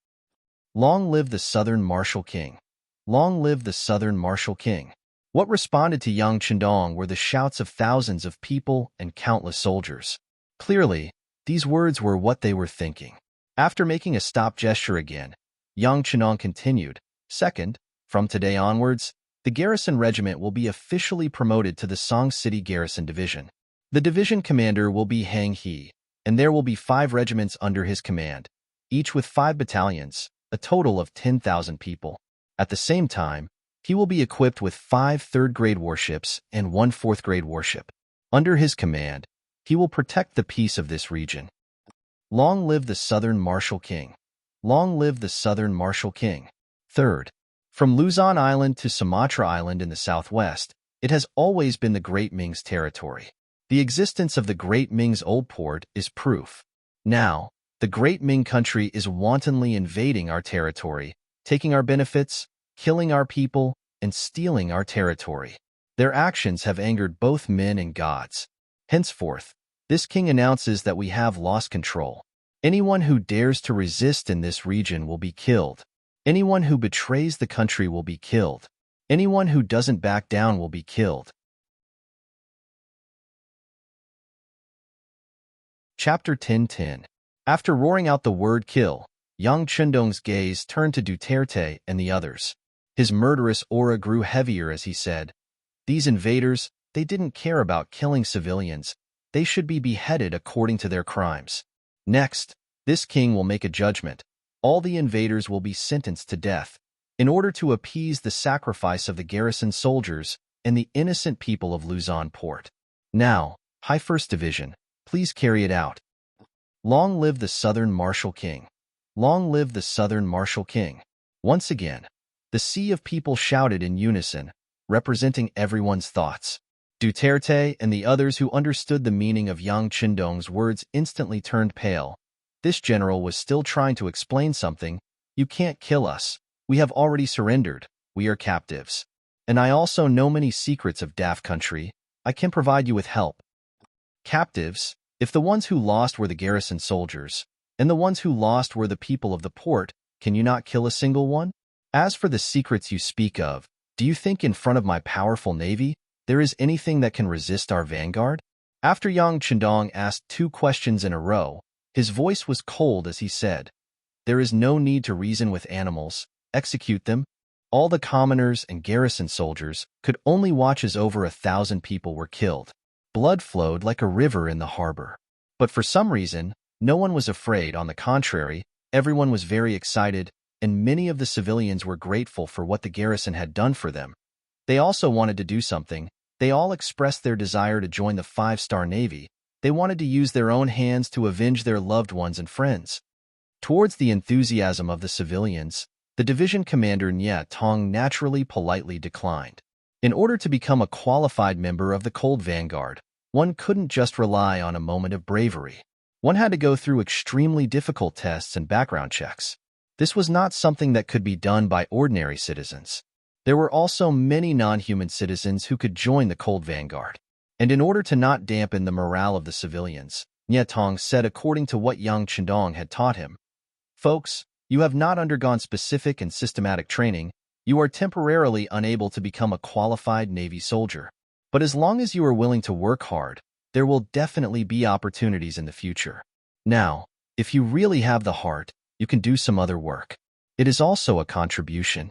Long live the Southern Martial King! Long live the Southern Martial King! What responded to Yang Qindong were the shouts of thousands of people and countless soldiers. Clearly, these words were what they were thinking. After making a stop gesture again, Yang Qindong continued, Second, from today onwards, the garrison regiment will be officially promoted to the Song City Garrison Division. The division commander will be Hang He, and there will be 5 regiments under his command, each with 5 battalions, a total of 10,000 people. At the same time, he will be equipped with 5 third-grade warships and 1 fourth-grade warship. Under his command, he will protect the peace of this region. Long live the Southern Martial King! Long live the Southern Martial King! Third, from Luzon Island to Sumatra Island in the southwest, it has always been the Great Ming's territory. The existence of the Great Ming's old port is proof. Now, the Great Ming country is wantonly invading our territory, taking our benefits, killing our people, and stealing our territory. Their actions have angered both men and gods. Henceforth, this king announces that we have lost control. Anyone who dares to resist in this region will be killed. Anyone who betrays the country will be killed. Anyone who doesn't back down will be killed. Chapter 10:10. After roaring out the word kill, Yang Qindong's gaze turned to Duterte and the others. His murderous aura grew heavier as he said, These invaders, they didn't care about killing civilians. They should be beheaded according to their crimes. Next, this king will make a judgment. All the invaders will be sentenced to death, in order to appease the sacrifice of the garrison soldiers and the innocent people of Luzon Port. Now, High First Division, please carry it out. Long live the Southern Martial King! Long live the Southern Martial King! Once again, the sea of people shouted in unison, representing everyone's thoughts. Duterte and the others who understood the meaning of Yang Qindong's words instantly turned pale. This general was still trying to explain something. You can't kill us. We have already surrendered. We are captives. And I also know many secrets of Daft Country. I can provide you with help. Captives? If the ones who lost were the garrison soldiers, and the ones who lost were the people of the port, can you not kill a single one? As for the secrets you speak of, do you think in front of my powerful navy, there is anything that can resist our vanguard? After Yang Qindong asked 2 questions in a row, his voice was cold as he said, There is no need to reason with animals. Execute them. All the commoners and garrison soldiers could only watch as over 1,000 people were killed. Blood flowed like a river in the harbor. But for some reason, no one was afraid. On the contrary, everyone was very excited, and many of the civilians were grateful for what the garrison had done for them. They also wanted to do something. They all expressed their desire to join the 5-star Navy. They wanted to use their own hands to avenge their loved ones and friends. Towards the enthusiasm of the civilians, the division commander Nye Tong naturally politely declined. In order to become a qualified member of the Cold Vanguard, one couldn't just rely on a moment of bravery. One had to go through extremely difficult tests and background checks. This was not something that could be done by ordinary citizens. There were also many non-human citizens who could join the Cold Vanguard. And in order to not dampen the morale of the civilians, Nie Tong said according to what Yang Chendong had taught him, "Folks, you have not undergone specific and systematic training. You are temporarily unable to become a qualified Navy soldier. But as long as you are willing to work hard, there will definitely be opportunities in the future. Now, if you really have the heart, you can do some other work. It is also a contribution."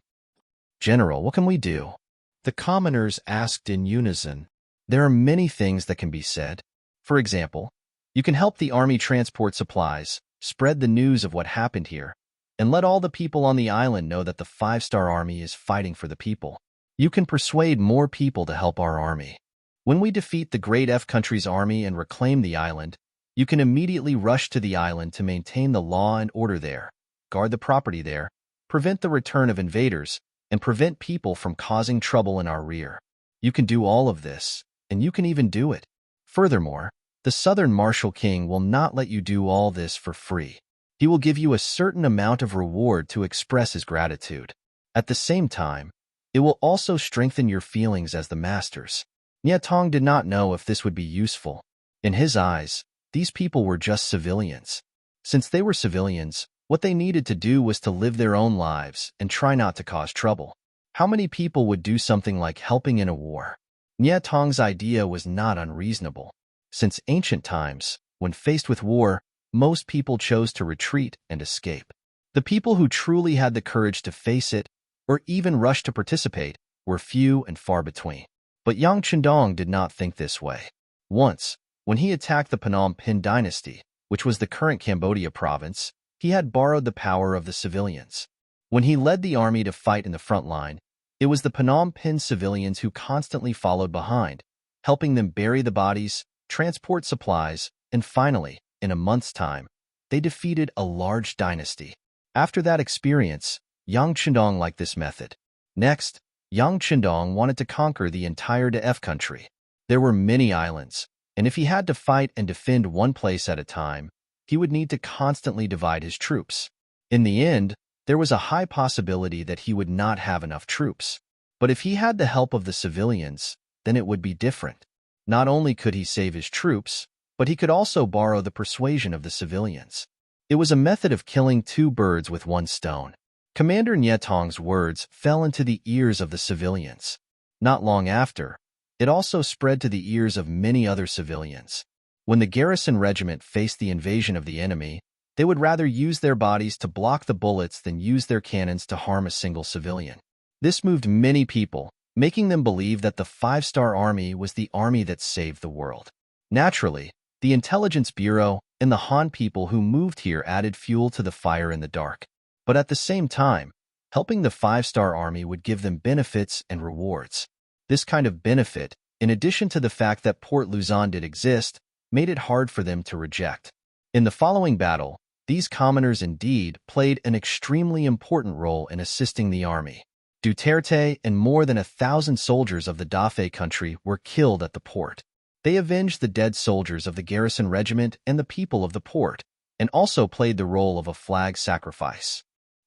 "General, what can we do?" the commoners asked in unison. "There are many things that can be said. For example, you can help the army transport supplies, spread the news of what happened here, and let all the people on the island know that the 5-star army is fighting for the people. You can persuade more people to help our army. When we defeat the Great F country's army and reclaim the island, you can immediately rush to the island to maintain the law and order there, guard the property there, prevent the return of invaders, and prevent people from causing trouble in our rear. You can do all of this, and you can even do it. Furthermore, the Southern Marshal King will not let you do all this for free. He will give you a certain amount of reward to express his gratitude. At the same time, it will also strengthen your feelings as the masters." Nie Tong did not know if this would be useful. In his eyes, these people were just civilians. Since they were civilians, what they needed to do was to live their own lives and try not to cause trouble. How many people would do something like helping in a war? Nie Tong's idea was not unreasonable. Since ancient times, when faced with war, most people chose to retreat and escape. The people who truly had the courage to face it, or even rush to participate, were few and far between. But Yang Chendong did not think this way. Once, when he attacked the Phnom Penh dynasty, which was the current Cambodia province, he had borrowed the power of the civilians. When he led the army to fight in the front line, it was the Phnom Penh civilians who constantly followed behind, helping them bury the bodies, transport supplies, and finally, in a month's time, they defeated a large dynasty. After that experience, Yang Chendong liked this method. Next, Yang Chendong wanted to conquer the entire Def country. There were many islands, and if he had to fight and defend one place at a time, he would need to constantly divide his troops. In the end, there was a high possibility that he would not have enough troops. But if he had the help of the civilians, then it would be different. Not only could he save his troops, but he could also borrow the persuasion of the civilians. It was a method of killing two birds with one stone. Commander Nie Tong's words fell into the ears of the civilians. Not long after, it also spread to the ears of many other civilians. When the garrison regiment faced the invasion of the enemy, they would rather use their bodies to block the bullets than use their cannons to harm a single civilian. This moved many people, making them believe that the 5-star army was the army that saved the world. Naturally, the Intelligence Bureau and the Han people who moved here added fuel to the fire in the dark. But at the same time, helping the 5-star army would give them benefits and rewards. This kind of benefit, in addition to the fact that Port Luzon did exist, made it hard for them to reject. In the following battle, these commoners indeed played an extremely important role in assisting the army. Duterte and more than 1,000 soldiers of the Dafe country were killed at the port. They avenged the dead soldiers of the garrison regiment and the people of the port, and also played the role of a flag sacrifice.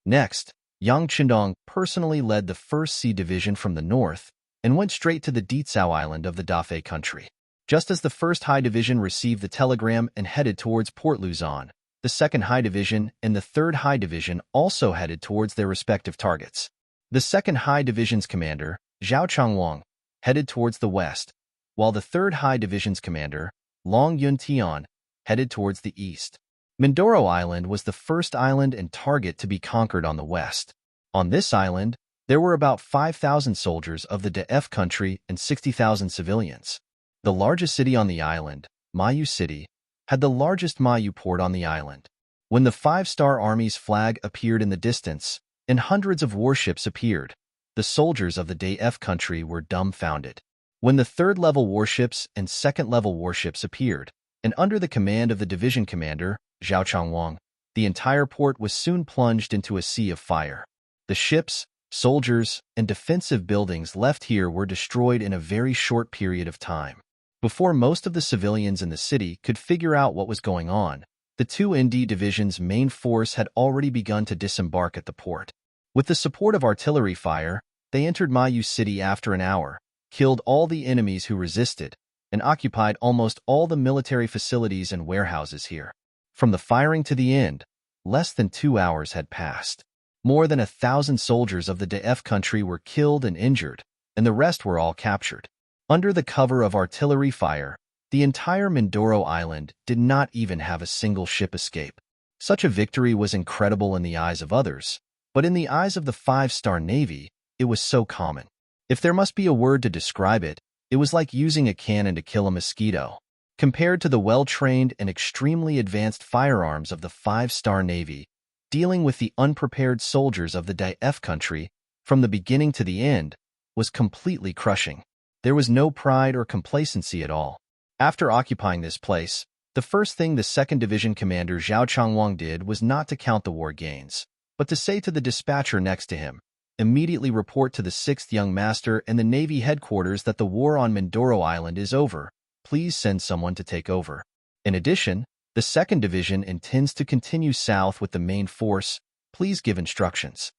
Next, Yang Chendong personally led the 1st Sea Division from the north and went straight to the Dietsao Island of the Dafe country. Just as the 1st High Division received the telegram and headed towards Port Luzon, the 2nd High Division and the 3rd High Division also headed towards their respective targets. The 2nd High Division's commander, Zhao Changwang, headed towards the west, while the 3rd High Division's commander, Long Yun Tian, headed towards the east. Mindoro Island was the first island and target to be conquered on the west. On this island, there were about 5,000 soldiers of the Def country and 60,000 civilians. The largest city on the island, Mayu City, had the largest Mayu port on the island. When the 5-star army's flag appeared in the distance, and hundreds of warships appeared, the soldiers of the Def country were dumbfounded. When the 3rd-level warships and 2nd-level warships appeared, and under the command of the division commander, Zhao Changwang, the entire port was soon plunged into a sea of fire. The ships, soldiers, and defensive buildings left here were destroyed in a very short period of time. Before most of the civilians in the city could figure out what was going on, the 2 ND Division's main force had already begun to disembark at the port. With the support of artillery fire, they entered Mayu City after an hour, killed all the enemies who resisted, and occupied almost all the military facilities and warehouses here. From the firing to the end, less than 2 hours had passed. More than 1,000 soldiers of the DF country were killed and injured, and the rest were all captured. Under the cover of artillery fire, the entire Mindoro Island did not even have a single ship escape. Such a victory was incredible in the eyes of others, but in the eyes of the 5-star Navy, it was so common. If there must be a word to describe it, it was like using a cannon to kill a mosquito. Compared to the well-trained and extremely advanced firearms of the 5-star Navy, dealing with the unprepared soldiers of the DF country, from the beginning to the end, was completely crushing. There was no pride or complacency at all. After occupying this place, the first thing the 2nd Division Commander Zhao Changwang did was not to count the war gains, but to say to the dispatcher next to him, "Immediately report to the 6th Young Master and the Navy headquarters that the war on Mindoro Island is over. Please send someone to take over." In addition, the 2nd Division intends to continue south with the main force. Please give instructions.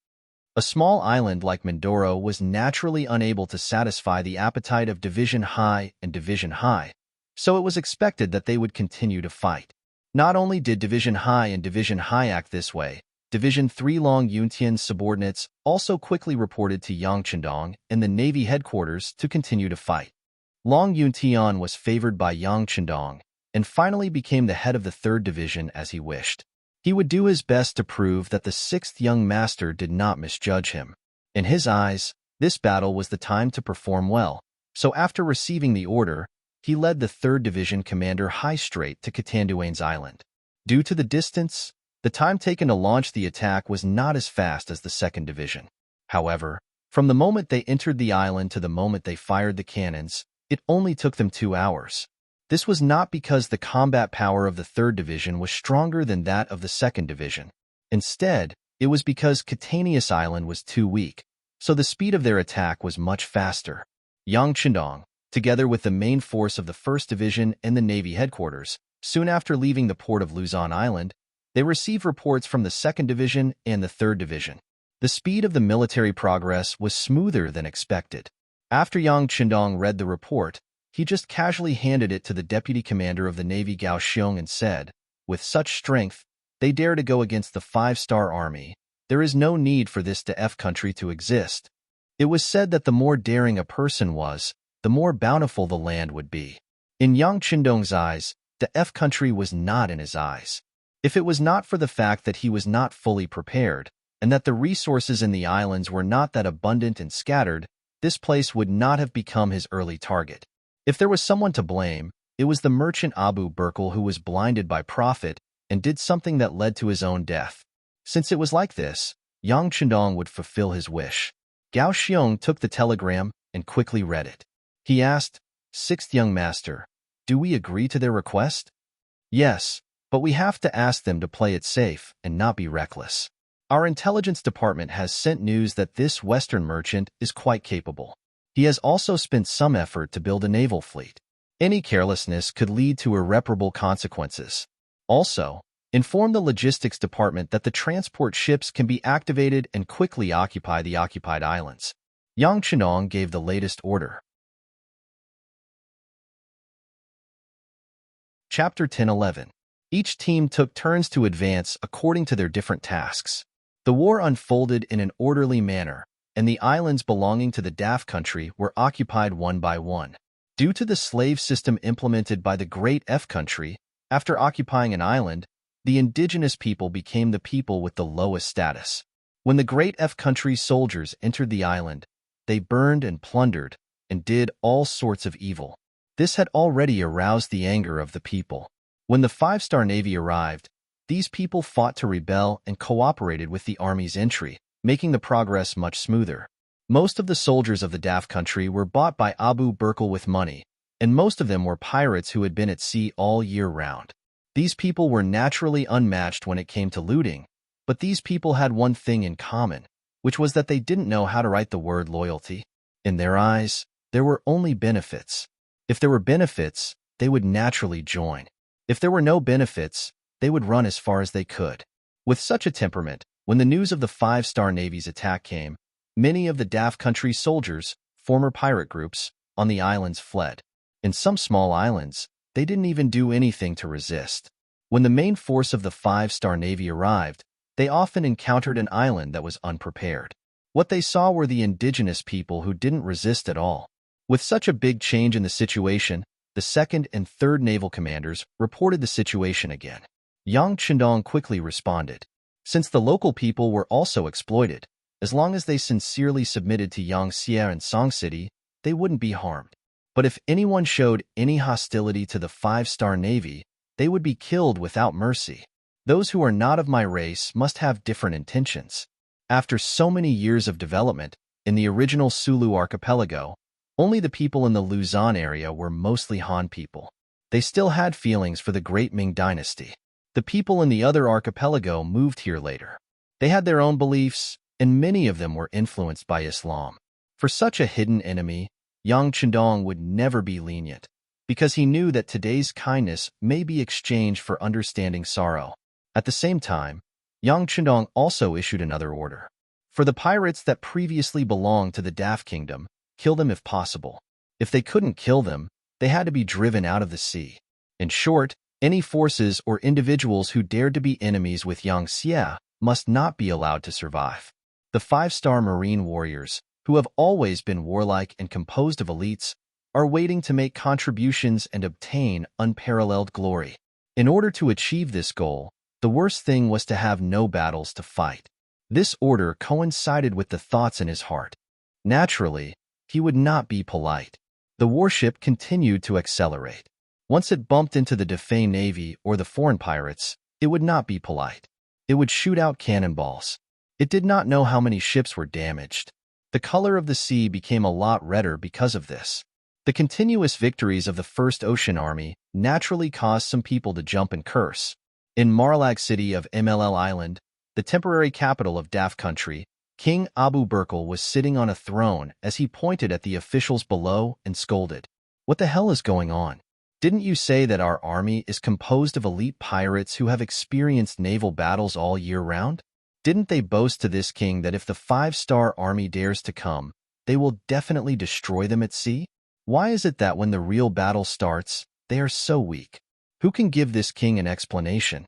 A small island like Mindoro was naturally unable to satisfy the appetite of Division High and Division High, so it was expected that they would continue to fight. Not only did Division High and Division High act this way, Division 3 Long Yuntian's subordinates also quickly reported to Yang Chendong and the Navy headquarters to continue to fight. Long Yuntian was favored by Yang Chendong and finally became the head of the 3rd Division as he wished. He would do his best to prove that the 6th Young Master did not misjudge him. In his eyes, this battle was the time to perform well, so after receiving the order, he led the 3rd Division commander high straight to Katanduane's island. Due to the distance, the time taken to launch the attack was not as fast as the 2nd Division. However, from the moment they entered the island to the moment they fired the cannons, it only took them 2 hours. This was not because the combat power of the 3rd Division was stronger than that of the 2nd Division. Instead, it was because Catanius Island was too weak, so the speed of their attack was much faster. Yang Chendong, together with the main force of the 1st Division and the Navy headquarters, soon after leaving the port of Luzon Island, they received reports from the 2nd Division and the 3rd Division. The speed of the military progress was smoother than expected. After Yang Chendong read the report, he just casually handed it to the deputy commander of the Navy Gao Xiong and said, "With such strength, they dare to go against the 5-star army. There is no need for this DF country to exist." It was said that the more daring a person was, the more bountiful the land would be. In Yang Chendong's eyes, DF country was not in his eyes. If it was not for the fact that he was not fully prepared, and that the resources in the islands were not that abundant and scattered, this place would not have become his early target. If there was someone to blame, it was the merchant Abu Burkle who was blinded by profit and did something that led to his own death. Since it was like this, Yang Chendong would fulfill his wish. Gao Xiong took the telegram and quickly read it. He asked, "6th Young Master, do we agree to their request?" "Yes, but we have to ask them to play it safe and not be reckless. Our intelligence department has sent news that this Western merchant is quite capable. He has also spent some effort to build a naval fleet. Any carelessness could lead to irreparable consequences. Also, inform the logistics department that the transport ships can be activated and quickly occupy the occupied islands." Yang Chendong gave the latest order. Chapter 10-11. Each team took turns to advance according to their different tasks. The war unfolded in an orderly manner, and the islands belonging to the DAF country were occupied one by one. Due to the slave system implemented by the Great F country, after occupying an island, the indigenous people became the people with the lowest status. When the Great F country soldiers entered the island, they burned and plundered and did all sorts of evil. This had already aroused the anger of the people. When the 5-star Navy arrived, these people fought to rebel and cooperated with the army's entry, making the progress much smoother. Most of the soldiers of the DAF country were bought by Abu Burkle with money, and most of them were pirates who had been at sea all year round. These people were naturally unmatched when it came to looting, but these people had one thing in common, which was that they didn't know how to write the word loyalty. In their eyes, there were only benefits. If there were benefits, they would naturally join. If there were no benefits, they would run as far as they could. With such a temperament, when the news of the 5-star Navy's attack came, many of the DAF country soldiers, former pirate groups, on the islands fled. In some small islands, they didn't even do anything to resist. When the main force of the five-star Navy arrived, they often encountered an island that was unprepared. What they saw were the indigenous people who didn't resist at all. With such a big change in the situation, the second and third naval commanders reported the situation again. Yang Chendong quickly responded. Since the local people were also exploited, as long as they sincerely submitted to Yang Xie and Song City, they wouldn't be harmed. But if anyone showed any hostility to the five-star Navy, they would be killed without mercy. Those who are not of my race must have different intentions. After so many years of development, in the original Sulu archipelago, only the people in the Luzon area were mostly Han people. They still had feelings for the great Ming dynasty. The people in the other archipelago moved here later. They had their own beliefs, and many of them were influenced by Islam. For such a hidden enemy, Yang Chendong would never be lenient, because he knew that today's kindness may be exchanged for understanding sorrow. At the same time, Yang Chendong also issued another order. For the pirates that previously belonged to the Daf Kingdom, kill them if possible. If they couldn't kill them, they had to be driven out of the sea. In short, any forces or individuals who dared to be enemies with Yang Xie must not be allowed to survive. The five-star Marine warriors, who have always been warlike and composed of elites, are waiting to make contributions and obtain unparalleled glory. In order to achieve this goal, the worst thing was to have no battles to fight. This order coincided with the thoughts in his heart. Naturally, he would not be polite. The warship continued to accelerate. Once it bumped into the Defei Navy or the foreign pirates, it would not be polite. It would shoot out cannonballs. It did not know how many ships were damaged. The color of the sea became a lot redder because of this. The continuous victories of the First Ocean Army naturally caused some people to jump and curse. In Marlag City of MLL Island, the temporary capital of Daf Country, King Abu Burkle was sitting on a throne as he pointed at the officials below and scolded. "What the hell is going on? Didn't you say that our army is composed of elite pirates who have experienced naval battles all year round? Didn't they boast to this king that if the five-star army dares to come, they will definitely destroy them at sea? Why is it that when the real battle starts, they are so weak? Who can give this king an explanation?"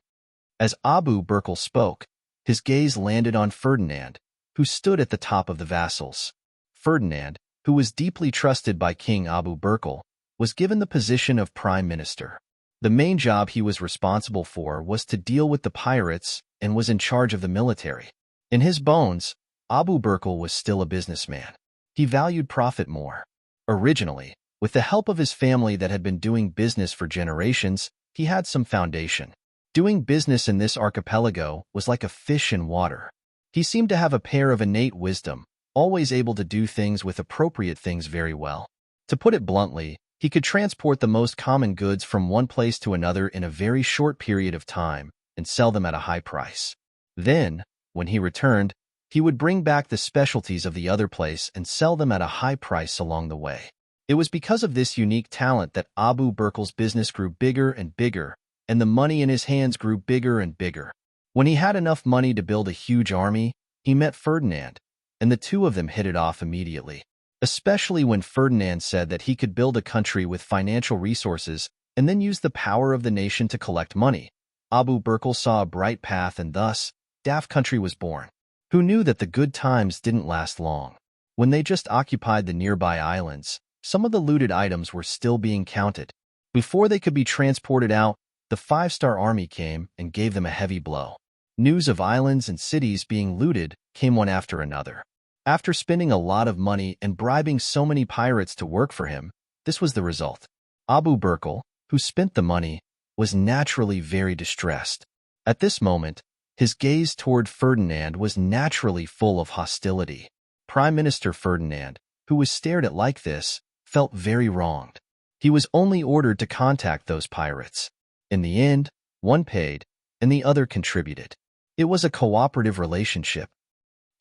As Abu Burkle spoke, his gaze landed on Ferdinand, who stood at the top of the vassals. Ferdinand, who was deeply trusted by King Abu Burkle, was given the position of prime minister. The main job he was responsible for was to deal with the pirates and was in charge of the military. In his bones, Abu Burkle was still a businessman. He valued profit more. Originally, with the help of his family that had been doing business for generations, he had some foundation. Doing business in this archipelago was like a fish in water. He seemed to have a pair of innate wisdom, always able to do things with appropriate things very well. To put it bluntly, he could transport the most common goods from one place to another in a very short period of time and sell them at a high price. Then, when he returned, he would bring back the specialties of the other place and sell them at a high price along the way. It was because of this unique talent that Abu Burkle's business grew bigger and bigger, and the money in his hands grew bigger and bigger. When he had enough money to build a huge army, he met Ferdinand, and the two of them hit it off immediately. Especially when Ferdinand said that he could build a country with financial resources and then use the power of the nation to collect money. Abu Burkle saw a bright path, and thus, Daf Country was born. Who knew that the good times didn't last long? When they just occupied the nearby islands, some of the looted items were still being counted. Before they could be transported out, the five-star army came and gave them a heavy blow. News of islands and cities being looted came one after another. After spending a lot of money and bribing so many pirates to work for him, this was the result. Abu Burkle, who spent the money, was naturally very distressed. At this moment, his gaze toward Ferdinand was naturally full of hostility. Prime Minister Ferdinand, who was stared at like this, felt very wronged. He was only ordered to contact those pirates. In the end, one paid, and the other contributed. It was a cooperative relationship.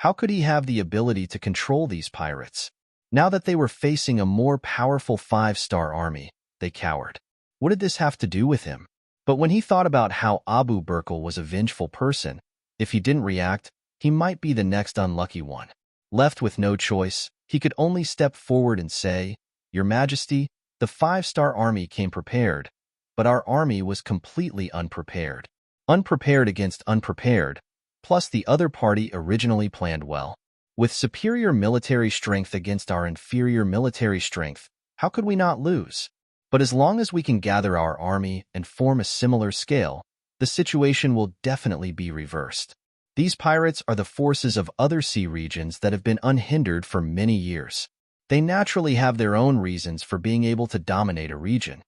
How could he have the ability to control these pirates? Now that they were facing a more powerful five-star army, they cowered. What did this have to do with him? But when he thought about how Abu Burkle was a vengeful person, if he didn't react, he might be the next unlucky one. Left with no choice, he could only step forward and say, "Your Majesty, The five-star army came prepared, but our army was completely unprepared. Unprepared against unprepared, plus the other party originally planned well. With superior military strength against our inferior military strength, how could we not lose? But as long as we can gather our army and form a similar scale, the situation will definitely be reversed. These pirates are the forces of other sea regions that have been unhindered for many years. They naturally have their own reasons for being able to dominate a region.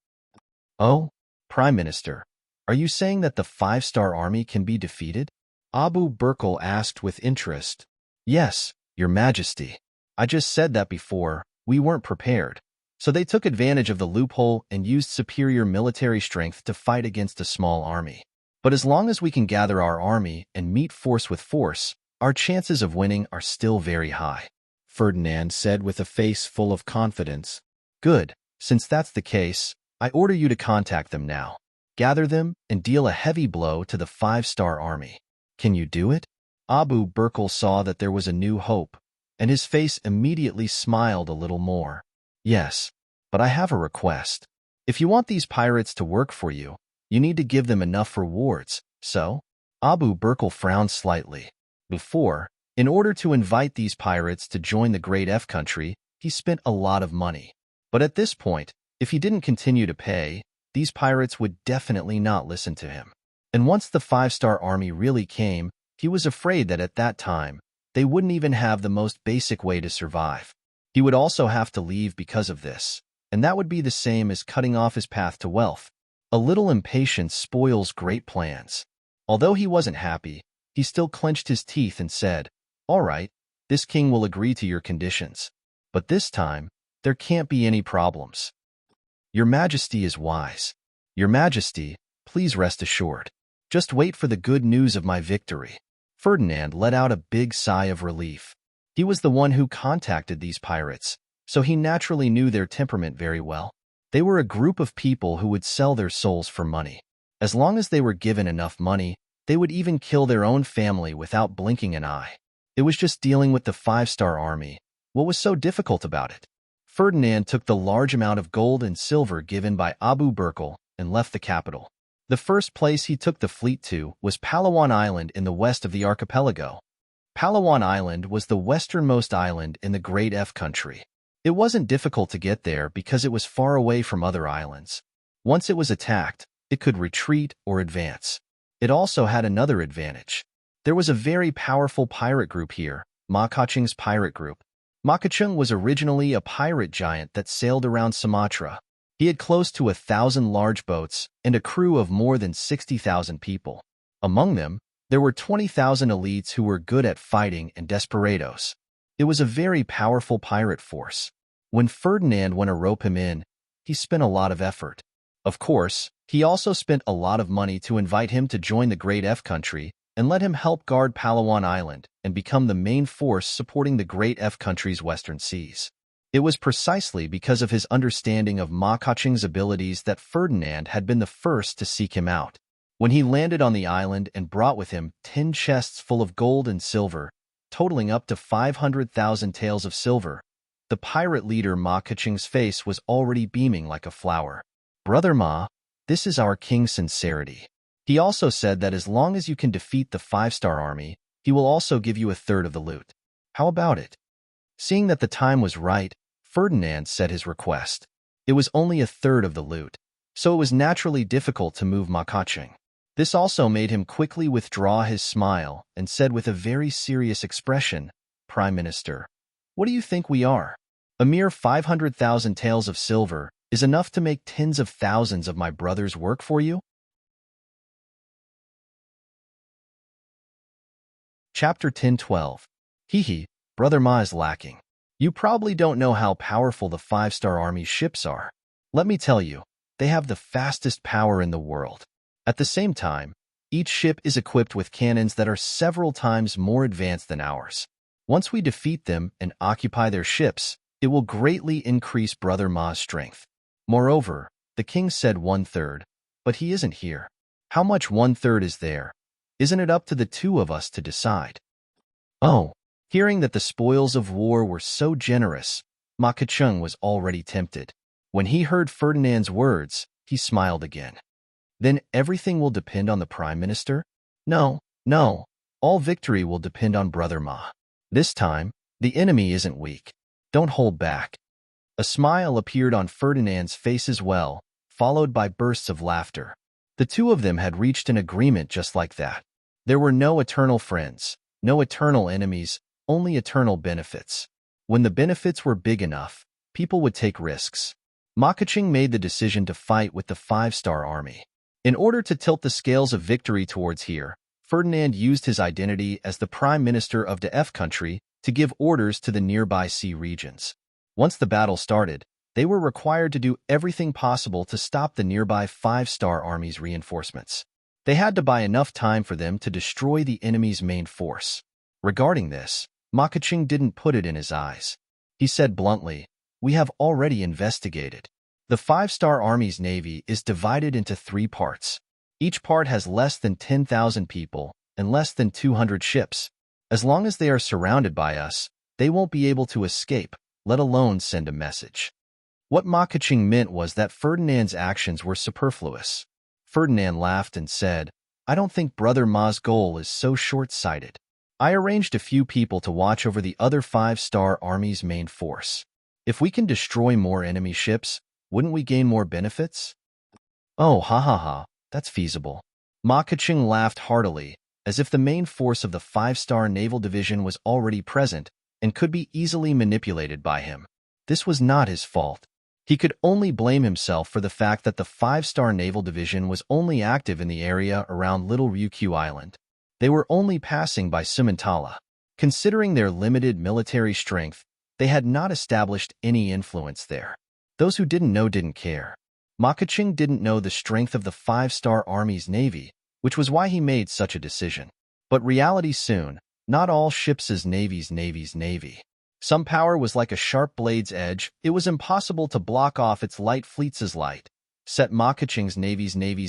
Oh, Prime Minister, are you saying that the five-star army can be defeated? Abu Burkle asked with interest. Yes, Your Majesty. I just said that before. We weren't prepared. So they took advantage of the loophole and used superior military strength to fight against a small army. But as long as we can gather our army and meet force with force, our chances of winning are still very high, Ferdinand said with a face full of confidence. Good. Since that's the case, I order you to contact them now. Gather them and deal a heavy blow to the five-star army. Can you do it? Abu Burkle saw that there was a new hope, and his face immediately smiled a little more. Yes, but I have a request. If you want these pirates to work for you, you need to give them enough rewards, so? Abu Burkle frowned slightly. Before, in order to invite these pirates to join the Great F country, he spent a lot of money. But at this point, if he didn't continue to pay, these pirates would definitely not listen to him. And once the five-star army really came, he was afraid that at that time, they wouldn't even have the most basic way to survive. He would also have to leave because of this, and that would be the same as cutting off his path to wealth. A little impatience spoils great plans. Although he wasn't happy, he still clenched his teeth and said, "All right, this king will agree to your conditions. But this time, there can't be any problems." Your Majesty is wise. Your Majesty, please rest assured. Just wait for the good news of my victory. Ferdinand let out a big sigh of relief. He was the one who contacted these pirates, so he naturally knew their temperament very well. They were a group of people who would sell their souls for money. As long as they were given enough money, they would even kill their own family without blinking an eye. It was just dealing with the five-star army. What was so difficult about it? Ferdinand took the large amount of gold and silver given by Abu Burkle and left the capital. The first place he took the fleet to was Palawan Island in the west of the archipelago. Palawan Island was the westernmost island in the Great F country. It wasn't difficult to get there because it was far away from other islands. Once it was attacked, it could retreat or advance. It also had another advantage. There was a very powerful pirate group here, Ma Kachung's pirate group. Ma Kachung was originally a pirate giant that sailed around Sumatra. He had close to 1,000 large boats and a crew of more than 60,000 people. Among them, there were 20,000 elites who were good at fighting and desperados. It was a very powerful pirate force. When Ferdinand went to rope him in, he spent a lot of effort. Of course, he also spent a lot of money to invite him to join the Great F country and let him help guard Palawan Island and become the main force supporting the Great F country's western seas. It was precisely because of his understanding of Ma Kachung's abilities that Ferdinand had been the first to seek him out. When he landed on the island and brought with him 10 chests full of gold and silver, totaling up to 500,000 taels of silver, the pirate leader Ma Kachung's face was already beaming like a flower. "Brother Ma, this is our king's sincerity." He also said that as long as you can defeat the five-star army, he will also give you a third of the loot. How about it? Seeing that the time was right, Ferdinand said his request. It was only a third of the loot, so it was naturally difficult to move Ma Kachung. This also made him quickly withdraw his smile and said with a very serious expression, "Prime Minister, what do you think we are? A mere 500,000 taels of silver is enough to make tens of thousands of my brothers work for you?" Chapter 10:12. Hee, Brother Ma is lacking. You probably don't know how powerful the five-star army ships are. Let me tell you, they have the fastest power in the world. At the same time, each ship is equipped with cannons that are several times more advanced than ours. Once we defeat them and occupy their ships, it will greatly increase Brother Ma's strength. Moreover, the king said 1/3, but he isn't here. How much 1/3 is there? Isn't it up to the two of us to decide? Oh, hearing that the spoils of war were so generous, Ma Kachung was already tempted. When he heard Ferdinand's words, he smiled again. Then everything will depend on the Prime Minister? No, no. All victory will depend on Brother Ma. This time, the enemy isn't weak. Don't hold back. A smile appeared on Ferdinand's face as well, followed by bursts of laughter. The two of them had reached an agreement just like that. There were no eternal friends, no eternal enemies, only eternal benefits. When the benefits were big enough, people would take risks. Ma Keqing made the decision to fight with the 5-star army. In order to tilt the scales of victory towards here, Ferdinand used his identity as the Prime Minister of the F country to give orders to the nearby sea regions. Once the battle started, they were required to do everything possible to stop the nearby 5-star army's reinforcements. They had to buy enough time for them to destroy the enemy's main force. Regarding this, Ma Keqing didn't put it in his eyes. He said bluntly, "We have already investigated. The 5-star army's navy is divided into 3 parts. Each part has less than 10,000 people and less than 200 ships. As long as they are surrounded by us, they won't be able to escape, let alone send a message." What Ma Keqing meant was that Ferdinand's actions were superfluous. Ferdinand laughed and said, "I don't think Brother Ma's goal is so short-sighted. I arranged a few people to watch over the other 5-star army's main force. If we can destroy more enemy ships, wouldn't we gain more benefits?" "Oh, ha ha ha, that's feasible." Ma Keqing laughed heartily, as if the main force of the 5-star naval division was already present and could be easily manipulated by him. This was not his fault. He could only blame himself for the fact that the 5-star naval division was only active in the area around Little Ryukyu Island. They were only passing by Sumantala. Considering their limited military strength, they had not established any influence there. Those who didn't know didn't care. Ma Keqing didn't know the strength of the 5-star army's navy, which was why he made such a decision. But reality soon, not all ships' navy's navy. Some power was like a sharp blade's edge. It was impossible to block off its light fleets' light. Set Ma Keqing's navy's navy.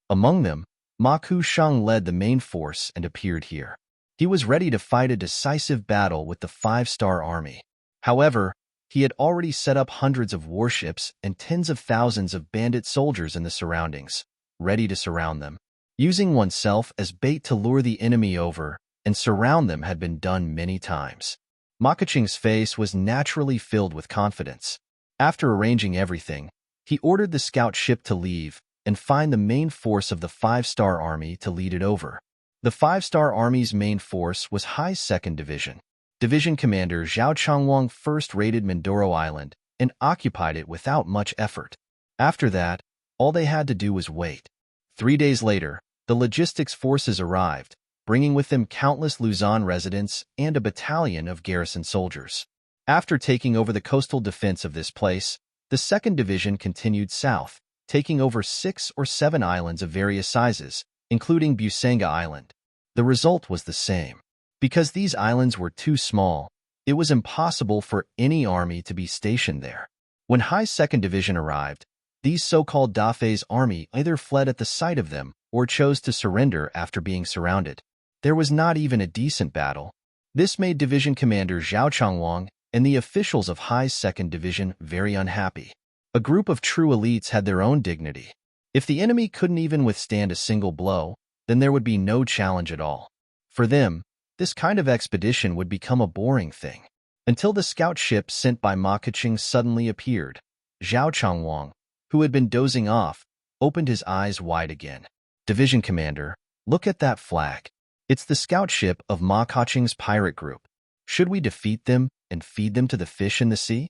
Among them, Ma Keqing led the main force and appeared here. He was ready to fight a decisive battle with the 5-star army. However, he had already set up hundreds of warships and tens of thousands of bandit soldiers in the surroundings, ready to surround them. Using oneself as bait to lure the enemy over and surround them had been done many times. Ma Keqing's face was naturally filled with confidence. After arranging everything, he ordered the scout ship to leave and find the main force of the 5-star army to lead it over. The 5-star army's main force was High 2nd Division. Division Commander Zhao Changwang first raided Mindoro Island and occupied it without much effort. After that, all they had to do was wait. 3 days later, the logistics forces arrived, bringing with them countless Luzon residents and a battalion of garrison soldiers. After taking over the coastal defense of this place, the 2nd Division continued south, taking over 6 or 7 islands of various sizes, including Busanga Island. The result was the same. Because these islands were too small, it was impossible for any army to be stationed there. When High 2nd Division arrived, these so-called Dafei's army either fled at the sight of them or chose to surrender after being surrounded. There was not even a decent battle. This made Division Commander Zhao Changwang and the officials of High 2nd Division very unhappy. A group of true elites had their own dignity. If the enemy couldn't even withstand a single blow, then there would be no challenge at all. For them, this kind of expedition would become a boring thing. Until the scout ship sent by Ma Keqing suddenly appeared. Zhao Changwang, who had been dozing off, opened his eyes wide again. "Division Commander, look at that flag. It's the scout ship of Ma Keqing's pirate group. Should we defeat them and feed them to the fish in the sea?"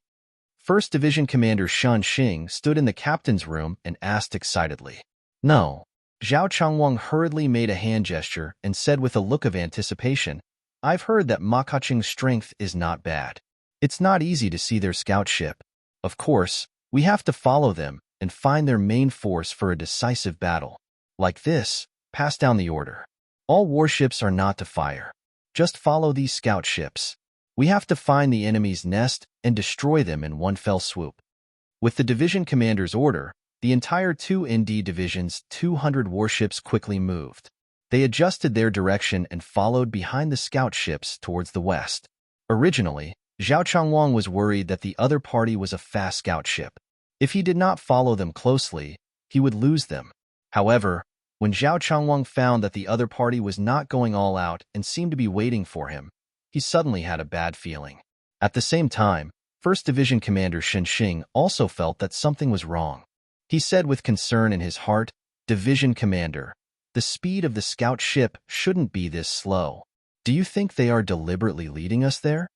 1st Division Commander Shan Xing stood in the captain's room and asked excitedly. "No." Zhao Changwang hurriedly made a hand gesture and said with a look of anticipation, "I've heard that Ma Keqing's strength is not bad. It's not easy to see their scout ship. Of course, we have to follow them and find their main force for a decisive battle. Like this, pass down the order. All warships are not to fire. Just follow these scout ships. We have to find the enemy's nest and destroy them in one fell swoop." With the division commander's order, the entire 2ND Division's 200 warships quickly moved. They adjusted their direction and followed behind the scout ships towards the west. Originally, Zhao Changwang was worried that the other party was a fast scout ship. If he did not follow them closely, he would lose them. However, when Zhao Changwang found that the other party was not going all out and seemed to be waiting for him, he suddenly had a bad feeling. At the same time, 1st Division Commander Shen Xing also felt that something was wrong. He said with concern in his heart, "Division Commander, the speed of the scout ship shouldn't be this slow. Do you think they are deliberately leading us there?"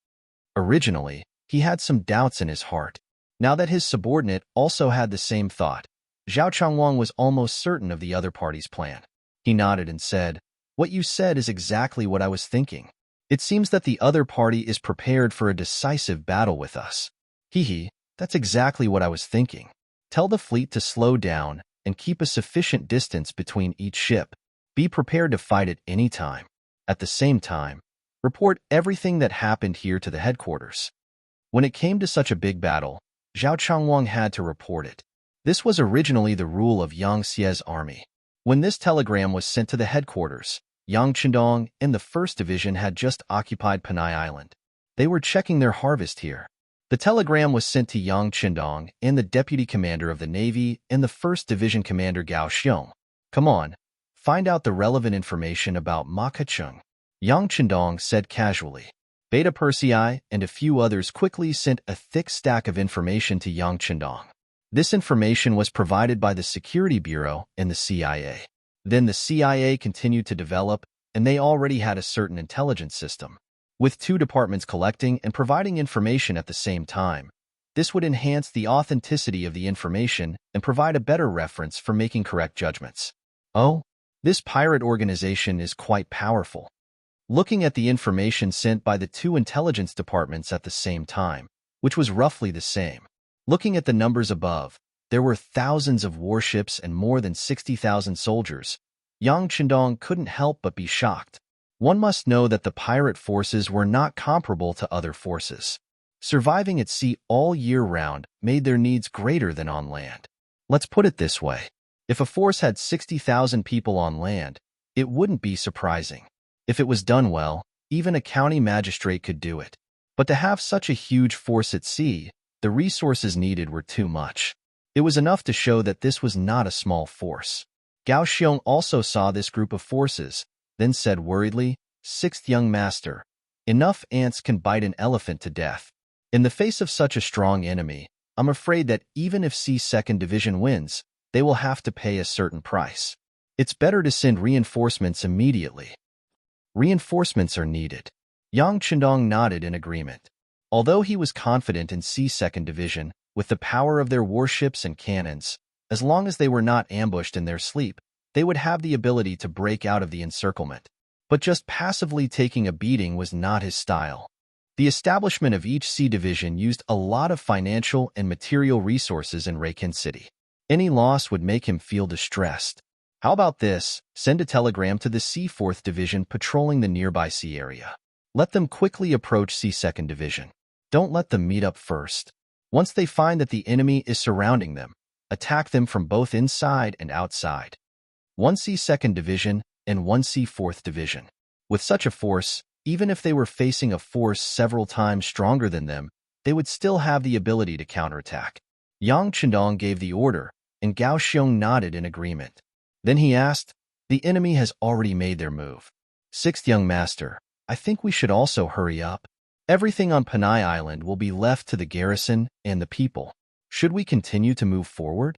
Originally, he had some doubts in his heart. Now that his subordinate also had the same thought, Zhao Changwang was almost certain of the other party's plan. He nodded and said, "What you said is exactly what I was thinking. It seems that the other party is prepared for a decisive battle with us." Hee, that's exactly what I was thinking. Tell the fleet to slow down and keep a sufficient distance between each ship. Be prepared to fight at any time. At the same time, report everything that happened here to the headquarters. When it came to such a big battle, Zhao Changwang had to report it. This was originally the rule of Yang Xie's army. When this telegram was sent to the headquarters, Yang Chendong and the 1st Division had just occupied Panay Island. They were checking their harvest here. The telegram was sent to Yang Chendong and the Deputy Commander of the Navy and the 1st Division Commander Gao Xiong. "Come on, find out the relevant information about Ma Kecheng," Yang Chendong said casually. Beta Persei and a few others quickly sent a thick stack of information to Yang Chendong. This information was provided by the Security Bureau and the CIA. Then the CIA continued to develop, and they already had a certain intelligence system. With 2 departments collecting and providing information at the same time, this would enhance the authenticity of the information and provide a better reference for making correct judgments. Oh, this pirate organization is quite powerful. Looking at the information sent by the 2 intelligence departments at the same time, which was roughly the same. Looking at the numbers above, there were thousands of warships and more than 60,000 soldiers. Yang Chendong couldn't help but be shocked. One must know that the pirate forces were not comparable to other forces. Surviving at sea all year round made their needs greater than on land. Let's put it this way. If a force had 60,000 people on land, it wouldn't be surprising. If it was done well, even a county magistrate could do it. But to have such a huge force at sea, the resources needed were too much. It was enough to show that this was not a small force. Gao Xiong also saw this group of forces, then said worriedly, "6th young master, enough ants can bite an elephant to death. In the face of such a strong enemy, I'm afraid that even if C2nd Division wins, they will have to pay a certain price. It's better to send reinforcements immediately." Reinforcements are needed. Yang Chendong nodded in agreement. Although he was confident in C2nd Division, with the power of their warships and cannons, as long as they were not ambushed in their sleep, they would have the ability to break out of the encirclement. But just passively taking a beating was not his style. The establishment of each C Division used a lot of financial and material resources in Reikin City. Any loss would make him feel distressed. How about this? Send a telegram to the C4th Division patrolling the nearby sea area. Let them quickly approach C2nd Division. Don't let them meet up first. Once they find that the enemy is surrounding them, attack them from both inside and outside. 1 C2nd Division and 1 C4th Division. With such a force, even if they were facing a force several times stronger than them, they would still have the ability to counterattack. Yang Chendong gave the order, and Gao Xiong nodded in agreement. Then he asked, "The enemy has already made their move. 6th young master, I think we should also hurry up. Everything on Panay Island will be left to the garrison and the people. Should we continue to move forward?"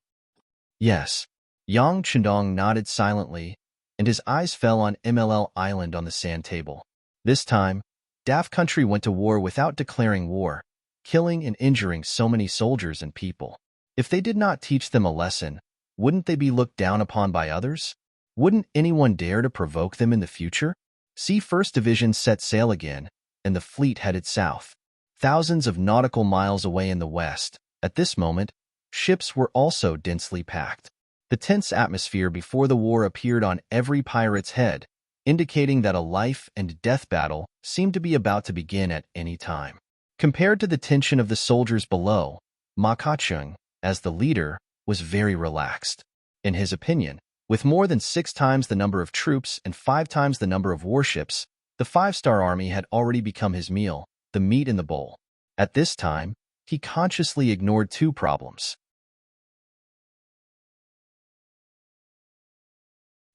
"Yes." Yang Chendong nodded silently, and his eyes fell on MLL Island on the sand table. This time, Daft Country went to war without declaring war, killing and injuring so many soldiers and people. If they did not teach them a lesson, wouldn't they be looked down upon by others? Wouldn't anyone dare to provoke them in the future? C1st Division set sail again, and the fleet headed south. Thousands of nautical miles away in the west, at this moment, ships were also densely packed. The tense atmosphere before the war appeared on every pirate's head, indicating that a life-and-death battle seemed to be about to begin at any time. Compared to the tension of the soldiers below, Ma Kecheng, as the leader, was very relaxed. In his opinion, with more than 6 times the number of troops and 5 times the number of warships, the 5-star army had already become his meal, the meat in the bowl. At this time, he consciously ignored two problems.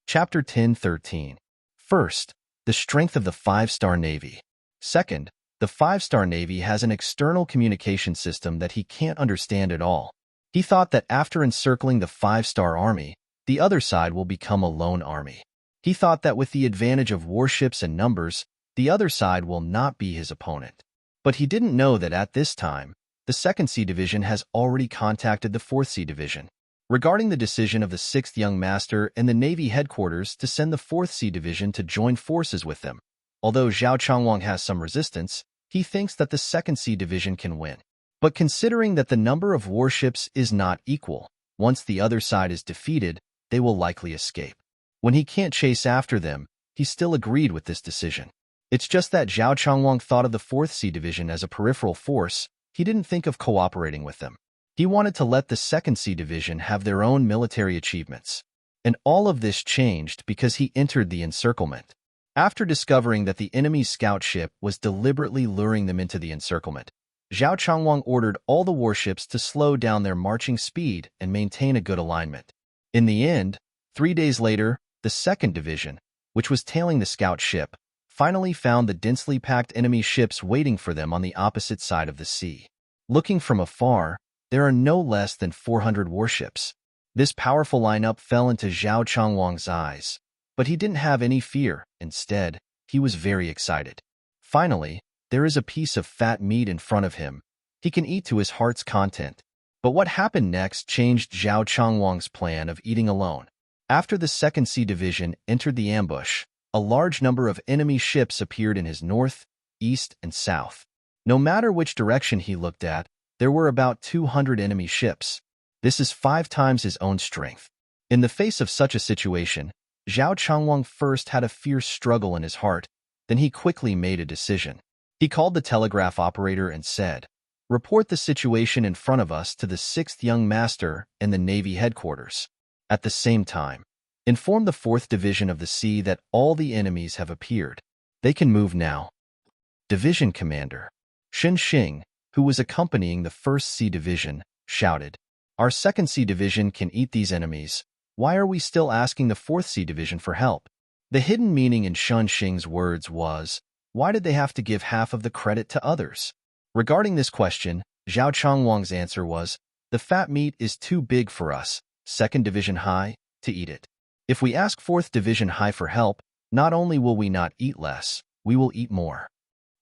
Chapter 10:13. First, the strength of the five-star Navy. Second, the five-star Navy has an external communication system that he can't understand at all. He thought that after encircling the five-star army, the other side will become a lone army. He thought that with the advantage of warships and numbers, the other side will not be his opponent. But he didn't know that at this time, the 2nd Sea Division has already contacted the 4th Sea Division regarding the decision of the 6th Young Master and the Navy headquarters to send the 4th Sea Division to join forces with them. Although Zhao Changwang has some resistance, he thinks that the 2nd Sea Division can win. But considering that the number of warships is not equal, once the other side is defeated, they will likely escape. When he can't chase after them, he still agreed with this decision. It's just that Zhao Changwang thought of the 4th Sea Division as a peripheral force. He didn't think of cooperating with them. He wanted to let the 2nd Sea Division have their own military achievements. And all of this changed because he entered the encirclement. After discovering that the enemy's scout ship was deliberately luring them into the encirclement, Zhao Changwang ordered all the warships to slow down their marching speed and maintain a good alignment. In the end, 3 days later, the 2nd Division, which was tailing the scout ship, finally found the densely packed enemy ships waiting for them on the opposite side of the sea. Looking from afar, there are no less than 400 warships. This powerful lineup fell into Zhao Changwang's eyes, but he didn't have any fear. Instead, he was very excited. Finally, there is a piece of fat meat in front of him. He can eat to his heart's content. But what happened next changed Zhao Changwang's plan of eating alone. After the 2nd Sea Division entered the ambush, a large number of enemy ships appeared in his north, east, and south. No matter which direction he looked at, there were about 200 enemy ships. This is 5 times his own strength. In the face of such a situation, Zhao Changwang first had a fierce struggle in his heart, then he quickly made a decision. He called the telegraph operator and said, "Report the situation in front of us to the 6th Young Master and the Navy headquarters. At the same time, inform the 4th Division of the Sea that all the enemies have appeared. They can move now." Division Commander Shen Xing, who was accompanying the 1st Sea Division, shouted, "Our 2nd Sea Division can eat these enemies. Why are we still asking the 4th Sea Division for help?" The hidden meaning in Shen Xing's words was, why did they have to give half of the credit to others? Regarding this question, Zhao Changwang's answer was, "The fat meat is too big for us, 2nd Division High, to eat it. If we ask 4th Division High for help, not only will we not eat less, we will eat more.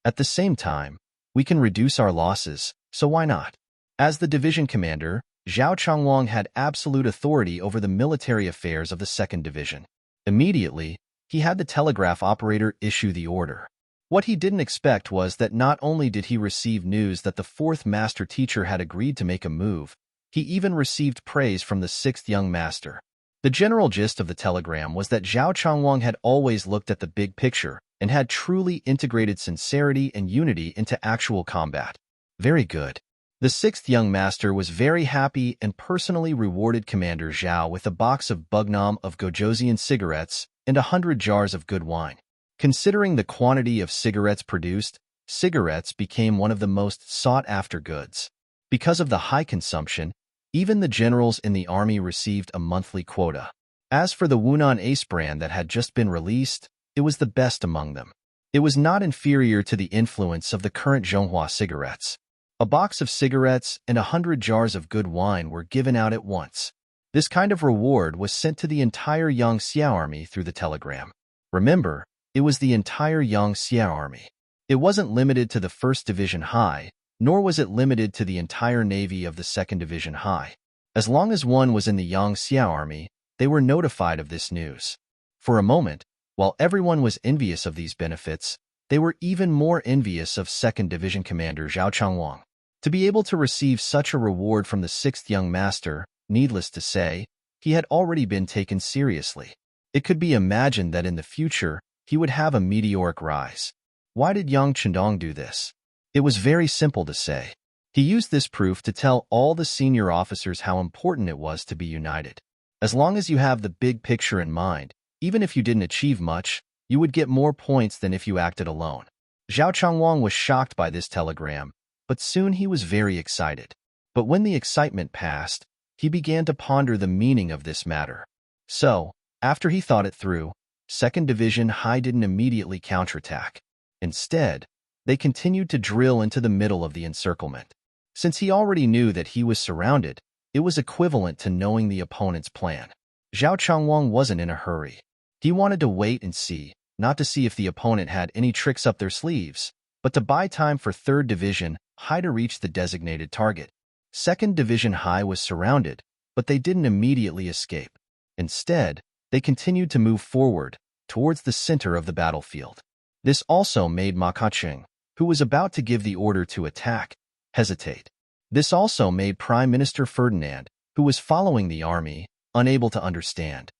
At the same time, we can reduce our losses, so why not?" As the division commander, Zhao Changwang had absolute authority over the military affairs of the 2nd Division. Immediately, he had the telegraph operator issue the order. What he didn't expect was that not only did he receive news that the 4th Master Teacher had agreed to make a move, he even received praise from the 6th Young Master. The general gist of the telegram was that Zhao Changwang had always looked at the big picture and had truly integrated sincerity and unity into actual combat. Very good. The 6th Young Master was very happy and personally rewarded Commander Zhao with a box of Bugnam of Gojosian cigarettes and 100 jars of good wine. Considering the quantity of cigarettes produced, cigarettes became one of the most sought-after goods. Because of the high consumption, even the generals in the army received a monthly quota. As for the Wunan Ace brand that had just been released, it was the best among them. It was not inferior to the influence of the current Zhonghua cigarettes. A box of cigarettes and 100 jars of good wine were given out at once. This kind of reward was sent to the entire Yangxia army through the telegram. Remember, it was the entire Yangxia army. It wasn't limited to the 1st Division High, nor was it limited to the entire navy of the 2nd Division High. As long as one was in the Yangxia army, they were notified of this news. For a moment, while everyone was envious of these benefits, they were even more envious of 2nd Division Commander Zhao Changwang. To be able to receive such a reward from the 6th Young Master, needless to say, he had already been taken seriously. It could be imagined that in the future, he would have a meteoric rise. Why did Yang Chendong do this? It was very simple to say. He used this proof to tell all the senior officers how important it was to be united. As long as you have the big picture in mind, even if you didn't achieve much, you would get more points than if you acted alone. Zhao Changwang was shocked by this telegram, but soon he was very excited. But when the excitement passed, he began to ponder the meaning of this matter. So, after he thought it through, 2nd Division High didn't immediately counterattack. Instead, they continued to drill into the middle of the encirclement. Since he already knew that he was surrounded, it was equivalent to knowing the opponent's plan. Zhao Changwang wasn't in a hurry. He wanted to wait and see, not to see if the opponent had any tricks up their sleeves, but to buy time for 3rd Division High to reach the designated target. 2nd Division High was surrounded, but they didn't immediately escape. Instead, they continued to move forward, towards the center of the battlefield. This also made Ma Kacheng, who was about to give the order to attack, hesitate. This also made Prime Minister Ferdinand, who was following the army, unable to understand.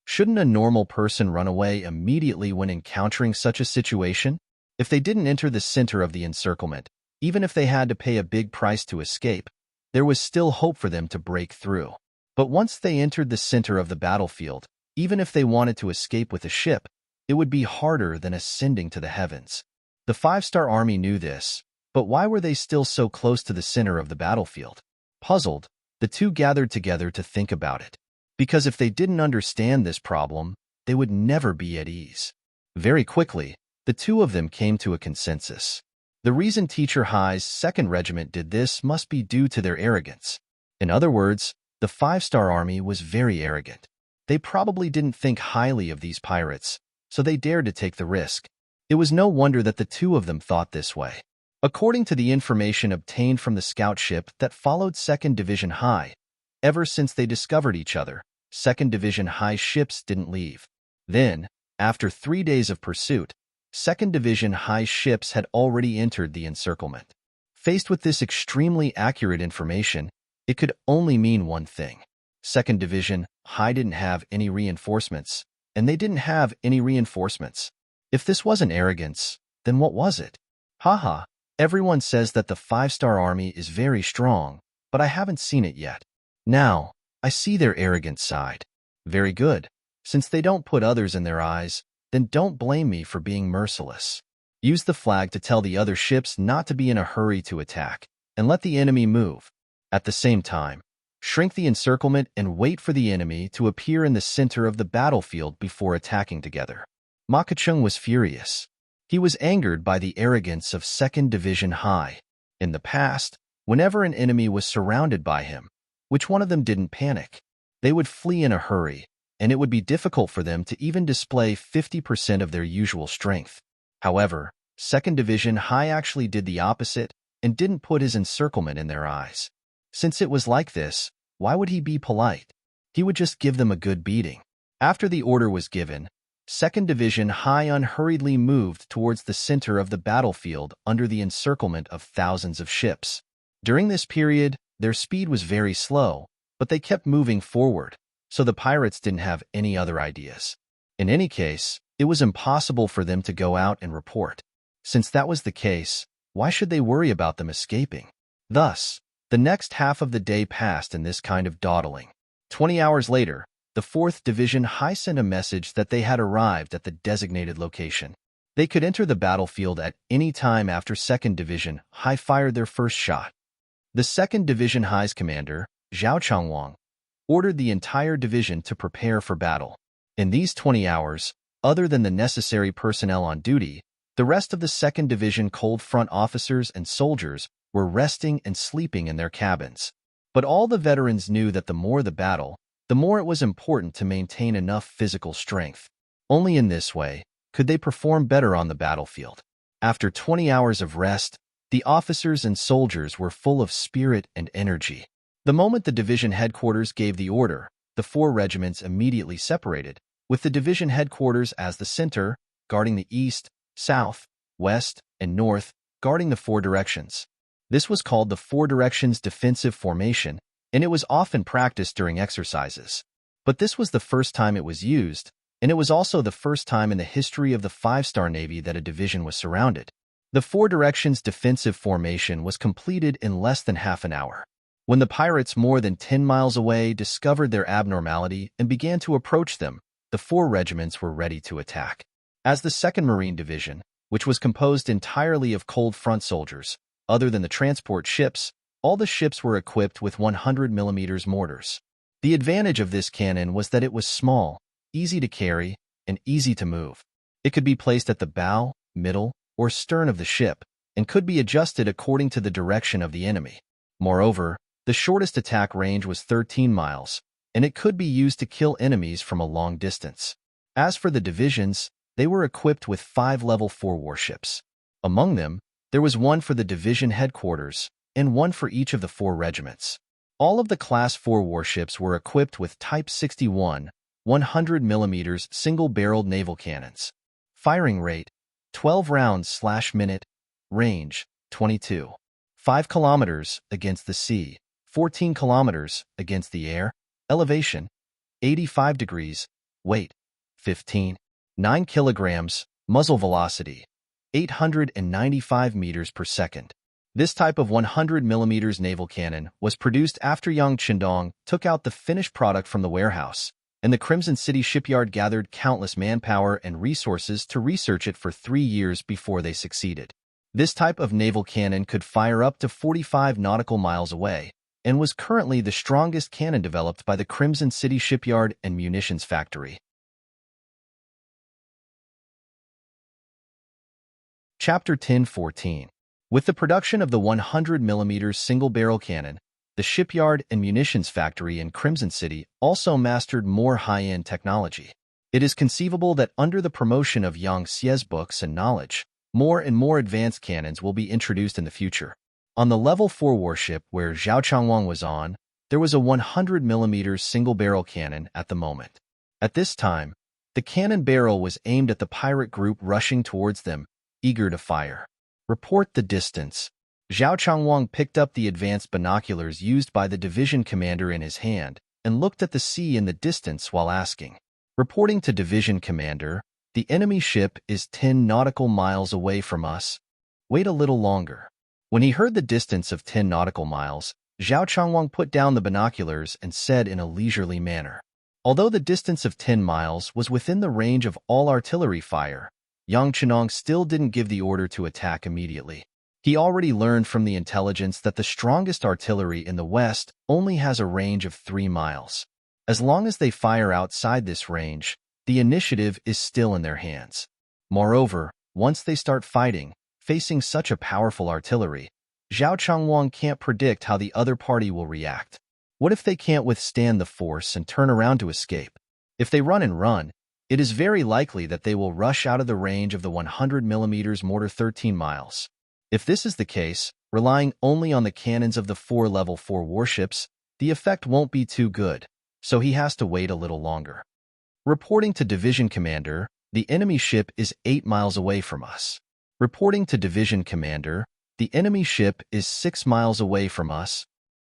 Shouldn't a normal person run away immediately when encountering such a situation? If they didn't enter the center of the encirclement, even if they had to pay a big price to escape, there was still hope for them to break through. But once they entered the center of the battlefield, even if they wanted to escape with a ship, it would be harder than ascending to the heavens. The 5-star army knew this, but why were they still so close to the center of the battlefield? Puzzled, the two gathered together to think about it. Because if they didn't understand this problem, they would never be at ease. Very quickly, the two of them came to a consensus. The reason Teacher High's 2nd Regiment did this must be due to their arrogance. In other words, the 5-star army was very arrogant. They probably didn't think highly of these pirates, so they dared to take the risk. It was no wonder that the two of them thought this way. According to the information obtained from the scout ship that followed 2nd Division High, ever since they discovered each other, 2nd Division High ships didn't leave. Then, after 3 days of pursuit, 2nd Division High ships had already entered the encirclement. Faced with this extremely accurate information, it could only mean one thing. 2nd Division High didn't have any reinforcements, and they didn't have any reinforcements. If this wasn't arrogance, then what was it? Haha, everyone says that the 5-star army is very strong, but I haven't seen it yet. Now, I see their arrogant side. Very good. Since they don't put others in their eyes, then don't blame me for being merciless. Use the flag to tell the other ships not to be in a hurry to attack, and let the enemy move. At the same time, shrink the encirclement and wait for the enemy to appear in the center of the battlefield before attacking together. Ma Kacheng was furious. He was angered by the arrogance of 2nd Division High. In the past, whenever an enemy was surrounded by him, which one of them didn't panic? They would flee in a hurry, and it would be difficult for them to even display 50% of their usual strength. However, 2nd Division High actually did the opposite and didn't put his encirclement in their eyes. Since it was like this, why would he be polite? He would just give them a good beating. After the order was given, 2nd Division High unhurriedly moved towards the center of the battlefield under the encirclement of thousands of ships. During this period, their speed was very slow, but they kept moving forward, so the pirates didn't have any other ideas. In any case, it was impossible for them to go out and report. Since that was the case, why should they worry about them escaping? Thus, the next half of the day passed in this kind of dawdling. 20 hours later, the 4th Division High sent a message that they had arrived at the designated location. They could enter the battlefield at any time after 2nd Division High fired their first shot. The 2nd Division High's commander, Zhao Changwang, ordered the entire division to prepare for battle. In these 20 hours, other than the necessary personnel on duty, the rest of the 2nd Division Cold Front officers and soldiers were resting and sleeping in their cabins. But all the veterans knew that the more the battle, the more it was important to maintain enough physical strength. Only in this way could they perform better on the battlefield. After 20 hours of rest, the officers and soldiers were full of spirit and energy. The moment the division headquarters gave the order, the 4 regiments immediately separated, with the division headquarters as the center, guarding the east, south, west, and north, guarding the 4 directions. This was called the 4 Directions Defensive Formation, and it was often practiced during exercises. But this was the first time it was used, and it was also the first time in the history of the 5-star Navy that a division was surrounded. The 4 Directions Defensive Formation was completed in less than half an hour. When the pirates more than 10 miles away discovered their abnormality and began to approach them, the 4 regiments were ready to attack. As the 2nd Marine Division, which was composed entirely of cold front soldiers. Other than the transport ships, all the ships were equipped with 100mm mortars. The advantage of this cannon was that it was small, easy to carry, and easy to move. It could be placed at the bow, middle, or stern of the ship, and could be adjusted according to the direction of the enemy. Moreover, the shortest attack range was 13 miles, and it could be used to kill enemies from a long distance. As for the divisions, they were equipped with 5 Level 4 warships. Among them, there was one for the division headquarters, and one for each of the 4 regiments. All of the Class 4 warships were equipped with Type 61, 100mm single-barreled naval cannons. Firing rate, 12 rounds/minute. Range, 22. 5 kilometers against the sea, 14 kilometers against the air. Elevation, 85 degrees. Weight, 15. 9 kilograms. Muzzle velocity, 895 meters per second. This type of 100mm naval cannon was produced after Yang Qindong took out the finished product from the warehouse, and the Crimson City shipyard gathered countless manpower and resources to research it for 3 years before they succeeded. This type of naval cannon could fire up to 45 nautical miles away, and was currently the strongest cannon developed by the Crimson City shipyard and munitions factory. Chapter 10:14. With the production of the 100mm single-barrel cannon, the shipyard and munitions factory in Crimson City also mastered more high-end technology. It is conceivable that under the promotion of Yang Xie's books and knowledge, more and more advanced cannons will be introduced in the future. On the Level 4 warship where Zhao Changwang was on, there was a 100mm single-barrel cannon at the moment. At this time, the cannon barrel was aimed at the pirate group rushing towards them, eager to fire. Report the distance. Zhao Changwang picked up the advanced binoculars used by the division commander in his hand and looked at the sea in the distance while asking. Reporting to division commander, the enemy ship is 10 nautical miles away from us. Wait a little longer. When he heard the distance of 10 nautical miles, Zhao Changwang put down the binoculars and said in a leisurely manner. Although the distance of 10 miles was within the range of all artillery fire, Yang Qindong still didn't give the order to attack immediately. He already learned from the intelligence that the strongest artillery in the west only has a range of 3 miles. As long as they fire outside this range, the initiative is still in their hands. Moreover, once they start fighting, facing such a powerful artillery, Zhao Changwang can't predict how the other party will react. What if they can't withstand the force and turn around to escape? If they run and run, it is very likely that they will rush out of the range of the 100mm mortar 13 miles. If this is the case, relying only on the cannons of the 4 Level 4 warships, the effect won't be too good, so he has to wait a little longer. Reporting to Division Commander, the enemy ship is 8 miles away from us. Reporting to Division Commander, the enemy ship is 6 miles away from us.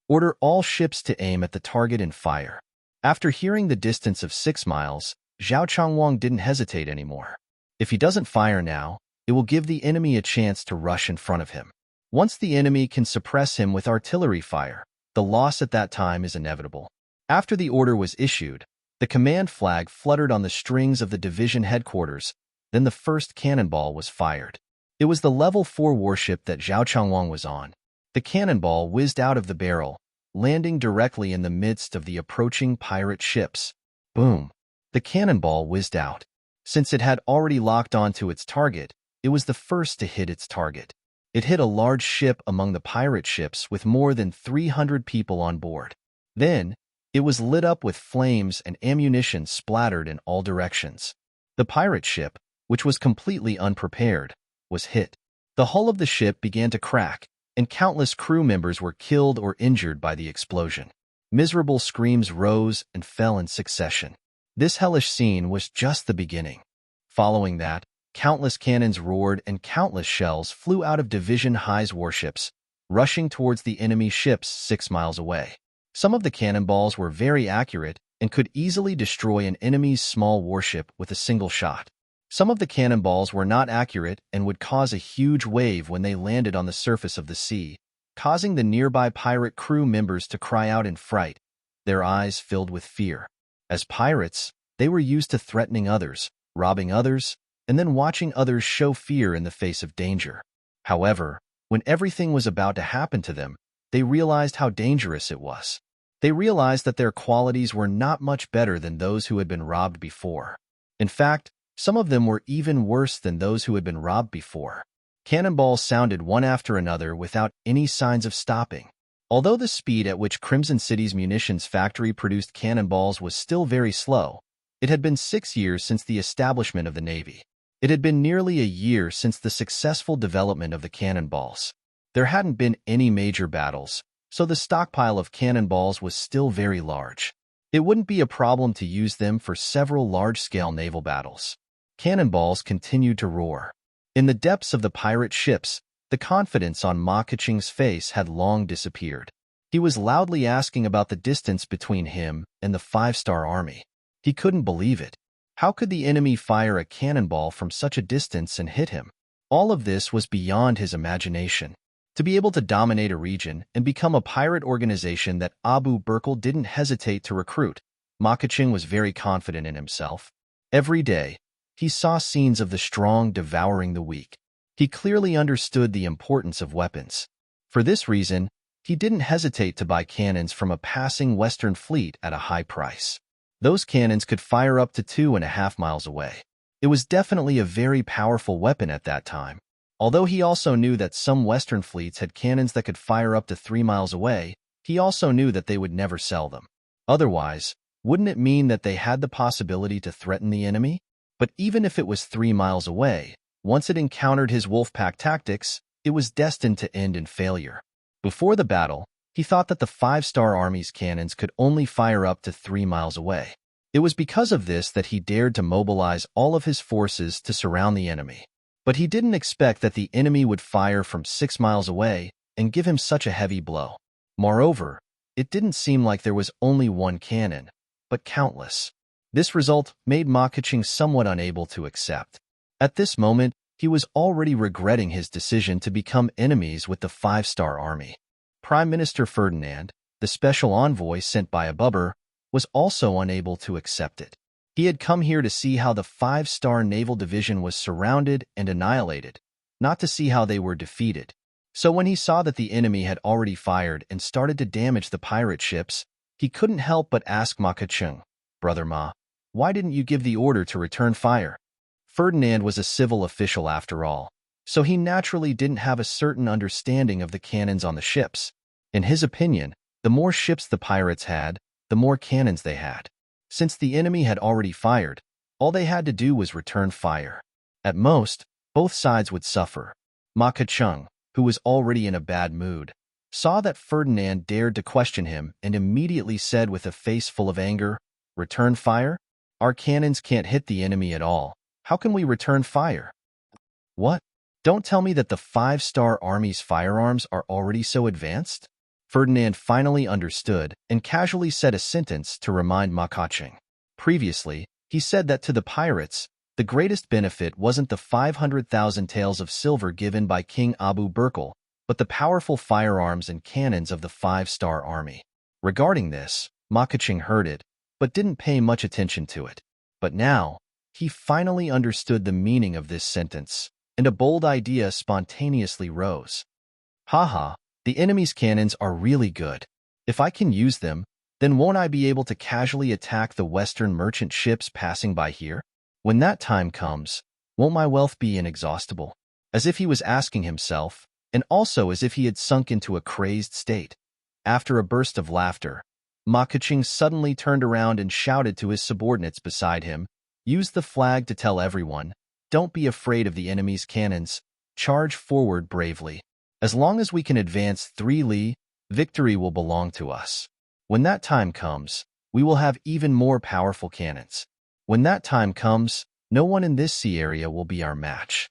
Order all ships to aim at the target and fire. After hearing the distance of 6 miles, Zhao Changwang didn't hesitate anymore. If he doesn't fire now, it will give the enemy a chance to rush in front of him. Once the enemy can suppress him with artillery fire, the loss at that time is inevitable. After the order was issued, the command flag fluttered on the strings of the division headquarters, then the first cannonball was fired. It was the Level 4 warship that Zhao Changwang was on. The cannonball whizzed out of the barrel, landing directly in the midst of the approaching pirate ships. Boom! The cannonball whizzed out. Since it had already locked onto its target, it was the first to hit its target. It hit a large ship among the pirate ships with more than 300 people on board. Then, it was lit up with flames and ammunition splattered in all directions. The pirate ship, which was completely unprepared, was hit. The hull of the ship began to crack, and countless crew members were killed or injured by the explosion. Miserable screams rose and fell in succession. This hellish scene was just the beginning. Following that, countless cannons roared and countless shells flew out of Division High's warships, rushing towards the enemy ships 6 miles away. Some of the cannonballs were very accurate and could easily destroy an enemy's small warship with a single shot. Some of the cannonballs were not accurate and would cause a huge wave when they landed on the surface of the sea, causing the nearby pirate crew members to cry out in fright, their eyes filled with fear. As pirates, they were used to threatening others, robbing others, and then watching others show fear in the face of danger. However, when everything was about to happen to them, they realized how dangerous it was. They realized that their qualities were not much better than those who had been robbed before. In fact, some of them were even worse than those who had been robbed before. Cannonballs sounded one after another without any signs of stopping. Although the speed at which Crimson City's munitions factory produced cannonballs was still very slow, it had been 6 years since the establishment of the Navy. It had been nearly a year since the successful development of the cannonballs. There hadn't been any major battles, so the stockpile of cannonballs was still very large. It wouldn't be a problem to use them for several large-scale naval battles. Cannonballs continued to roar. In the depths of the pirate ships, the confidence on Ma Keqing's face had long disappeared. He was loudly asking about the distance between him and the 5-star army. He couldn't believe it. How could the enemy fire a cannonball from such a distance and hit him? All of this was beyond his imagination. To be able to dominate a region and become a pirate organization that Abu Bakr didn't hesitate to recruit, Ma Keqing was very confident in himself. Every day, he saw scenes of the strong devouring the weak. He clearly understood the importance of weapons. For this reason, he didn't hesitate to buy cannons from a passing Western fleet at a high price. Those cannons could fire up to 2.5 miles away. It was definitely a very powerful weapon at that time. Although he also knew that some Western fleets had cannons that could fire up to 3 miles away, he also knew that they would never sell them. Otherwise, wouldn't it mean that they had the possibility to threaten the enemy? But even if it was 3 miles away, once it encountered his wolfpack tactics, it was destined to end in failure. Before the battle, he thought that the 5-star army's cannons could only fire up to 3 miles away. It was because of this that he dared to mobilize all of his forces to surround the enemy. But he didn't expect that the enemy would fire from 6 miles away and give him such a heavy blow. Moreover, it didn't seem like there was only one cannon, but countless. This result made Ma Keqing somewhat unable to accept. At this moment, he was already regretting his decision to become enemies with the 5-star army. Prime Minister Ferdinand, the special envoy sent by Abu was also unable to accept it. He had come here to see how the 5-star naval division was surrounded and annihilated, not to see how they were defeated. So when he saw that the enemy had already fired and started to damage the pirate ships, he couldn't help but ask Ma Keqing, "Brother Ma, why didn't you give the order to return fire?" Ferdinand was a civil official after all, so he naturally didn't have a certain understanding of the cannons on the ships. In his opinion, the more ships the pirates had, the more cannons they had. Since the enemy had already fired, all they had to do was return fire. At most, both sides would suffer. Ma Keqing, who was already in a bad mood, saw that Ferdinand dared to question him and immediately said with a face full of anger, "Return fire? Our cannons can't hit the enemy at all. How can we return fire?" "What? Don't tell me that the 5-star army's firearms are already so advanced?" Ferdinand finally understood and casually said a sentence to remind Ma Keqing. Previously, he said that to the pirates, the greatest benefit wasn't the 500,000 taels of silver given by King Abu Bakr, but the powerful firearms and cannons of the 5-star army. Regarding this, Ma Keqing heard it, but didn't pay much attention to it. But now, he finally understood the meaning of this sentence, and a bold idea spontaneously rose. Haha, the enemy's cannons are really good. If I can use them, then won't I be able to casually attack the Western merchant ships passing by here? When that time comes, won't my wealth be inexhaustible? As if he was asking himself, and also as if he had sunk into a crazed state. After a burst of laughter, Ma Keqing suddenly turned around and shouted to his subordinates beside him, "Use the flag to tell everyone, don't be afraid of the enemy's cannons, charge forward bravely. As long as we can advance 3 li, victory will belong to us. When that time comes, we will have even more powerful cannons. When that time comes, no one in this sea area will be our match."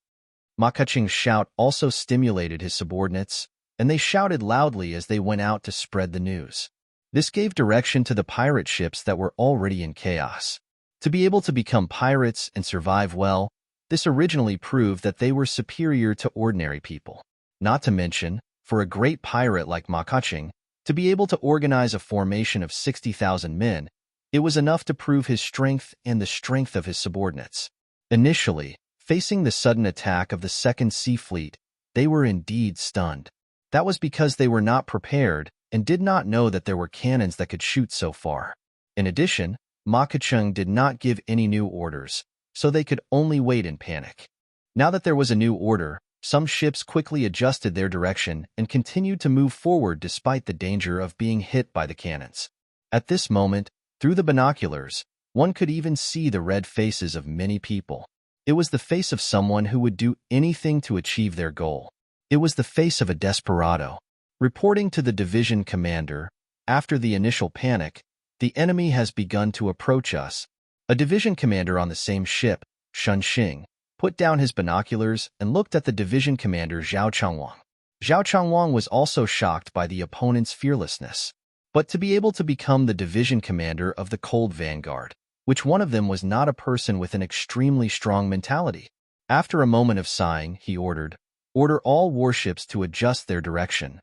Ma Keqing's shout also stimulated his subordinates, and they shouted loudly as they went out to spread the news. This gave direction to the pirate ships that were already in chaos. To be able to become pirates and survive well, this originally proved that they were superior to ordinary people. Not to mention, for a great pirate like Ma Keqing, to be able to organize a formation of 60,000 men, it was enough to prove his strength and the strength of his subordinates. Initially, Facing the sudden attack of the Second Sea Fleet, they were indeed stunned. That was because they were not prepared and did not know that there were cannons that could shoot so far. In addition, Ma Keqiang did not give any new orders, so they could only wait in panic. Now that there was a new order, some ships quickly adjusted their direction and continued to move forward despite the danger of being hit by the cannons. At this moment, through the binoculars, one could even see the red faces of many people. It was the face of someone who would do anything to achieve their goal. It was the face of a desperado. Reporting to the division commander, after the initial panic, the enemy has begun to approach us. A division commander on the same ship, Shun Xing, put down his binoculars and looked at the division commander Zhao Changwang. Zhao Changwang was also shocked by the opponent's fearlessness. But to be able to become the division commander of the Cold Vanguard, which one of them was not a person with an extremely strong mentality. After a moment of sighing, he ordered all warships to adjust their direction.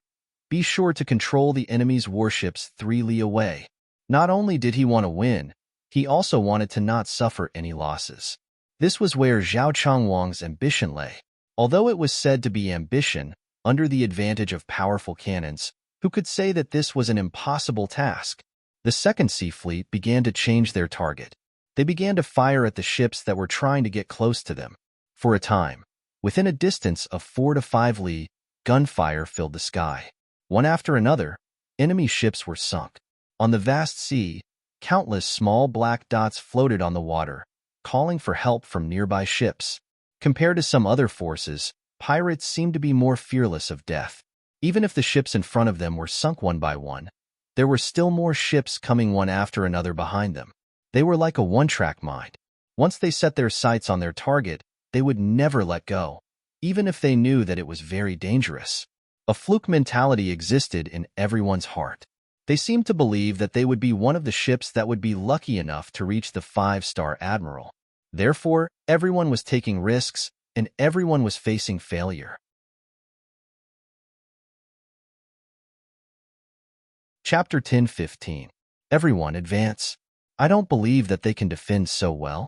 Be sure to control the enemy's warships 3 li away. Not only did he want to win, he also wanted to not suffer any losses. This was where Zhao Changwang's ambition lay. Although it was said to be ambition, under the advantage of powerful cannons, who could say that this was an impossible task? The Second Sea Fleet began to change their target. They began to fire at the ships that were trying to get close to them. For a time, within a distance of 4 to 5 li, gunfire filled the sky. One after another, enemy ships were sunk. On the vast sea, countless small black dots floated on the water, calling for help from nearby ships. Compared to some other forces, pirates seemed to be more fearless of death. Even if the ships in front of them were sunk one by one, there were still more ships coming one after another behind them. They were like a one-track mind. Once they set their sights on their target, they would never let go, even if they knew that it was very dangerous. A fluke mentality existed in everyone's heart. They seemed to believe that they would be one of the ships that would be lucky enough to reach the 5-star admiral. Therefore, everyone was taking risks, and everyone was facing failure. Chapter 10:15. Everyone advance. I don't believe that they can defend so well.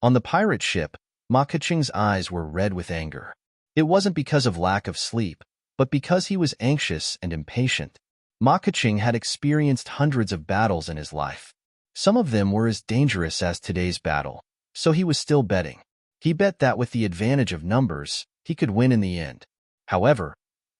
On the pirate ship, Ma Keqiang's eyes were red with anger. It wasn't because of lack of sleep, but because he was anxious and impatient. Ma Keqiang had experienced hundreds of battles in his life. Some of them were as dangerous as today's battle, so he was still betting. He bet that with the advantage of numbers, he could win in the end. However,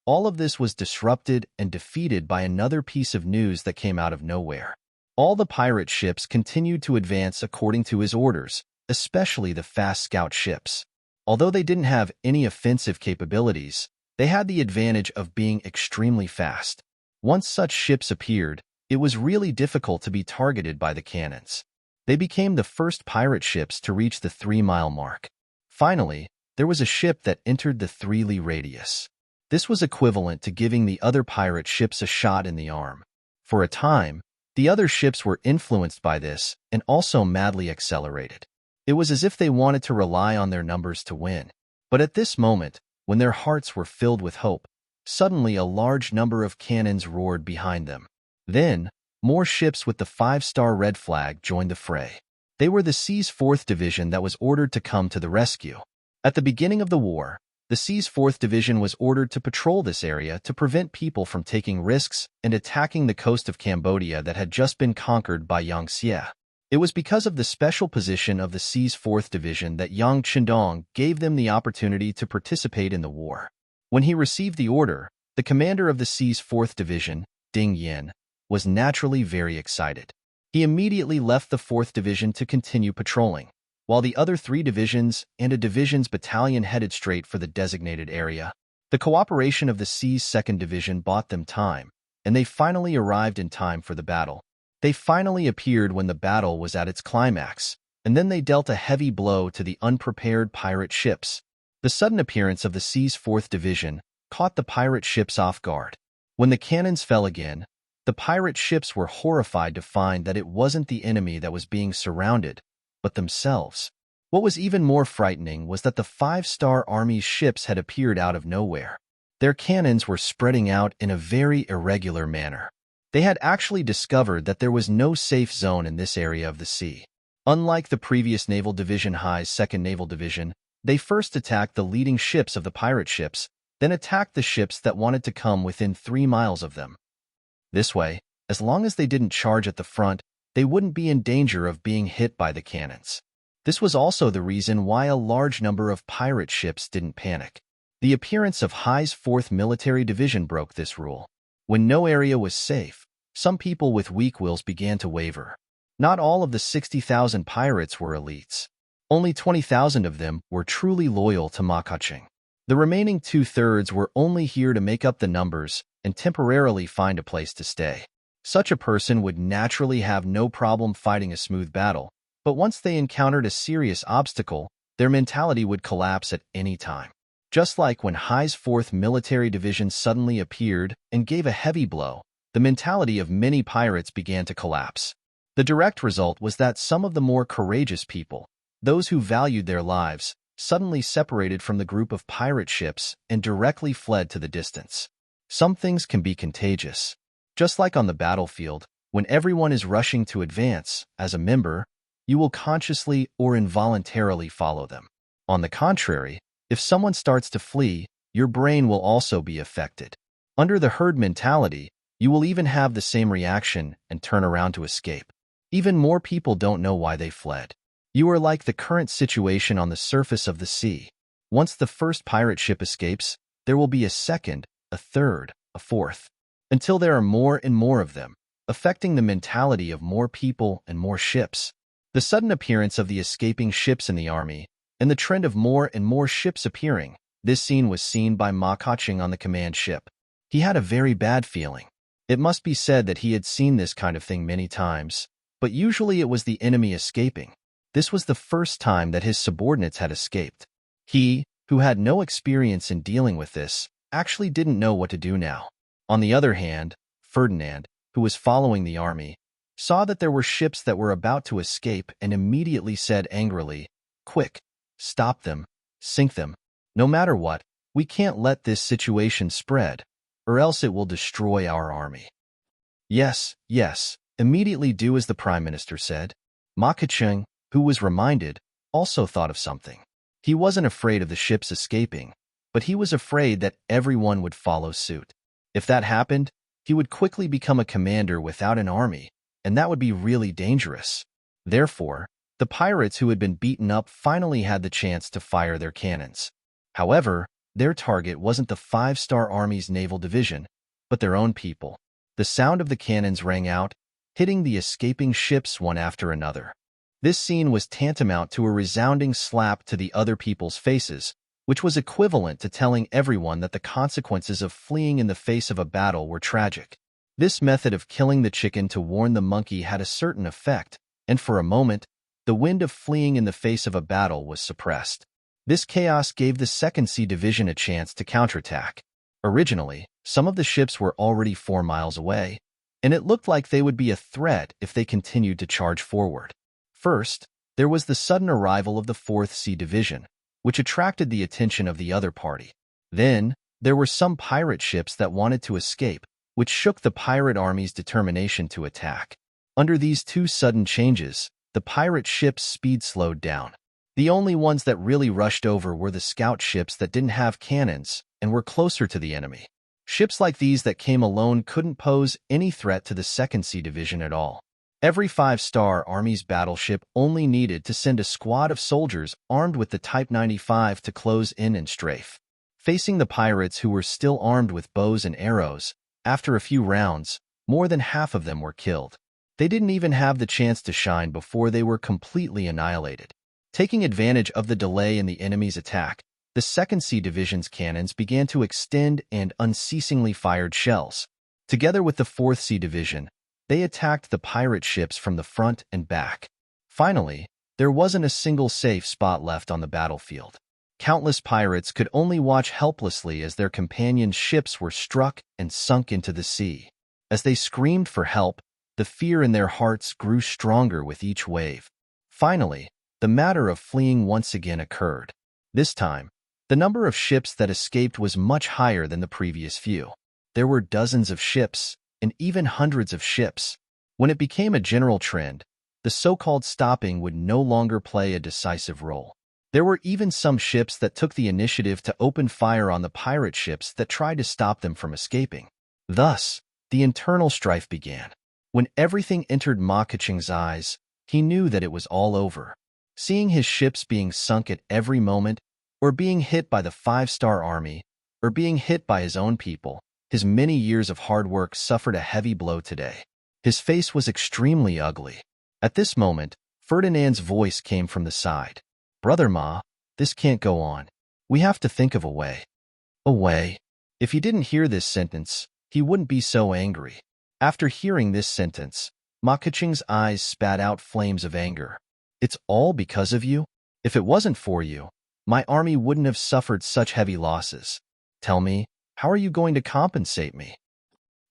all of this was disrupted and defeated by another piece of news that came out of nowhere. All the pirate ships continued to advance according to his orders, especially the fast scout ships. Although they didn't have any offensive capabilities, they had the advantage of being extremely fast. Once such ships appeared, it was really difficult to be targeted by the cannons. They became the first pirate ships to reach the 3-mile mark. Finally, there was a ship that entered the 3 li radius. This was equivalent to giving the other pirate ships a shot in the arm. For a time, the other ships were influenced by this and also madly accelerated. It was as if they wanted to rely on their numbers to win. But at this moment, when their hearts were filled with hope, suddenly a large number of cannons roared behind them. Then, more ships with the 5-star red flag joined the fray. They were the Sea's 4th Division that was ordered to come to the rescue. At the beginning of the war, the Sea's 4th Division was ordered to patrol this area to prevent people from taking risks and attacking the coast of Cambodia that had just been conquered by Yang Xie. It was because of the special position of the Sea's 4th Division that Yang Qindong gave them the opportunity to participate in the war. When he received the order, the commander of the Sea's 4th Division, Ding Yin, was naturally very excited. He immediately left the 4th Division to continue patrolling, while the other 3 divisions and a division's battalion headed straight for the designated area. The cooperation of the Sea's 2nd Division bought them time, and they finally arrived in time for the battle. They finally appeared when the battle was at its climax, and then they dealt a heavy blow to the unprepared pirate ships. The sudden appearance of the Sea's 4th Division caught the pirate ships off guard. When the cannons fell again, the pirate ships were horrified to find that it wasn't the enemy that was being surrounded, but themselves. What was even more frightening was that the 5-star Army's ships had appeared out of nowhere. Their cannons were spreading out in a very irregular manner. They had actually discovered that there was no safe zone in this area of the sea. Unlike the previous Naval Division High's 2nd Naval Division, They first attacked the leading ships of the pirate ships, then attacked the ships that wanted to come within 3 miles of them. This way, as long as they didn't charge at the front, they wouldn't be in danger of being hit by the cannons. This was also the reason why a large number of pirate ships didn't panic. The appearance of Hai's 4th Military Division broke this rule. When no area was safe, some people with weak wills began to waver. Not all of the 60,000 pirates were elites. Only 20,000 of them were truly loyal to Ma Ka-ching. The remaining 2/3 were only here to make up the numbers and temporarily find a place to stay. Such a person would naturally have no problem fighting a smooth battle, but once they encountered a serious obstacle, their mentality would collapse at any time. Just like when Hai's 4th Military Division suddenly appeared and gave a heavy blow, the mentality of many pirates began to collapse. The direct result was that some of the more courageous people, those who valued their lives, suddenly separated from the group of pirate ships and directly fled to the distance. Some things can be contagious. Just like on the battlefield, when everyone is rushing to advance, as a member, you will consciously or involuntarily follow them. On the contrary, if someone starts to flee, your brain will also be affected. Under the herd mentality, you will even have the same reaction and turn around to escape. Even more people don't know why they fled. You are like the current situation on the surface of the sea. Once the first pirate ship escapes, there will be a second, a third, a fourth, until there are more and more of them, affecting the mentality of more people and more ships. The sudden appearance of the escaping ships in the army, and the trend of more and more ships appearing, this scene was seen by Ma Ka-ching on the command ship. He had a very bad feeling. It must be said that he had seen this kind of thing many times, but usually it was the enemy escaping. This was the first time that his subordinates had escaped. He, who had no experience in dealing with this, actually didn't know what to do now. On the other hand, Ferdinand, who was following the army, saw that there were ships that were about to escape and immediately said angrily, "Quick, stop them, sink them. No matter what, we can't let this situation spread, or else it will destroy our army." Yes, immediately do as the Prime Minister said. Ma Ka-ching, who was reminded, also thought of something. He wasn't afraid of the ships escaping, but he was afraid that everyone would follow suit. If that happened, he would quickly become a commander without an army, and that would be really dangerous. Therefore, the pirates who had been beaten up finally had the chance to fire their cannons. However, their target wasn't the 5-star Army's naval division, but their own people. The sound of the cannons rang out, hitting the escaping ships one after another. This scene was tantamount to a resounding slap to the other people's faces, which was equivalent to telling everyone that the consequences of fleeing in the face of a battle were tragic. This method of killing the chicken to warn the monkey had a certain effect, and for a moment, the wind of fleeing in the face of a battle was suppressed. This chaos gave the 2nd Sea Division a chance to counterattack. Originally, some of the ships were already 4 miles away, and it looked like they would be a threat if they continued to charge forward. First, there was the sudden arrival of the 4th Sea Division, which attracted the attention of the other party. Then, there were some pirate ships that wanted to escape, which shook the pirate army's determination to attack. Under these two sudden changes, the pirate ships' speed slowed down. The only ones that really rushed over were the scout ships that didn't have cannons and were closer to the enemy. Ships like these that came alone couldn't pose any threat to the 2nd Sea Division at all. Every 5-star Army's battleship only needed to send a squad of soldiers armed with the Type 95 to close in and strafe. Facing the pirates who were still armed with bows and arrows, after a few rounds, more than half of them were killed. They didn't even have the chance to shine before they were completely annihilated. Taking advantage of the delay in the enemy's attack, the 2nd Sea Division's cannons began to extend and unceasingly fired shells. Together with the 4th Sea Division, they attacked the pirate ships from the front and back. Finally, there wasn't a single safe spot left on the battlefield. Countless pirates could only watch helplessly as their companions' ships were struck and sunk into the sea. As they screamed for help, the fear in their hearts grew stronger with each wave. Finally, the matter of fleeing once again occurred. This time, the number of ships that escaped was much higher than the previous few. There were dozens of ships, and even hundreds of ships. When it became a general trend, the so-called stopping would no longer play a decisive role. There were even some ships that took the initiative to open fire on the pirate ships that tried to stop them from escaping. Thus, the internal strife began. When everything entered Ma Keqing's eyes, he knew that it was all over. Seeing his ships being sunk at every moment, or being hit by the 5-star army, or being hit by his own people, his many years of hard work suffered a heavy blow today. His face was extremely ugly. At this moment, Ferdinand's voice came from the side. "Brother Ma, this can't go on. We have to think of a way." A way? If he didn't hear this sentence, he wouldn't be so angry. After hearing this sentence, Ma Keqing's eyes spat out flames of anger. "It's all because of you? If it wasn't for you, my army wouldn't have suffered such heavy losses. Tell me, how are you going to compensate me?"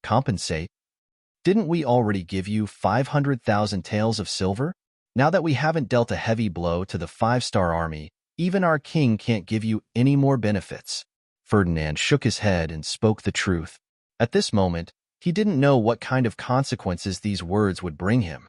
Compensate? Didn't we already give you 500,000 taels of silver? Now that we haven't dealt a heavy blow to the 5-star army, even our king can't give you any more benefits. Ferdinand shook his head and spoke the truth. At this moment, he didn't know what kind of consequences these words would bring him.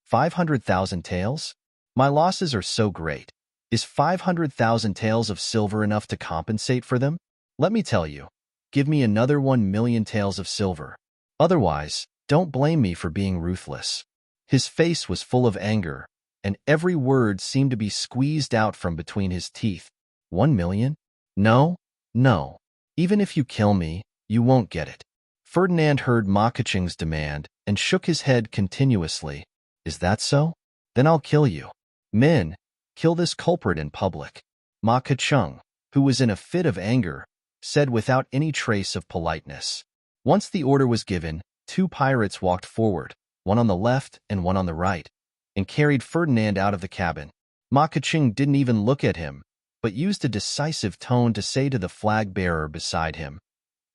500,000 taels? My losses are so great. Is 500,000 taels of silver enough to compensate for them? Let me tell you, give me another 1,000,000 taels of silver. Otherwise, don't blame me for being ruthless. His face was full of anger, and every word seemed to be squeezed out from between his teeth. 1,000,000? No, no. Even if you kill me, you won't get it. Ferdinand heard Ma Keqing's demand and shook his head continuously. Is that so? Then I'll kill you. Men, kill this culprit in public. Ma Keqing, who was in a fit of anger, said without any trace of politeness. Once the order was given, 2 pirates walked forward, one on the left and one on the right, and carried Ferdinand out of the cabin. Ma Keqing didn't even look at him, but used a decisive tone to say to the flag-bearer beside him,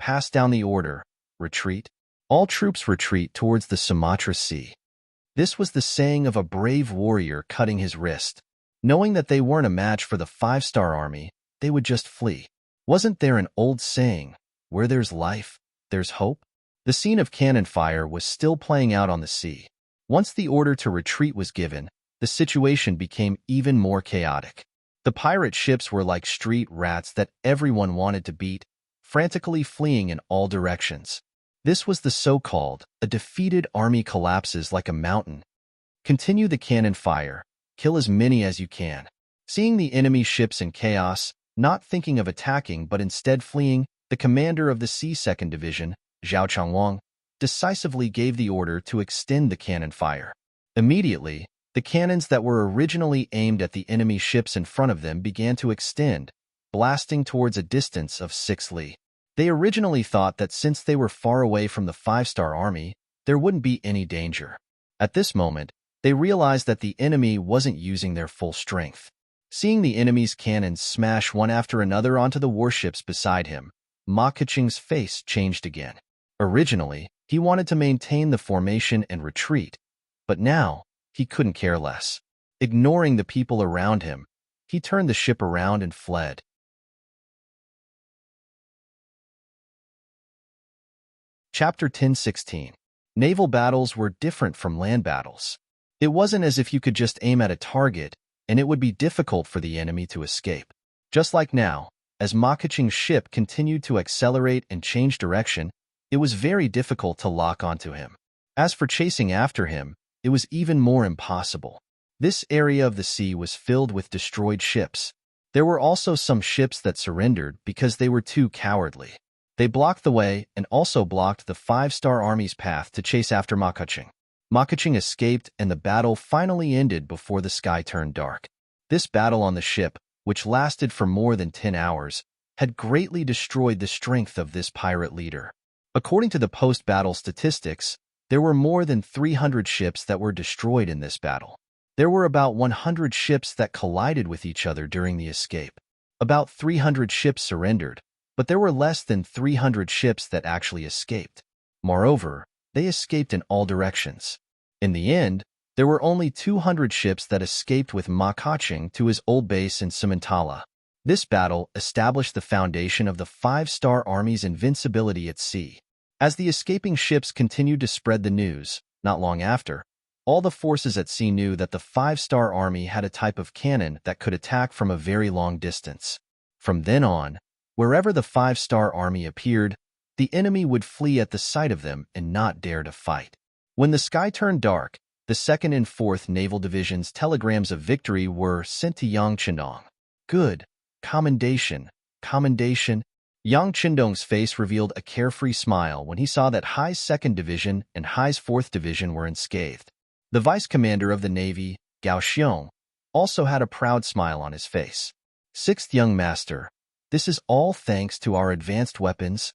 "Pass down the order. Retreat. All troops retreat towards the Sumatra Sea." This was the saying of a brave warrior cutting his wrist. Knowing that they weren't a match for the 5-star army, they would just flee. Wasn't there an old saying, "Where there's life, there's hope"? The scene of cannon fire was still playing out on the sea. Once the order to retreat was given, the situation became even more chaotic. The pirate ships were like street rats that everyone wanted to beat, frantically fleeing in all directions. This was the so-called, "a defeated army collapses like a mountain." Continue the cannon fire, kill as many as you can. Seeing the enemy ships in chaos, not thinking of attacking but instead fleeing, the commander of the C-2nd Division, Zhao Changwang, decisively gave the order to extend the cannon fire. Immediately, the cannons that were originally aimed at the enemy ships in front of them began to extend, blasting towards a distance of 6 li. They originally thought that since they were far away from the 5-star army, there wouldn't be any danger. At this moment, they realized that the enemy wasn't using their full strength. Seeing the enemy's cannons smash one after another onto the warships beside him, Ma Keqing's face changed again. Originally, he wanted to maintain the formation and retreat, but now, he couldn't care less. Ignoring the people around him, he turned the ship around and fled. Chapter 10:16. Naval battles were different from land battles. It wasn't as if you could just aim at a target, and it would be difficult for the enemy to escape. Just like now, as Ma Keqing's ship continued to accelerate and change direction, it was very difficult to lock onto him. As for chasing after him, it was even more impossible. This area of the sea was filled with destroyed ships. There were also some ships that surrendered because they were too cowardly. They blocked the way and also blocked the 5-star army's path to chase after Ma Keqing. Ma Keqing escaped and the battle finally ended before the sky turned dark. This battle on the ship, which lasted for more than 10 hours, had greatly destroyed the strength of this pirate leader. According to the post-battle statistics, there were more than 300 ships that were destroyed in this battle. There were about 100 ships that collided with each other during the escape. About 300 ships surrendered, but there were less than 300 ships that actually escaped. Moreover, they escaped in all directions. In the end, there were only 200 ships that escaped with Ma Keqing to his old base in Simantala. This battle established the foundation of the 5-star army's invincibility at sea. As the escaping ships continued to spread the news, not long after, All the forces at sea knew that the five-star army had a type of cannon that could attack from a very long distance. From then on, wherever the five-star army appeared, the enemy would flee at the sight of them and not dare to fight. When the sky turned dark, the 2nd and 4th Naval Division's telegrams of victory were sent to Yang Chendong. Good. Commendation. Commendation. Yang Chendong's face revealed a carefree smile when he saw that Hai's 2nd Division and Hai's 4th Division were unscathed. The vice commander of the Navy, Gao Xiong, also had a proud smile on his face. 6th Young Master, this is all thanks to our advanced weapons?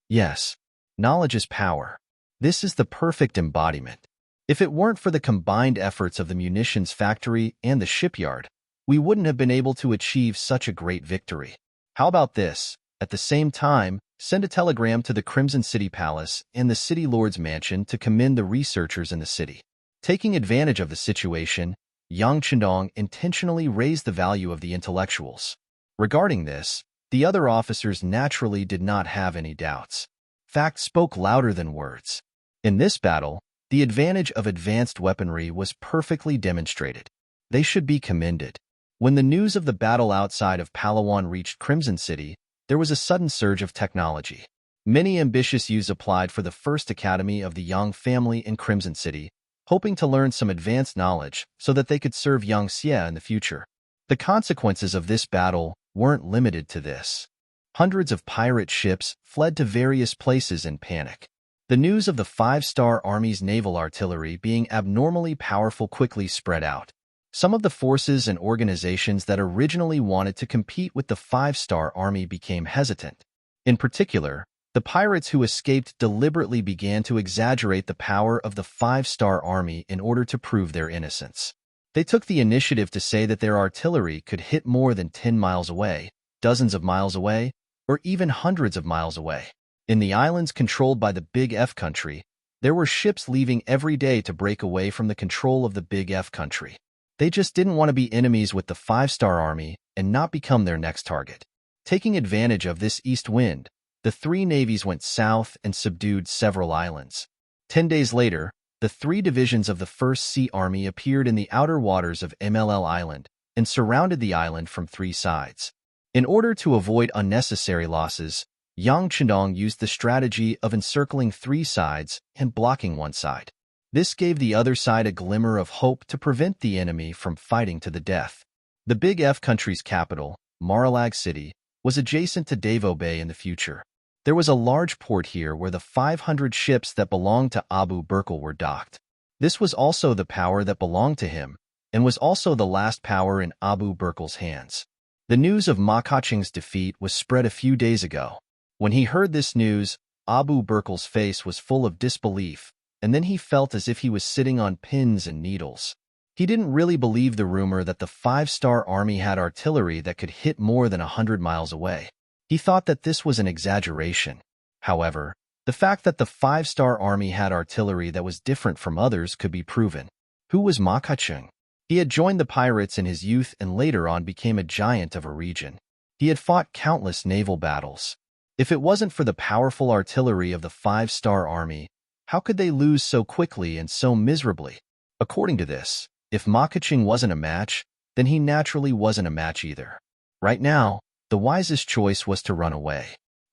Yes. Knowledge is power. This is the perfect embodiment. If it weren't for the combined efforts of the munitions factory and the shipyard, we wouldn't have been able to achieve such a great victory. How about this? At the same time, send a telegram to the Crimson City Palace and the City Lord's Mansion to commend the researchers in the city. Taking advantage of the situation, Yang Chendong intentionally raised the value of the intellectuals. Regarding this, the other officers naturally did not have any doubts. Facts spoke louder than words. In this battle, the advantage of advanced weaponry was perfectly demonstrated. They should be commended. When the news of the battle outside of Palawan reached Crimson City, there was a sudden surge of technology. Many ambitious youths applied for the first academy of the Yang family in Crimson City, hoping to learn some advanced knowledge so that they could serve Yang Xie in the future. The consequences of this battle weren't limited to this. Hundreds of pirate ships fled to various places in panic. The news of the five-star army's naval artillery being abnormally powerful quickly spread out. Some of the forces and organizations that originally wanted to compete with the five-star army became hesitant. In particular, the pirates who escaped deliberately began to exaggerate the power of the five-star army in order to prove their innocence. They took the initiative to say that their artillery could hit more than 10 miles away, dozens of miles away, or even hundreds of miles away. In the islands controlled by the Big F country, there were ships leaving every day to break away from the control of the Big F country. They just didn't want to be enemies with the five-star army and not become their next target. Taking advantage of this east wind, the three navies went south and subdued several islands. 10 days later, the three divisions of the First Sea Army appeared in the outer waters of MLL Island and surrounded the island from three sides. In order to avoid unnecessary losses, Yang Chendong used the strategy of encircling three sides and blocking one side. This gave the other side a glimmer of hope to prevent the enemy from fighting to the death. The Big F country's capital, Marilag City, was adjacent to Davao Bay in the future. There was a large port here where the 500 ships that belonged to Abu Burkle were docked. This was also the power that belonged to him, and was also the last power in Abu Burkle's hands. The news of Ma Kaching's defeat was spread a few days ago. When he heard this news, Abu Burkle's face was full of disbelief, and then he felt as if he was sitting on pins and needles. He didn't really believe the rumor that the five-star army had artillery that could hit more than 100 miles away. He thought that this was an exaggeration. However, the fact that the five-star army had artillery that was different from others could be proven. Who was Ma Kaching? He had joined the pirates in his youth and later on became a giant of a region. He had fought countless naval battles. If it wasn't for the powerful artillery of the five-star army, how could they lose so quickly and so miserably? According to this, if Ma Kaching wasn't a match, then he naturally wasn't a match either. Right now, the wisest choice was to run away.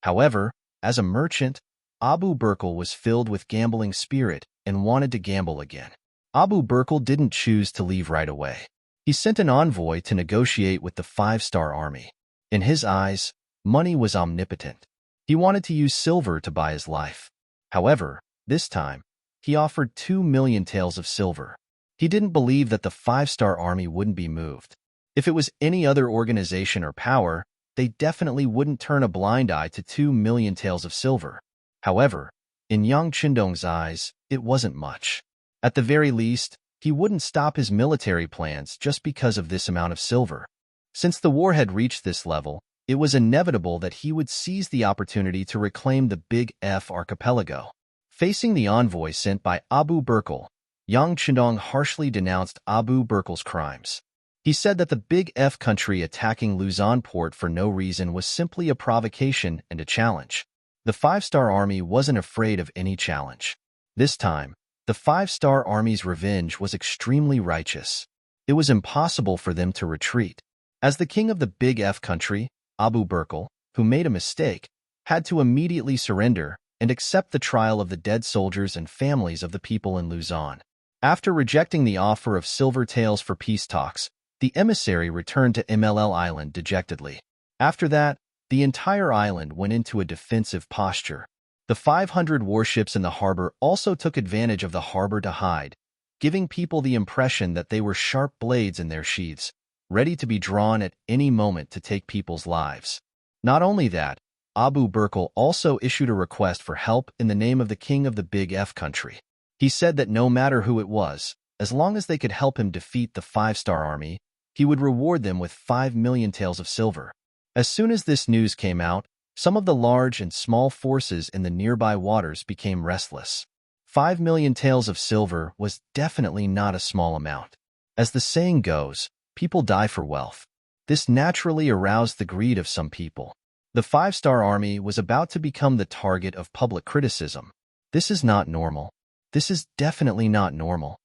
However, as a merchant, Abu Burkle was filled with gambling spirit and wanted to gamble again. Abu Burkle didn't choose to leave right away. He sent an envoy to negotiate with the five-star army. In his eyes, money was omnipotent. He wanted to use silver to buy his life. However, this time, he offered 2 million taels of silver. He didn't believe that the five-star army wouldn't be moved. If it was any other organization or power, they definitely wouldn't turn a blind eye to 2 million taels of silver. However, in Yang Chendong's eyes, it wasn't much. At the very least, he wouldn't stop his military plans just because of this amount of silver. Since the war had reached this level, it was inevitable that he would seize the opportunity to reclaim the Big F archipelago. Facing the envoy sent by Abu Burkle, Yang Chendong harshly denounced Abu Burkle's crimes. He said that the Big F country attacking Luzon port for no reason was simply a provocation and a challenge. The five-star army wasn't afraid of any challenge. This time, The five-star army's revenge was extremely righteous. It was impossible for them to retreat. As the king of the Big F country, Abu Burkle, who made a mistake, had to immediately surrender and accept the trial of the dead soldiers and families of the people in Luzon. After rejecting the offer of silver taels for peace talks, the emissary returned to MLL Island dejectedly. After that, the entire island went into a defensive posture. The 500 warships in the harbor also took advantage of the harbor to hide, giving people the impression that they were sharp blades in their sheaths, ready to be drawn at any moment to take people's lives. Not only that, Abu Burkle also issued a request for help in the name of the king of the Big F country. He said that no matter who it was, as long as they could help him defeat the five-star army, he would reward them with 5 million taels of silver. As soon as this news came out, some of the large and small forces in the nearby waters became restless. 5 million taels of silver was definitely not a small amount. As the saying goes, people die for wealth. This naturally aroused the greed of some people. The five-star army was about to become the target of public criticism. This is not normal. This is definitely not normal.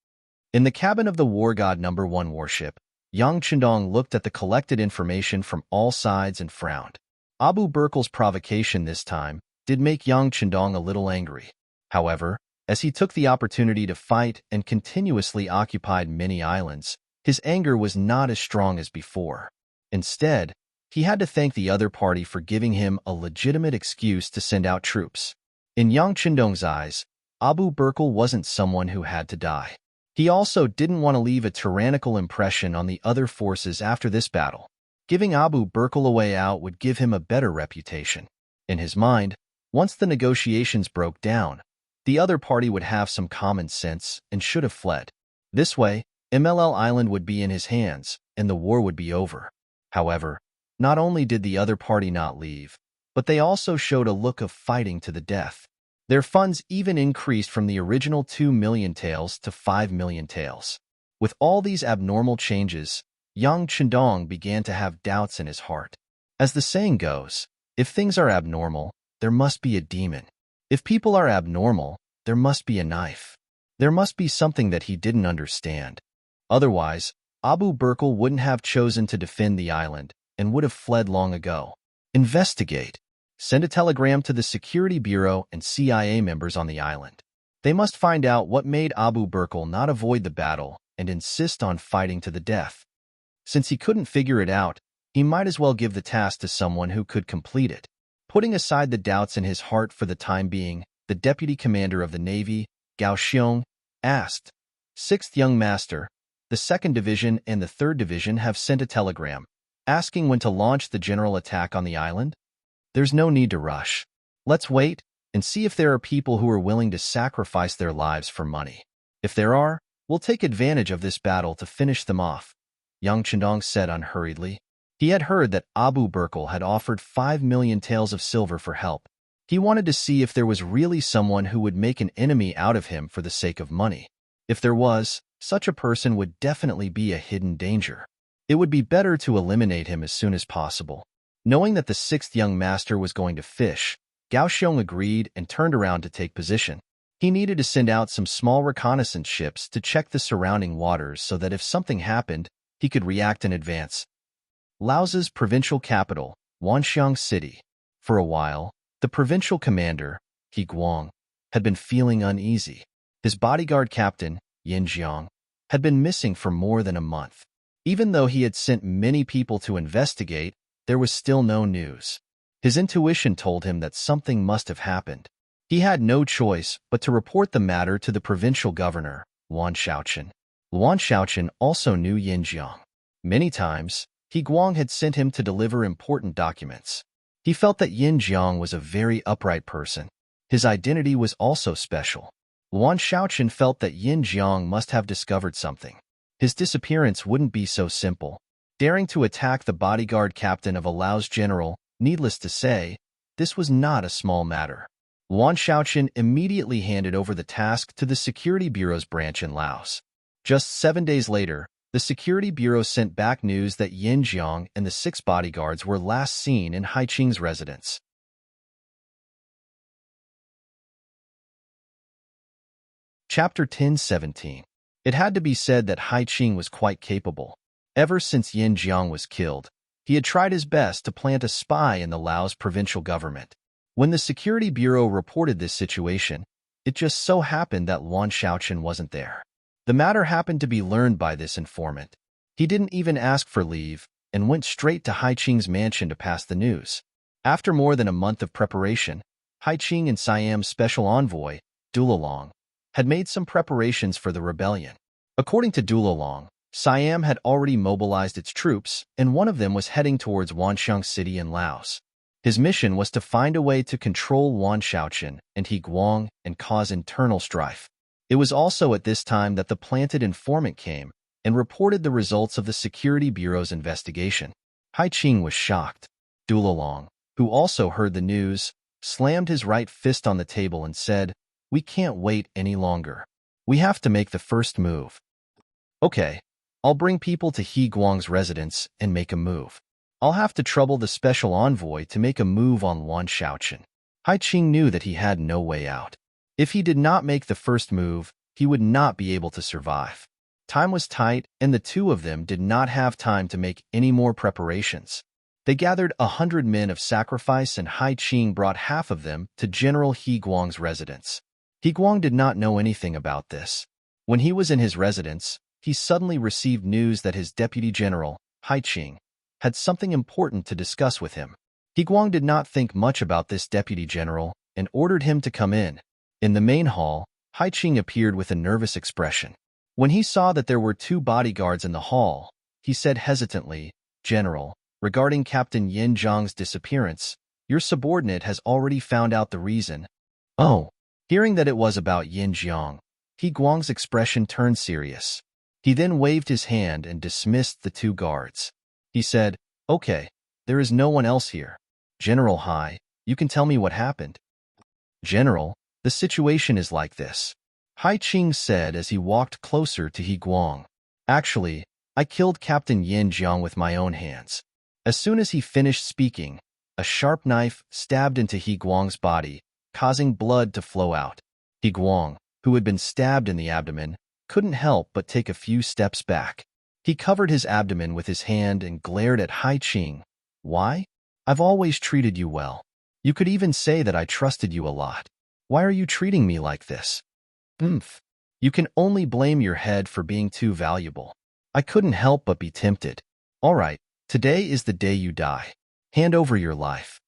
In the cabin of the War God No. 1 warship, Yang Chendong looked at the collected information from all sides and frowned. Abu Burkle's provocation this time did make Yang Chendong a little angry. However, as he took the opportunity to fight and continuously occupied many islands, his anger was not as strong as before. Instead, he had to thank the other party for giving him a legitimate excuse to send out troops. In Yang Chendong's eyes, Abu Burkle wasn't someone who had to die. He also didn't want to leave a tyrannical impression on the other forces after this battle. Giving Abu Burkle a way out would give him a better reputation. In his mind, once the negotiations broke down, the other party would have some common sense and should have fled. This way, MLL Island would be in his hands, and the war would be over. However, not only did the other party not leave, but they also showed a look of fighting to the death. Their funds even increased from the original 2 million taels to 5 million taels. With all these abnormal changes, Yang Chendong began to have doubts in his heart. As the saying goes, if things are abnormal, there must be a demon. If people are abnormal, there must be a knife. There must be something that he didn't understand. Otherwise, Abu Burkle wouldn't have chosen to defend the island and would have fled long ago. Investigate. Send a telegram to the Security Bureau and CIA members on the island. They must find out what made Abu Burkle not avoid the battle and insist on fighting to the death. Since he couldn't figure it out, he might as well give the task to someone who could complete it. Putting aside the doubts in his heart for the time being, the Deputy Commander of the Navy, Gao Xiong, asked, 6th Young Master, the 2nd Division and the 3rd Division have sent a telegram, asking when to launch the general attack on the island? There's no need to rush. Let's wait and see if there are people who are willing to sacrifice their lives for money. If there are, we'll take advantage of this battle to finish them off, Yang Chendong said unhurriedly. He had heard that Abu Burkle had offered 5 million taels of silver for help. He wanted to see if there was really someone who would make an enemy out of him for the sake of money. If there was, such a person would definitely be a hidden danger. It would be better to eliminate him as soon as possible. Knowing that the 6th Young Master was going to fish, Gao Xiong agreed and turned around to take position. He needed to send out some small reconnaissance ships to check the surrounding waters so that if something happened, he could react in advance. Laosa's provincial capital, Wanxiang City. For a while, the provincial commander, He Guang, had been feeling uneasy. His bodyguard captain, Yin Jiang, had been missing for more than a month. Even though he had sent many people to investigate, there was still no news. His intuition told him that something must have happened. He had no choice but to report the matter to the provincial governor, Wan Shaochen. Wan Shaochen also knew Yin Jiang. Many times, He Guang had sent him to deliver important documents. He felt that Yin Jiang was a very upright person. His identity was also special. Wan Shaochen felt that Yin Jiang must have discovered something. His disappearance wouldn't be so simple. Daring to attack the bodyguard captain of a Laos general, needless to say, this was not a small matter. Wan Shaochen immediately handed over the task to the Security Bureau's branch in Laos. Just 7 days later, the Security Bureau sent back news that Yin Jiang and the 6 bodyguards were last seen in Haiqing's residence. Chapter 10:17. It had to be said that Hai Qing was quite capable. Ever since Yin Jiang was killed, he had tried his best to plant a spy in the Laos provincial government. When the Security Bureau reported this situation, it just so happened that Luan Shaoqian wasn't there. The matter happened to be learned by this informant. He didn't even ask for leave and went straight to Hai Qing's mansion to pass the news. After more than a month of preparation, Hai Qing and Siam's special envoy, Dulalong, had made some preparations for the rebellion. According to Dulalong, Siam had already mobilized its troops, and one of them was heading towards Wanxiang City in Laos. His mission was to find a way to control Luan Shaoqian and He Guang and cause internal strife. It was also at this time that the planted informant came and reported the results of the Security Bureau's investigation. Hai Qing was shocked. Dulalong, who also heard the news, slammed his right fist on the table and said, "We can't wait any longer. We have to make the first move." "Okay, I'll bring people to He Guang's residence and make a move. I'll have to trouble the special envoy to make a move on Luan Shaoqian." Hai Qing knew that he had no way out. If he did not make the first move, he would not be able to survive. Time was tight, and the two of them did not have time to make any more preparations. They gathered 100 men of sacrifice, and Hai Qing brought half of them to General He Guang's residence. He Guang did not know anything about this. When he was in his residence, he suddenly received news that his deputy general, Hai Qing, had something important to discuss with him. He Guang did not think much about this deputy general and ordered him to come in. In the main hall, Hai Qing appeared with a nervous expression. When he saw that there were 2 bodyguards in the hall, he said hesitantly, "General, regarding Captain Yin Jiang's disappearance, your subordinate has already found out the reason." "Oh." Hearing that it was about Yin Jiang, He Guang's expression turned serious. He then waved his hand and dismissed the 2 guards. He said, "Okay, there is no one else here. General Hai, you can tell me what happened." "General, the situation is like this," Hai Qing said as he walked closer to He Guang. "Actually, I killed Captain Yin Jiang with my own hands." As soon as he finished speaking, a sharp knife stabbed into He Guang's body, causing blood to flow out. He Guang, who had been stabbed in the abdomen, couldn't help but take a few steps back. He covered his abdomen with his hand and glared at Hai Qing. "Why? I've always treated you well. You could even say that I trusted you a lot. Why are you treating me like this?" "Oomph. You can only blame your head for being too valuable. I couldn't help but be tempted. All right, today is the day you die. Hand over your life."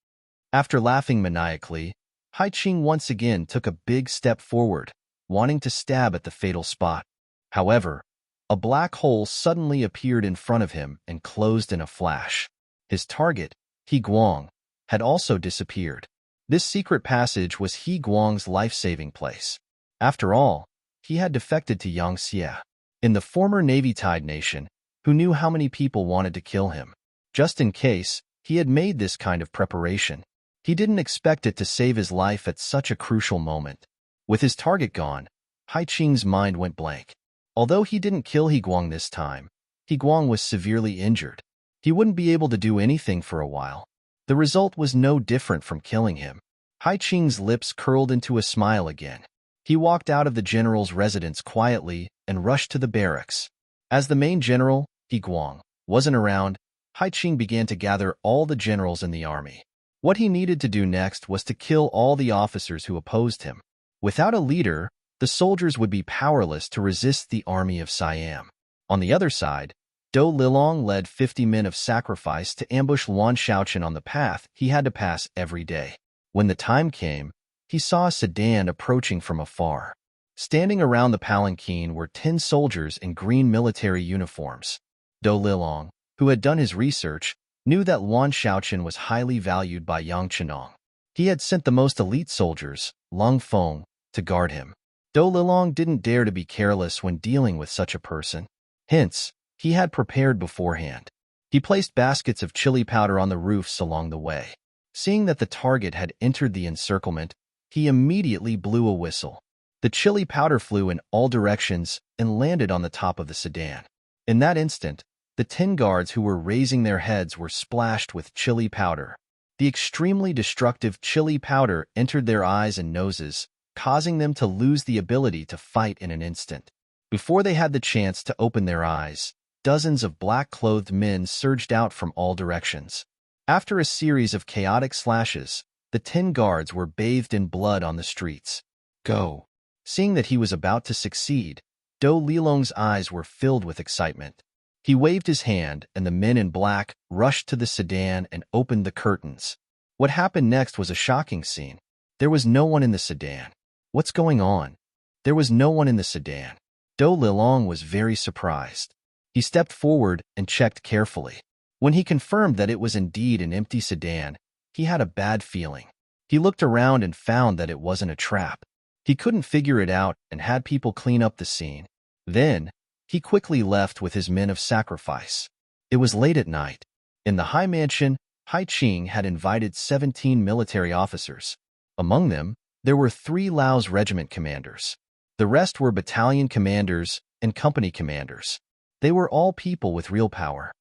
After laughing maniacally, Hai Qing once again took a big step forward, wanting to stab at the fatal spot. However, a black hole suddenly appeared in front of him and closed in a flash. His target, He Guang, had also disappeared. This secret passage was He Guang's life-saving place. After all, he had defected to Yangxie, in the former Navy-tied nation, who knew how many people wanted to kill him. Just in case, he had made this kind of preparation. He didn't expect it to save his life at such a crucial moment. With his target gone, Hai Qing's mind went blank. Although he didn't kill He Guang this time, He Guang was severely injured. He wouldn't be able to do anything for a while. The result was no different from killing him. Hai Qing's lips curled into a smile again. He walked out of the general's residence quietly and rushed to the barracks. As the main general, He Guang, wasn't around, Hai Qing began to gather all the generals in the army. What he needed to do next was to kill all the officers who opposed him. Without a leader, the soldiers would be powerless to resist the army of Siam. On the other side, Do Lilong led 50 men of sacrifice to ambush Luan Shaoqian on the path he had to pass every day. When the time came, he saw a sedan approaching from afar. Standing around the palanquin were 10 soldiers in green military uniforms. Do Lilong, who had done his research, knew that Luan Shaoqian was highly valued by Yang Chenong. He had sent the most elite soldiers, Lung Feng, to guard him. Do Lilong didn't dare to be careless when dealing with such a person. Hence, he had prepared beforehand. He placed baskets of chili powder on the roofs along the way. Seeing that the target had entered the encirclement, he immediately blew a whistle. The chili powder flew in all directions and landed on the top of the sedan. In that instant, the 10 guards who were raising their heads were splashed with chili powder. The extremely destructive chili powder entered their eyes and noses, causing them to lose the ability to fight in an instant. Before they had the chance to open their eyes, dozens of black-clothed men surged out from all directions. After a series of chaotic slashes, the 10 guards were bathed in blood on the streets. Go! Seeing that he was about to succeed, Do Lilong's eyes were filled with excitement. He waved his hand, and the men in black rushed to the sedan and opened the curtains. What happened next was a shocking scene. There was no one in the sedan. What's going on? There was no one in the sedan. Do Lilong was very surprised. He stepped forward and checked carefully. When he confirmed that it was indeed an empty sedan, he had a bad feeling. He looked around and found that it wasn't a trap. He couldn't figure it out and had people clean up the scene. Then, he quickly left with his men of sacrifice. It was late at night. In the high mansion, Hai Qing had invited 17 military officers. Among them, there were 3 Lao's regiment commanders. The rest were battalion commanders and company commanders. They were all people with real power.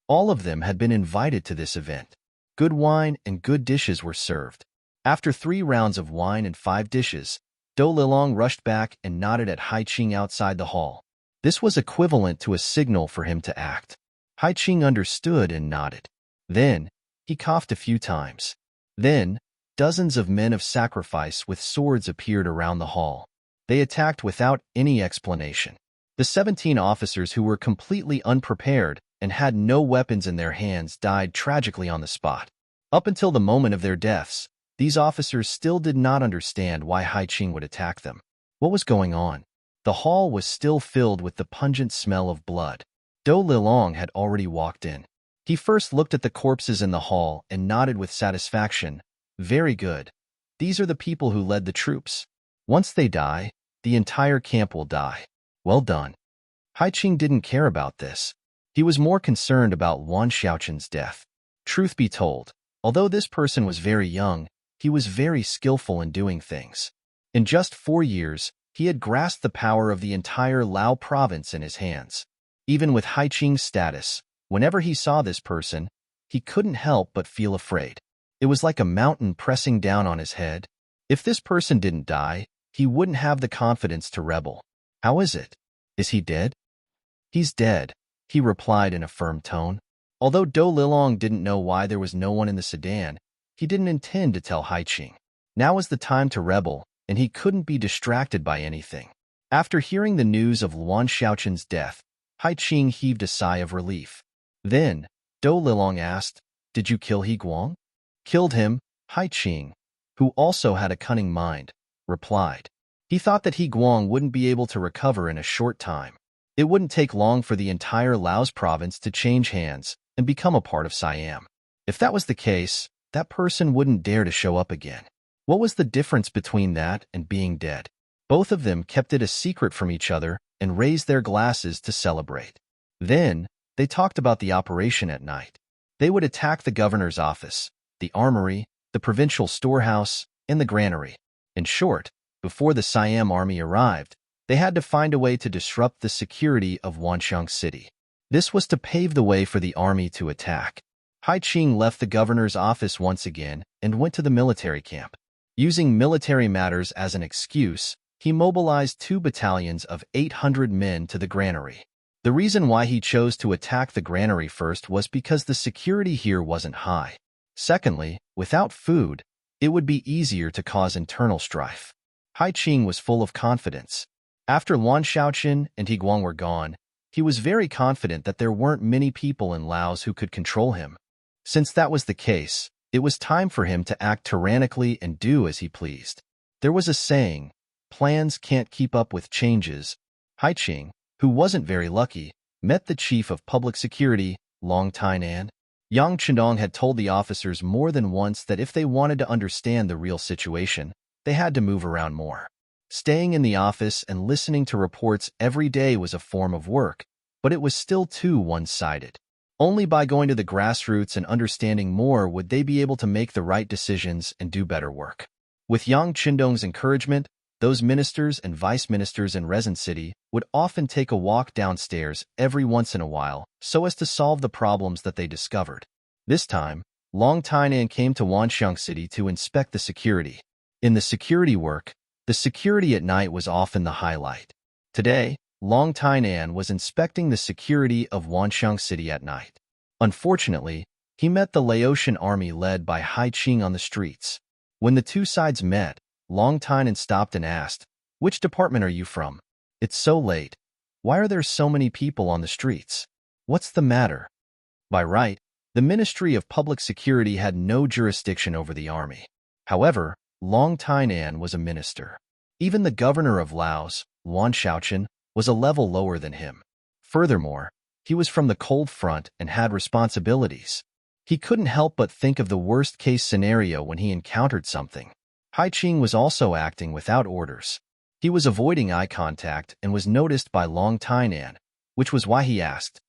All of them had been invited to this event. Good wine and good dishes were served. After 3 rounds of wine and 5 dishes, Do Lilong rushed back and nodded at Hai Qing outside the hall. This was equivalent to a signal for him to act. Hai Qing understood and nodded. Then, he coughed a few times. Then, dozens of men of sacrifice with swords appeared around the hall. They attacked without any explanation. The 17 officers who were completely unprepared and had no weapons in their hands died tragically on the spot. Up until the moment of their deaths, these officers still did not understand why Hai Qing would attack them. What was going on? The hall was still filled with the pungent smell of blood. Do Lilong had already walked in. He first looked at the corpses in the hall and nodded with satisfaction. Very good. These are the people who led the troops. Once they die, the entire camp will die. Well done. Hai Qing didn't care about this. He was more concerned about Wan Xiaoqin's death. Truth be told, although this person was very young, he was very skillful in doing things. In just 4 years, he had grasped the power of the entire Lao province in his hands. Even with Hai Qing's status, whenever he saw this person, he couldn't help but feel afraid. It was like a mountain pressing down on his head. If this person didn't die, he wouldn't have the confidence to rebel. How is it? Is he dead? He's dead, he replied in a firm tone. Although Do Lilong didn't know why there was no one in the sedan, he didn't intend to tell Hai Qing. Now was the time to rebel, and he couldn't be distracted by anything. After hearing the news of Wan Xiaoqin's death, Hai Qing heaved a sigh of relief. Then, Do Lilong asked, "Did you kill He Guang?" "Killed him," Hai Qing, who also had a cunning mind, replied. He thought that He Guang wouldn't be able to recover in a short time. It wouldn't take long for the entire Laos province to change hands and become a part of Siam. If that was the case, that person wouldn't dare to show up again. What was the difference between that and being dead? Both of them kept it a secret from each other and raised their glasses to celebrate. Then, they talked about the operation at night. They would attack the governor's office, the armory, the provincial storehouse, and the granary. In short, before the Siam army arrived, they had to find a way to disrupt the security of Wanxiang City. This was to pave the way for the army to attack. Hai Qing left the governor's office once again and went to the military camp. Using military matters as an excuse, he mobilized 2 battalions of 800 men to the granary. The reason why he chose to attack the granary first was because the security here wasn't high. Secondly, without food, it would be easier to cause internal strife. Hai Qing was full of confidence. After Wan Xiaoqin and He Guang were gone, he was very confident that there weren't many people in Laos who could control him. Since that was the case, it was time for him to act tyrannically and do as he pleased. There was a saying, plans can't keep up with changes. Hai Qing, who wasn't very lucky, met the chief of public security, Long Tainan. Yang Chendong had told the officers more than once that if they wanted to understand the real situation, they had to move around more. Staying in the office and listening to reports every day was a form of work, but it was still too one-sided. Only by going to the grassroots and understanding more would they be able to make the right decisions and do better work. With Yang Chendong's encouragement, those ministers and vice ministers in Resin City would often take a walk downstairs every once in a while so as to solve the problems that they discovered. This time, Long Tainan came to Wanxiang City to inspect the security. In the security work, The security at night was often the highlight. Today, Long Tainan was inspecting the security of Wanxiang City at night. Unfortunately, he met the Laotian army led by Hai Qing on the streets. When the two sides met, Long Tainan stopped and asked, "Which department are you from? It's so late. Why are there so many people on the streets? What's the matter?" By right, the Ministry of Public Security had no jurisdiction over the army. However, Long Tainan was a minister. Even the governor of Laos, Wan Shaoqian, was a level lower than him. Furthermore, he was from the cold front and had responsibilities. He couldn't help but think of the worst-case scenario when he encountered something. Hai Qing was also acting without orders. He was avoiding eye contact and was noticed by Long Tainan, which was why he asked.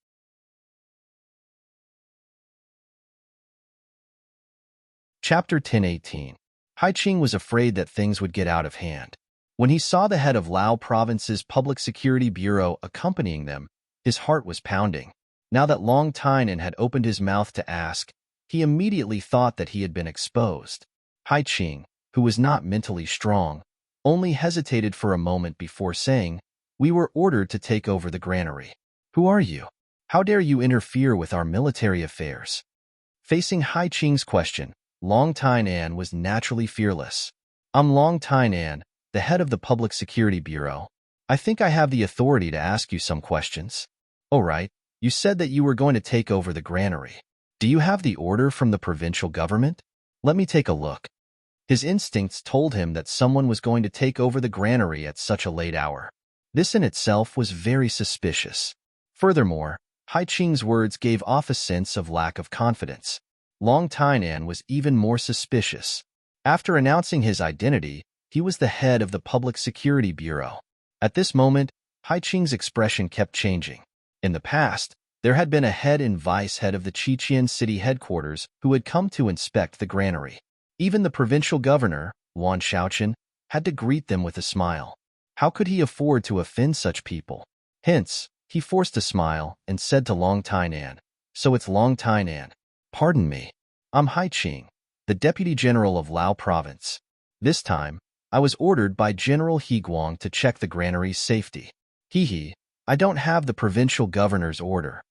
Chapter 10:18. Hai Qing was afraid that things would get out of hand. When he saw the head of Lao Province's Public Security Bureau accompanying them, his heart was pounding. Now that Long Tainan had opened his mouth to ask, he immediately thought that he had been exposed. Hai Qing, who was not mentally strong, only hesitated for a moment before saying, "We were ordered to take over the granary. Who are you? How dare you interfere with our military affairs?" Facing Hai Qing's question, Long Tainan was naturally fearless. "I'm Long Tainan, the head of the Public Security Bureau. I think I have the authority to ask you some questions." "Oh, right. You said that you were going to take over the granary. Do you have the order from the provincial government? Let me take a look." His instincts told him that someone was going to take over the granary at such a late hour. This in itself was very suspicious. Furthermore, Hai Qing's words gave off a sense of lack of confidence. Long Tainan was even more suspicious. After announcing his identity, he was the head of the Public Security Bureau. At this moment, Hai Qing's expression kept changing. In the past, there had been a head and vice-head of the Qiqian city headquarters who had come to inspect the granary. Even the provincial governor, Wan Shaoqian, had to greet them with a smile. How could he afford to offend such people? Hence, he forced a smile and said to Long Tainan, "So it's Long Tainan. Pardon me. I'm Hai Qing, the Deputy General of Lao Province. This time, I was ordered by General He Guang to check the granary's safety. I don't have the provincial governor's order."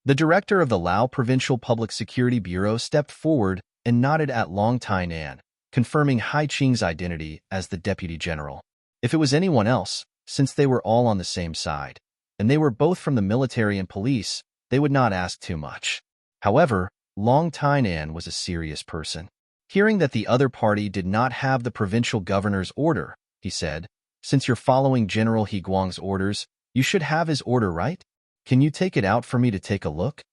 The director of the Lao Provincial Public Security Bureau stepped forward and nodded at Long Tainan, confirming Hai Qing's identity as the deputy general. If it was anyone else, since they were all on the same side, and they were both from the military and police, they would not ask too much. However, Long Tainan was a serious person. Hearing that the other party did not have the provincial governor's order, he said, "Since you're following General He Guang's orders, you should have his order, right? Can you take it out for me to take a look?"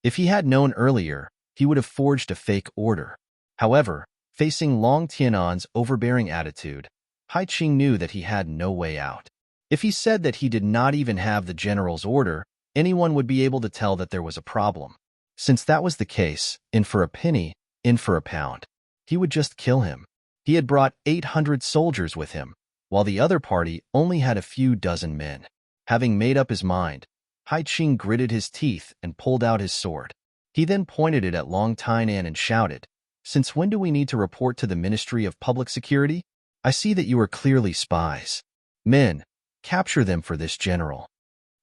If he had known earlier, he would have forged a fake order. However, facing Long Tianan's overbearing attitude, Hai Qing knew that he had no way out. If he said that he did not even have the general's order, anyone would be able to tell that there was a problem. Since that was the case, in for a penny, in for a pound. He would just kill him. He had brought 800 soldiers with him, while the other party only had a few dozen men. Having made up his mind, Hai Qing gritted his teeth and pulled out his sword. He then pointed it at Long Tainan and shouted, "Since when do we need to report to the Ministry of Public Security? I see that you are clearly spies. Men, capture them for this general."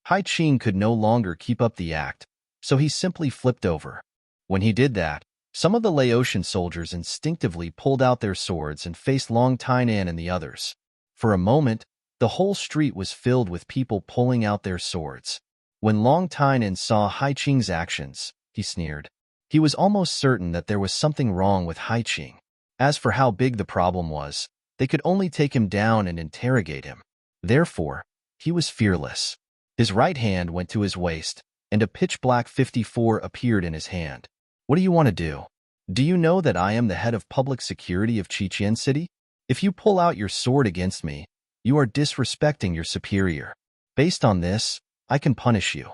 Hai Qing could no longer keep up the act, so he simply flipped over. When he did that, some of the Laotian soldiers instinctively pulled out their swords and faced Long Tainan and the others. For a moment, the whole street was filled with people pulling out their swords. When Long Tainan saw Hai Qing's actions, he sneered. He was almost certain that there was something wrong with Hai Qing. As for how big the problem was, they could only take him down and interrogate him. Therefore, he was fearless. His right hand went to his waist, and a pitch-black 54 appeared in his hand. "What do you want to do? Do you know that I am the head of public security of Qiqian City? If you pull out your sword against me, you are disrespecting your superior. Based on this, I can punish you."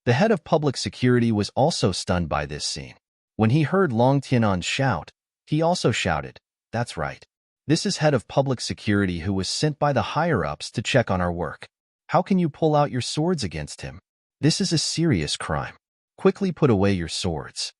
The head of public security was also stunned by this scene. When he heard Long Tian'an shout, he also shouted, "That's right. This is head of public security who was sent by the higher-ups to check on our work. How can you pull out your swords against him? This is a serious crime. Quickly put away your swords."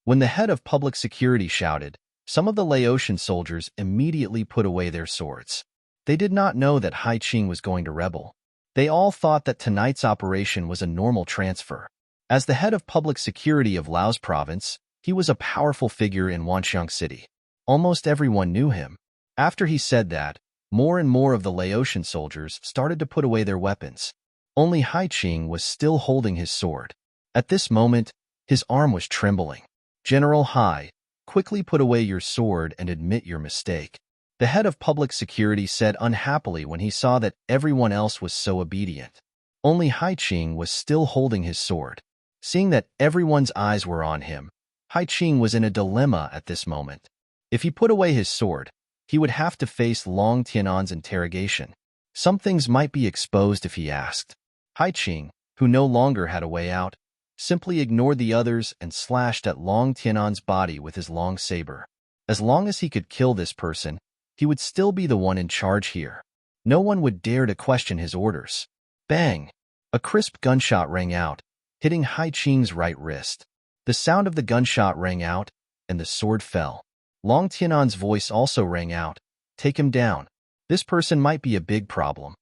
When the head of public security shouted, some of the Laotian soldiers immediately put away their swords. They did not know that Hai Qing was going to rebel. They all thought that tonight's operation was a normal transfer. As the head of public security of Laos province, he was a powerful figure in Wanxiang City. Almost everyone knew him. After he said that, more and more of the Laotian soldiers started to put away their weapons. Only Hai Qing was still holding his sword. At this moment, his arm was trembling. "General Hai, quickly put away your sword and admit your mistake," the head of public security said unhappily when he saw that everyone else was so obedient. Only Hai Qing was still holding his sword. Seeing that everyone's eyes were on him, Hai Qing was in a dilemma at this moment. If he put away his sword, he would have to face Long Tianan's interrogation. Some things might be exposed if he asked. Hai Qing, who no longer had a way out, simply ignored the others and slashed at Long Tianan's body with his long saber. As long as he could kill this person, he would still be the one in charge here. No one would dare to question his orders. Bang! A crisp gunshot rang out, hitting Hai Qing's right wrist. The sound of the gunshot rang out, and the sword fell. Long Tianan's voice also rang out, "Take him down. This person might be a big problem."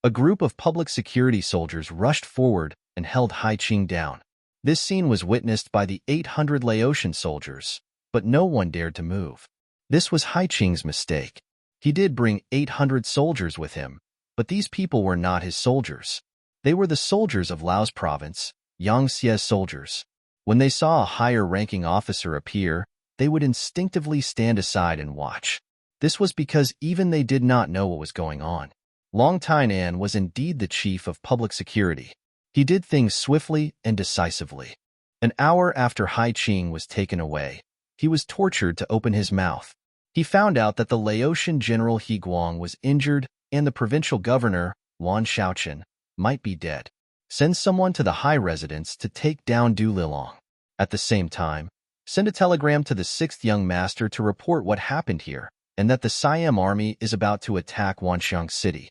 A group of public security soldiers rushed forward and held Hai Qing down. This scene was witnessed by the 800 Laotian soldiers, but no one dared to move. This was Hai Qing's mistake. He did bring 800 soldiers with him, but these people were not his soldiers. They were the soldiers of Laos province, Yangtze's soldiers. When they saw a higher-ranking officer appear, they would instinctively stand aside and watch. This was because even they did not know what was going on. Long Tainan was indeed the chief of public security. He did things swiftly and decisively. An hour after Hai Qing was taken away, he was tortured to open his mouth. He found out that the Laotian general He Guang was injured and the provincial governor, Wan Shaoqian, might be dead. Send someone to the high residence to take down Du Lilong. At the same time, send a telegram to the 6th young master to report what happened here and that the Siam army is about to attack Wanxiang City.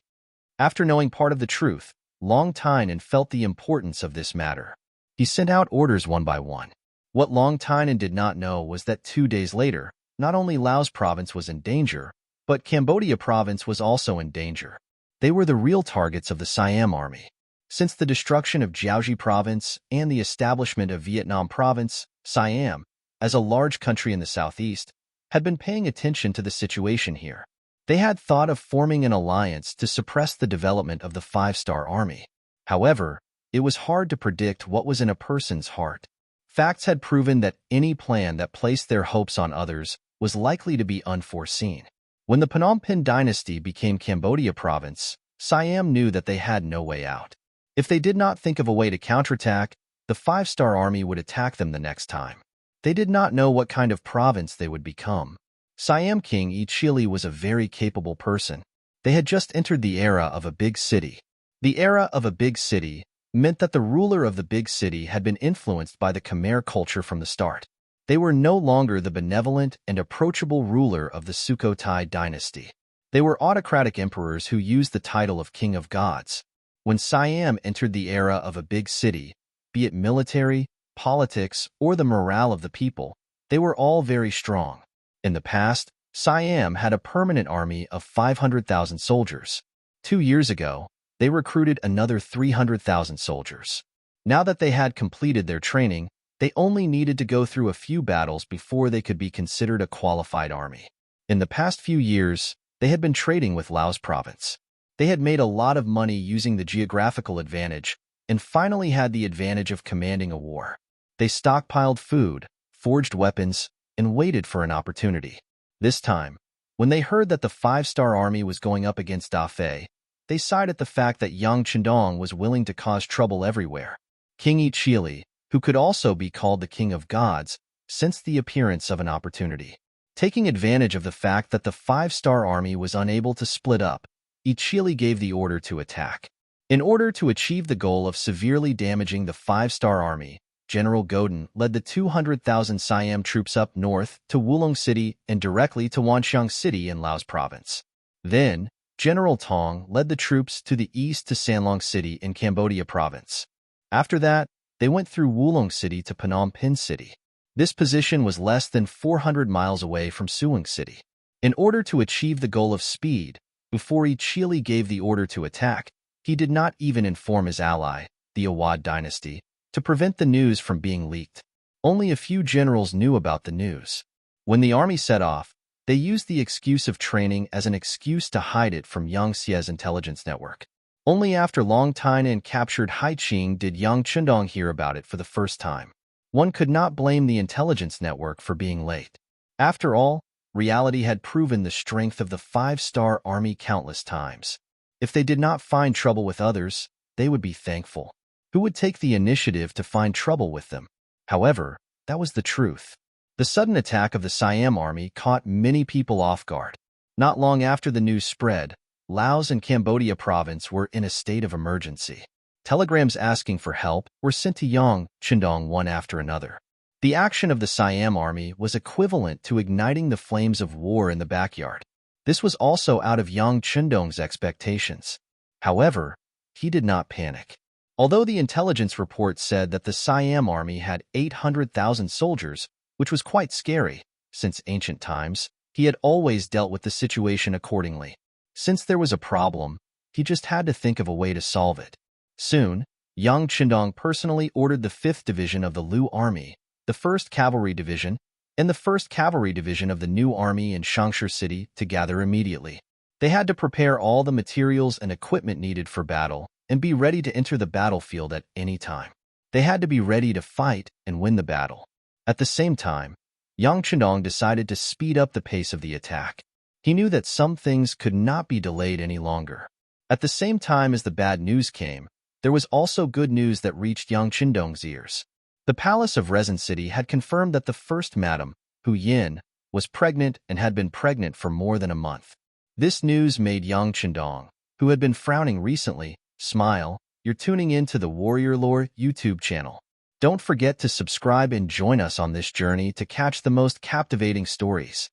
After knowing part of the truth, Long Tainan felt the importance of this matter. He sent out orders one by one. What Long Tainan did not know was that 2 days later, not only Laos province was in danger, but Cambodia province was also in danger. They were the real targets of the Siam army. Since the destruction of Jiaoji province and the establishment of Vietnam province, Siam, as a large country in the southeast, had been paying attention to the situation here. They had thought of forming an alliance to suppress the development of the five-star army. However, it was hard to predict what was in a person's heart. Facts had proven that any plan that placed their hopes on others was likely to be unforeseen. When the Phnom Penh dynasty became Cambodia province, Siam knew that they had no way out. If they did not think of a way to counterattack, the five-star army would attack them the next time. They did not know what kind of province they would become. Siam King Ichili was a very capable person. They had just entered the era of a big city. The era of a big city meant that the ruler of the big city had been influenced by the Khmer culture from the start. They were no longer the benevolent and approachable ruler of the Sukhothai dynasty. They were autocratic emperors who used the title of King of Gods. When Siam entered the era of a big city, be it military, politics, or the morale of the people, they were all very strong. In the past, Siam had a permanent army of 500,000 soldiers. 2 years ago, they recruited another 300,000 soldiers. Now that they had completed their training, they only needed to go through a few battles before they could be considered a qualified army. In the past few years, they had been trading with Laos province. They had made a lot of money using the geographical advantage and finally had the advantage of commanding a war. They stockpiled food, forged weapons, and waited for an opportunity. This time, when they heard that the five-star army was going up against Da Fei, they sighed at the fact that Yang Chendong was willing to cause trouble everywhere. King Ichili, who could also be called the King of Gods, sensed the appearance of an opportunity. Taking advantage of the fact that the five-star army was unable to split up, Ichili gave the order to attack. In order to achieve the goal of severely damaging the five-star army, General Godin led the 200,000 Siam troops up north to Wulong City and directly to Wanxiang City in Laos province. Then, General Tong led the troops to the east to Sanlong City in Cambodia province. After that, they went through Wulong City to Phnom Penh City. This position was less than 400 miles away from Suwon City. In order to achieve the goal of speed, Before he chilly gave the order to attack, he did not even inform his ally, the Awad dynasty, to prevent the news from being leaked. Only a few generals knew about the news. When the army set off, they used the excuse of training as an excuse to hide it from Yang Xie's intelligence network. Only after Long Tainan captured Haiqing did Yang Chindong hear about it for the first time. One could not blame the intelligence network for being late. After all, reality had proven the strength of the five-star army countless times. If they did not find trouble with others, they would be thankful. Who would take the initiative to find trouble with them? However, that was the truth. The sudden attack of the Siam army caught many people off guard. Not long after the news spread, Laos and Cambodia province were in a state of emergency. Telegrams asking for help were sent to Yang Chindong one after another. The action of the Siam army was equivalent to igniting the flames of war in the backyard. This was also out of Yang Chindong's expectations. However, he did not panic. Although the intelligence report said that the Siam army had 800,000 soldiers, which was quite scary, since ancient times, he had always dealt with the situation accordingly. Since there was a problem, he just had to think of a way to solve it. Soon, Yang Chindong personally ordered the 5th Division of the Lu Army, the 1st Cavalry Division, and the 1st Cavalry Division of the new army in Changsha City to gather immediately. They had to prepare all the materials and equipment needed for battle and be ready to enter the battlefield at any time. They had to be ready to fight and win the battle. At the same time, Yang Chindong decided to speed up the pace of the attack. He knew that some things could not be delayed any longer. At the same time as the bad news came, there was also good news that reached Yang Chindong's ears. The palace of Resin City had confirmed that the first madam, Hu Yin, was pregnant and had been pregnant for more than a month. This news made Yang Chindong, who had been frowning recently, smile. You're tuning in to the Warrior Lore YouTube channel. Don't forget to subscribe and join us on this journey to catch the most captivating stories.